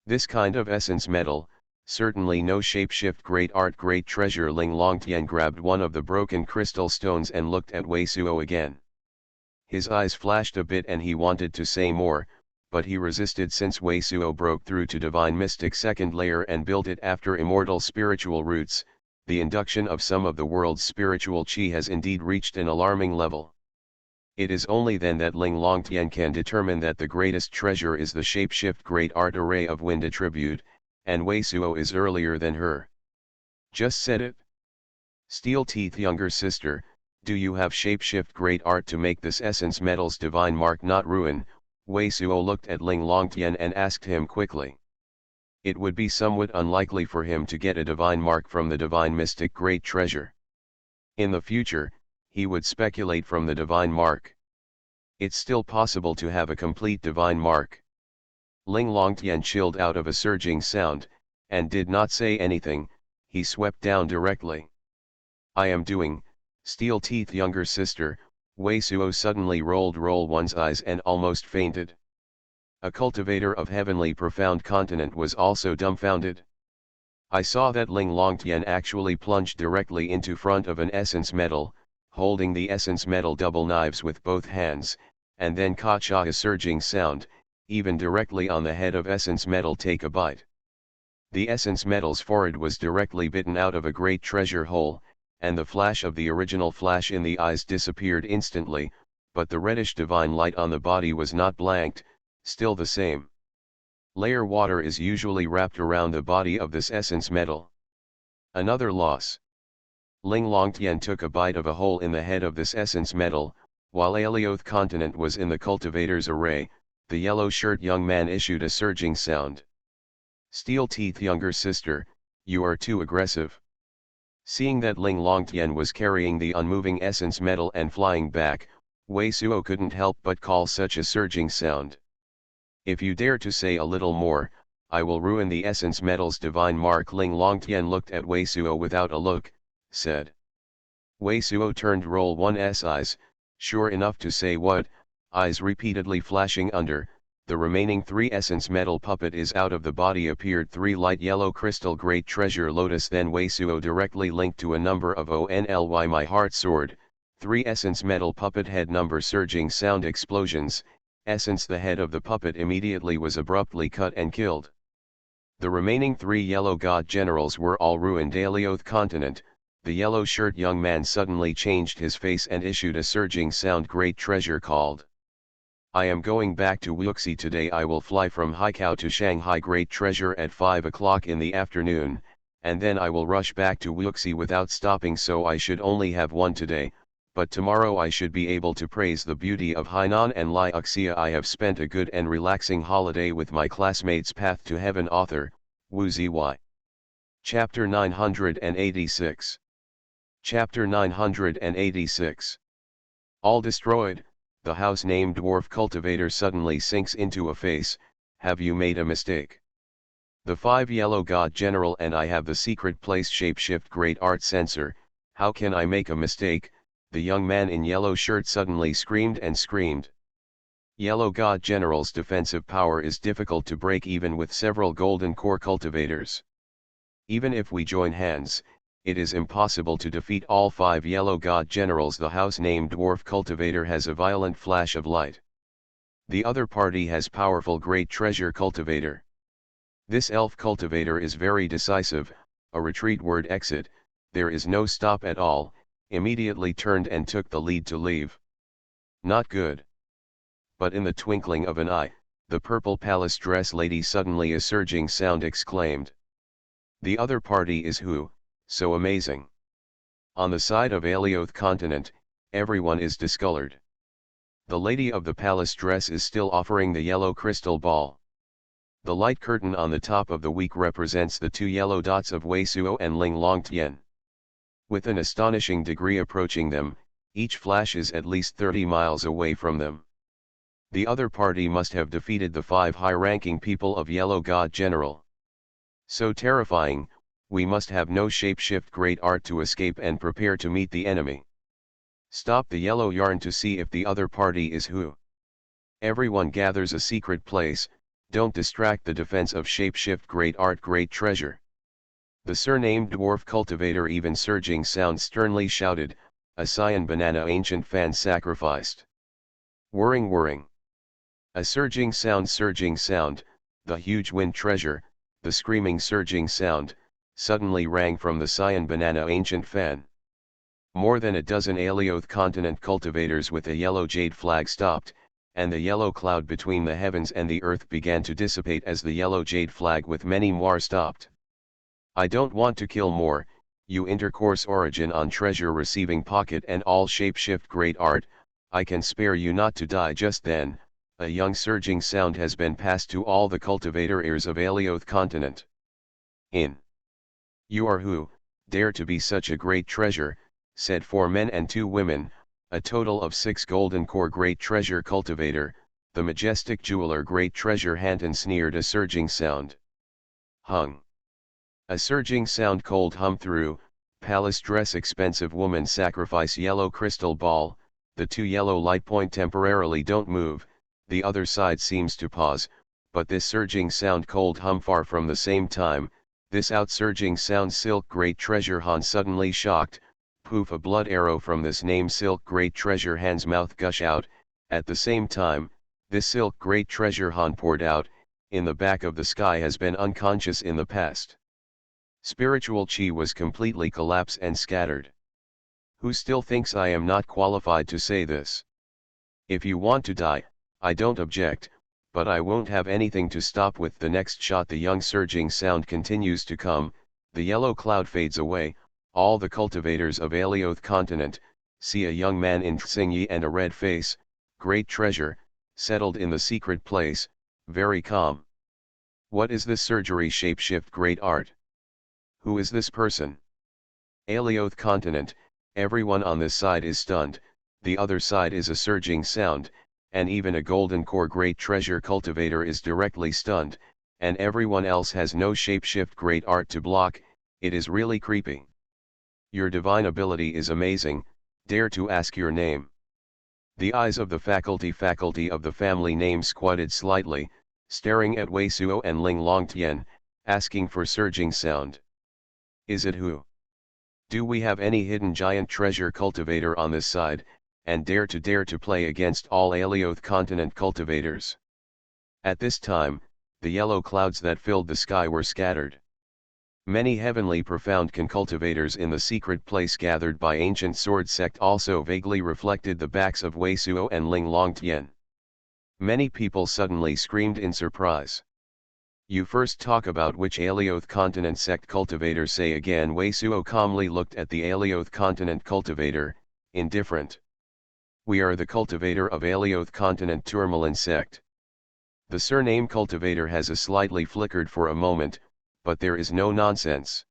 A: This kind of essence metal, certainly no shapeshift great art great treasure. Ling Longtian grabbed one of the broken crystal stones and looked at Wei Suo again. His eyes flashed a bit and he wanted to say more, but he resisted since Wei Suo broke through to divine mystic second layer and built it after immortal spiritual roots. The induction of some of the world's spiritual chi has indeed reached an alarming level. It is only then that Ling Longtian can determine that the greatest treasure is the shapeshift great art array of wind attribute, and Wei Suo is earlier than her. Just said it. Steel Teeth younger sister, do you have shapeshift great art to make this essence metal's divine mark not ruin? Wei Suo looked at Ling Longtian and asked him quickly. It would be somewhat unlikely for him to get a divine mark from the divine mystic great treasure. In the future, he would speculate from the divine mark. It's still possible to have a complete divine mark. Ling Longtian chilled out of a surging sound, and did not say anything. He swept down directly. I am doing, Steel Teeth younger sister, Wei Suo suddenly rolled one's eyes and almost fainted. A cultivator of heavenly profound continent was also dumbfounded. I saw that Ling Longtian actually plunged directly into front of an essence metal, holding the essence metal double knives with both hands, and then ka-cha a surging sound, even directly on the head of essence metal take a bite. The essence metal's forehead was directly bitten out of a great treasure hole, and the flash of the original flash in the eyes disappeared instantly, but the reddish divine light on the body was not blanked, still the same. Layer water is usually wrapped around the body of this essence metal. Another loss. Ling Longtian took a bite of a hole in the head of this essence metal, while Alioth continent was in the cultivator's array. The yellow shirt young man issued a surging sound. Steel Teeth younger sister, you are too aggressive. Seeing that Ling Longtian was carrying the unmoving essence metal and flying back, Wei Suo couldn't help but call such a surging sound. If you dare to say a little more, I will ruin the essence metal's divine mark. Ling Longtian looked at Wei Suo without a look, said. Wei Suo turned roll one's eyes, sure enough to say what, eyes repeatedly flashing under, the remaining 3 essence metal puppet is out of the body appeared 3 light yellow crystal great treasure lotus then Wei Suo directly linked to a number of only my heart sword, 3 essence metal puppet head number surging sound explosions, essence the head of the puppet immediately was abruptly cut and killed. The remaining 3 yellow god generals were all ruined. Alioth continent, the yellow shirt young man suddenly changed his face and issued a surging sound great treasure called. I am going back to Wuxi today. I will fly from Haikou to Shanghai great treasure at 5 o'clock in the afternoon, and then I will rush back to Wuxi without stopping so I should only have one today, but tomorrow I should be able to praise the beauty of Hainan and Liuxia. I have spent a good and relaxing holiday with my classmates. Path to Heaven author, Wu Ziyi. Chapter 986. Chapter 986. All destroyed. The house named Dwarf Cultivator suddenly sinks into a face. Have you made a mistake? The 5 yellow god general and I have the secret place shapeshift great art sensor. How can I make a mistake? The young man in yellow shirt suddenly screamed and screamed. Yellow god general's defensive power is difficult to break even with several golden core cultivators. Even if we join hands, it is impossible to defeat all 5 yellow god generals. The house named Dwarf Cultivator has a violent flash of light. The other party has powerful great treasure cultivator. This elf cultivator is very decisive, a retreat word exit, there is no stop at all, immediately turned and took the lead to leave. Not good. But in the twinkling of an eye, the purple palace dress lady suddenly a surging sound exclaimed. The other party is who? So amazing. On the side of Alioth continent, everyone is discolored. The lady of the palace dress is still offering the yellow crystal ball. The light curtain on the top of the week represents the 2 yellow dots of Wei Suo and Ling Longtian. With an astonishing degree approaching them, each flash is at least 30 miles away from them. The other party must have defeated the 5 high-ranking people of Yellow God General. So terrifying, we must have no shapeshift great art to escape and prepare to meet the enemy. Stop the yellow yarn to see if the other party is who. Everyone gathers a secret place, don't distract the defense of shapeshift great art great treasure. The surnamed dwarf cultivator even surging sound sternly shouted, a cyan banana ancient fan sacrificed. Whirring. A surging sound, the huge wind treasure, the screaming surging sound, suddenly rang from the cyan banana ancient fan. More than a dozen Alioth continent cultivators with a yellow jade flag stopped, and the yellow cloud between the heavens and the earth began to dissipate as the yellow jade flag with many more stopped. I don't want to kill more, you intercourse origin on treasure receiving pocket and all shapeshift great art, I can spare you not to die. Just then, a young surging sound has been passed to all the cultivator ears of Alioth continent. You are who, dare to be such a great treasure, said 4 men and 2 women, a total of 6 golden core great treasure cultivator, the majestic jeweler great treasure Hanton sneered a surging sound. Hung. A surging sound cold hum through, palace dress expensive woman sacrifice yellow crystal ball, the two yellow light point temporarily don't move, the other side seems to pause, but this surging sound cold hum far from the same time, this outsurging sound silk great treasure Han suddenly shocked, poof a blood arrow from this name silk great treasure Han's mouth gush out, at the same time, this silk great treasure Han poured out, in the back of the sky has been unconscious in the past. Spiritual chi was completely collapsed and scattered. Who still thinks I am not qualified to say this? If you want to die, I don't object, but I won't have anything to stop with the next shot. The young surging sound continues to come, the yellow cloud fades away, all the cultivators of Alioth continent, see a young man in Xingyi and a red face, great treasure, settled in the secret place, very calm. What is this surgery shapeshift great art? Who is this person? Alioth continent, everyone on this side is stunned, the other side is a surging sound, and even a golden core great treasure cultivator is directly stunned, and everyone else has no shapeshift great art to block. It is really creeping. Your divine ability is amazing, dare to ask your name. The eyes of the faculty of the family name squatted slightly, staring at Wei Suo and Ling Longtian, asking for surging sound. Is it who? Do we have any hidden giant treasure cultivator on this side, and dare to play against all Alioth continent cultivators? At this time, the yellow clouds that filled the sky were scattered. Many heavenly profound cultivators in the secret place gathered by ancient sword sect also vaguely reflected the backs of Wei Suo and Ling Longtian. Many people suddenly screamed in surprise. You first talk about which Alioth continent sect cultivator say again. Wei Suo calmly looked at the Alioth continent cultivator, indifferent. We are the cultivator of Alioth continent Tourmaline sect. The surname cultivator has a slightly flickered for a moment, but there is no nonsense.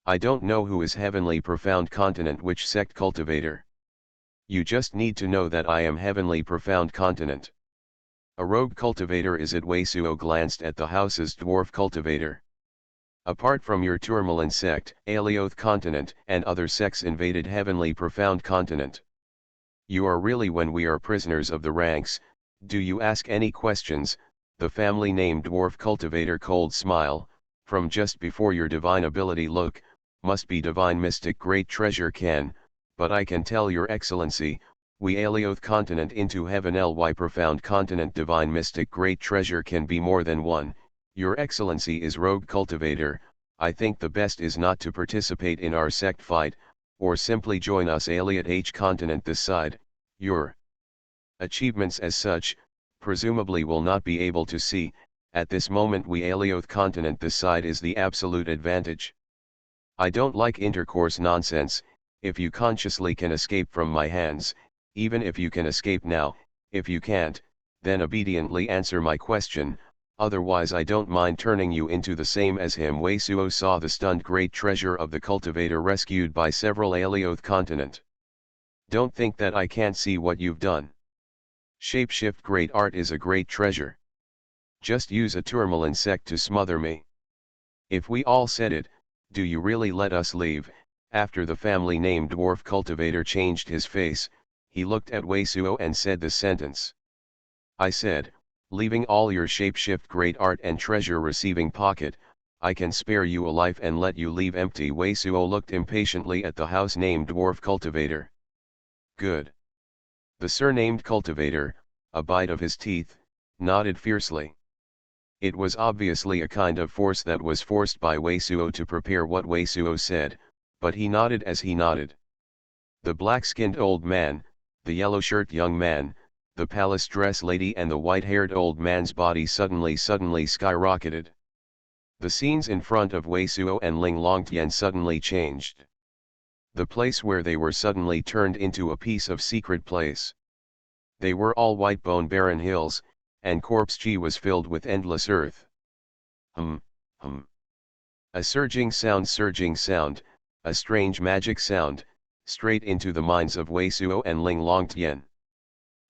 A: I don't know who is heavenly profound continent which sect cultivator. You just need to know that I am heavenly profound continent. A rogue cultivator is it? Wei Suo glanced at the house's dwarf cultivator. Apart from your Tourmaline sect, Alioth continent and other sects invaded heavenly profound continent. You are really when we are prisoners of the ranks, do you ask any questions? The family name dwarf cultivator cold smile, from just before your divine ability look, must be divine mystic great treasure can, but I can tell your excellency, we Alioth continent into heaven ly profound continent divine mystic great treasure can be more than one. Your excellency is rogue cultivator, I think the best is not to participate in our sect fight, or simply join us Alioth H continent this side. Your achievements as such, presumably will not be able to see. At this moment we Alioth continent this side is the absolute advantage. I don't like intercourse nonsense. If you consciously can escape from my hands, even if you can escape now, if you can't, then obediently answer my question, otherwise I don't mind turning you into the same as him. Wei Suo saw the stunned great treasure of the cultivator rescued by several Alioth continent. Don't think that I can't see what you've done. Shapeshift great art is a great treasure. Just use a Tourmaline sect to smother me. If we all said it, do you really let us leave? After the family name dwarf cultivator changed his face, he looked at Wei Suo and said the sentence. I said, leaving all your shapeshift great art and treasure receiving pocket, I can spare you a life and let you leave empty. Wei Suo looked impatiently at the house named dwarf cultivator. Good. The surnamed cultivator, a bite of his teeth, nodded fiercely. It was obviously a kind of force that was forced by Wei Suo to prepare what Wei Suo said, but he nodded as he nodded. The black-skinned old man, the yellow-shirt young man, the palace dress lady and the white-haired old man's body suddenly skyrocketed. The scenes in front of Wei Suo and Ling Longtian suddenly changed. The place where they were suddenly turned into a piece of secret place. They were all white bone barren hills, and corpse chi was filled with endless earth. Hum. A surging sound, a strange magic sound, straight into the minds of Wei Suo and Ling Longtian.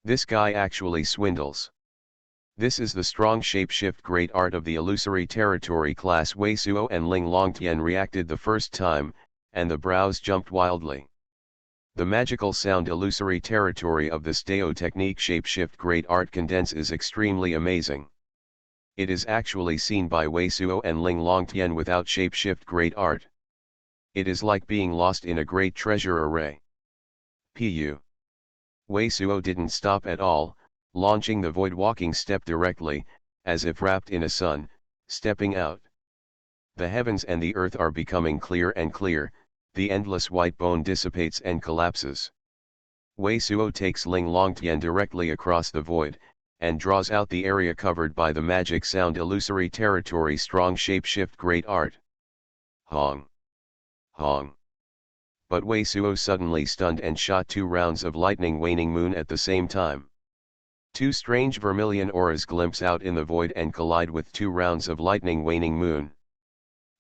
A: This guy actually swindles. This is the strong shapeshift great art of the illusory territory class. Wei Suo and Ling Longtian reacted the first time, and the brows jumped wildly. The magical sound illusory territory of this Dao technique shapeshift great art condense is extremely amazing. It is actually seen by Wei Suo and Ling Longtian without shapeshift great art. It is like being lost in a great treasure array. Pu. Wei Suo didn't stop at all, launching the void walking step directly, as if wrapped in a sun, stepping out. The heavens and the earth are becoming clear and clear, the endless white bone dissipates and collapses. Wei Suo takes Ling Longtian directly across the void, and draws out the area covered by the magic sound illusory territory strong shapeshift great art. Hong. Hong. But Wei Suo suddenly stunned and shot 2 rounds of lightning waning moon at the same time. 2 strange vermilion auras glimpse out in the void and collide with 2 rounds of lightning waning moon.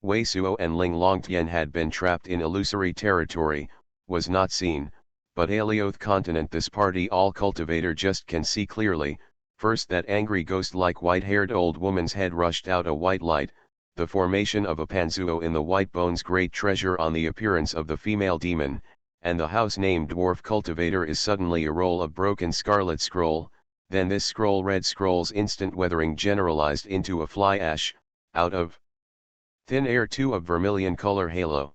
A: Wei Suo and Ling Longtian had been trapped in illusory territory, was not seen, but Alioth continent this party all cultivator just can see clearly. First that angry ghost-like white-haired old woman's head rushed out a white light, the formation of a panzuo in the white bones great treasure on the appearance of the female demon, and the house named dwarf cultivator is suddenly a roll of broken scarlet scroll, then this scroll red scroll's instant weathering generalized into a fly ash, out of thin air 2 of vermilion color halo.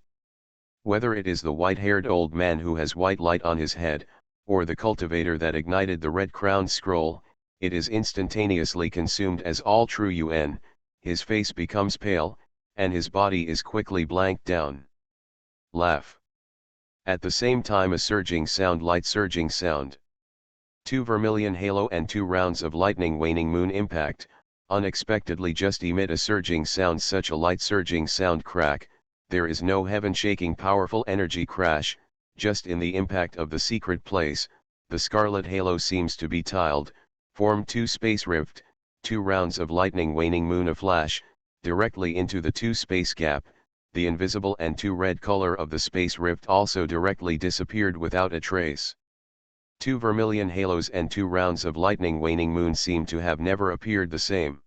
A: Whether it is the white-haired old man who has white light on his head, or the cultivator that ignited the red-crowned scroll, it is instantaneously consumed as all true UN, his face becomes pale, and his body is quickly blanked down. Laugh. At the same time a surging sound light surging sound. 2 vermilion halo and 2 rounds of lightning waning moon impact, unexpectedly just emit a surging sound such a light surging sound crack, there is no heaven shaking powerful energy crash, just in the impact of the secret place, the scarlet halo seems to be tiled, form 2 space rift, 2 rounds of lightning waning moon a flash, directly into the 2 space gap, the invisible and 2 red color of the space rift also directly disappeared without a trace. 2 vermilion halos and 2 rounds of lightning waning moon seem to have never appeared the same.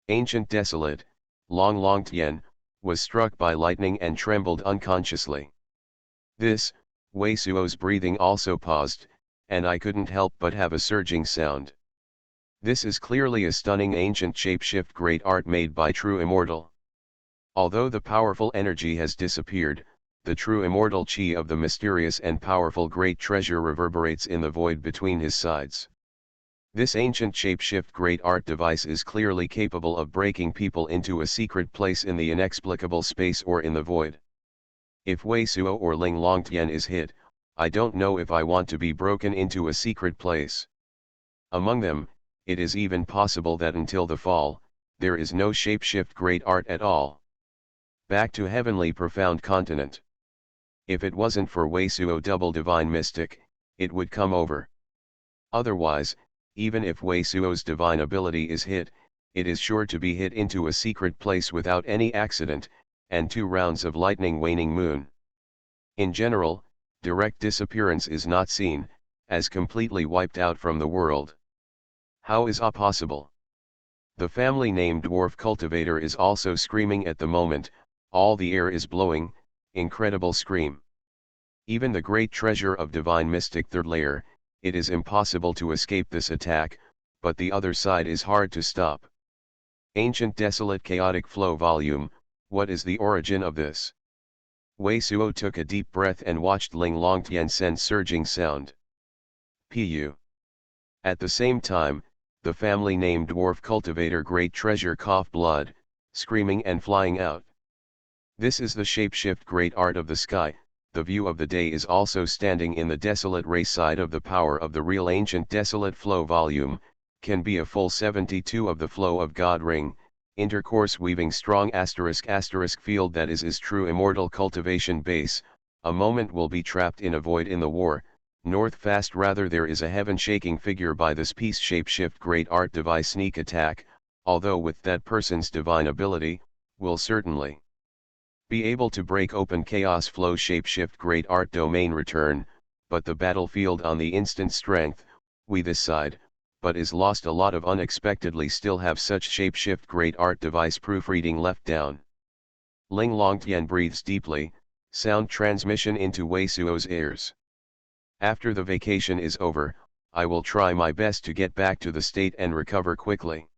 A: Ancient Desolate, Long Longtian, was struck by lightning and trembled unconsciously. This, Wei Suo's breathing also paused, and I couldn't help but have a surging sound. This is clearly a stunning ancient shapeshift great art made by true immortal. Although the powerful energy has disappeared, the true immortal chi of the mysterious and powerful great treasure reverberates in the void between his sides. This ancient shapeshift great art device is clearly capable of breaking people into a secret place in the inexplicable space or in the void. If Wei Suo or Ling Longtian is hit, I don't know if I want to be broken into a secret place. Among them, it is even possible that until the fall, there is no shapeshift great art at all. Back to heavenly profound continent. If it wasn't for Wei Suo double divine mystic, it would come over. Otherwise, even if Wei Suo's divine ability is hit, it is sure to be hit into a secret place without any accident, and 2 rounds of lightning waning moon. In general, direct disappearance is not seen, as completely wiped out from the world. How is that possible? The family named dwarf cultivator is also screaming at the moment, all the air is blowing, incredible scream. Even the great treasure of divine mystic third layer, it is impossible to escape this attack, but the other side is hard to stop. Ancient desolate chaotic flow volume, what is the origin of this? Wei Suo took a deep breath and watched Ling Longtian send surging sound. Pu. At the same time, the family named dwarf cultivator great treasure cough blood, screaming and flying out. This is the shapeshift great art of the sky, the view of the day is also standing in the desolate ray side of the power of the real ancient desolate flow volume, can be a full 72 of the flow of God ring, intercourse weaving strong asterisk field that is true immortal cultivation base, a moment will be trapped in a void in the war, north fast rather there is a heaven shaking figure by this piece shapeshift great art device sneak attack, although with that person's divine ability, will certainly be able to break open chaos flow shapeshift great art domain return, but the battlefield on the instant strength, we this side, but is lost a lot of unexpectedly still have such shapeshift great art device proofreading left down. Ling Longtian breathes deeply, Sound transmission into Weisuo's ears. After the vacation is over, I will try my best to get back to the state and recover quickly.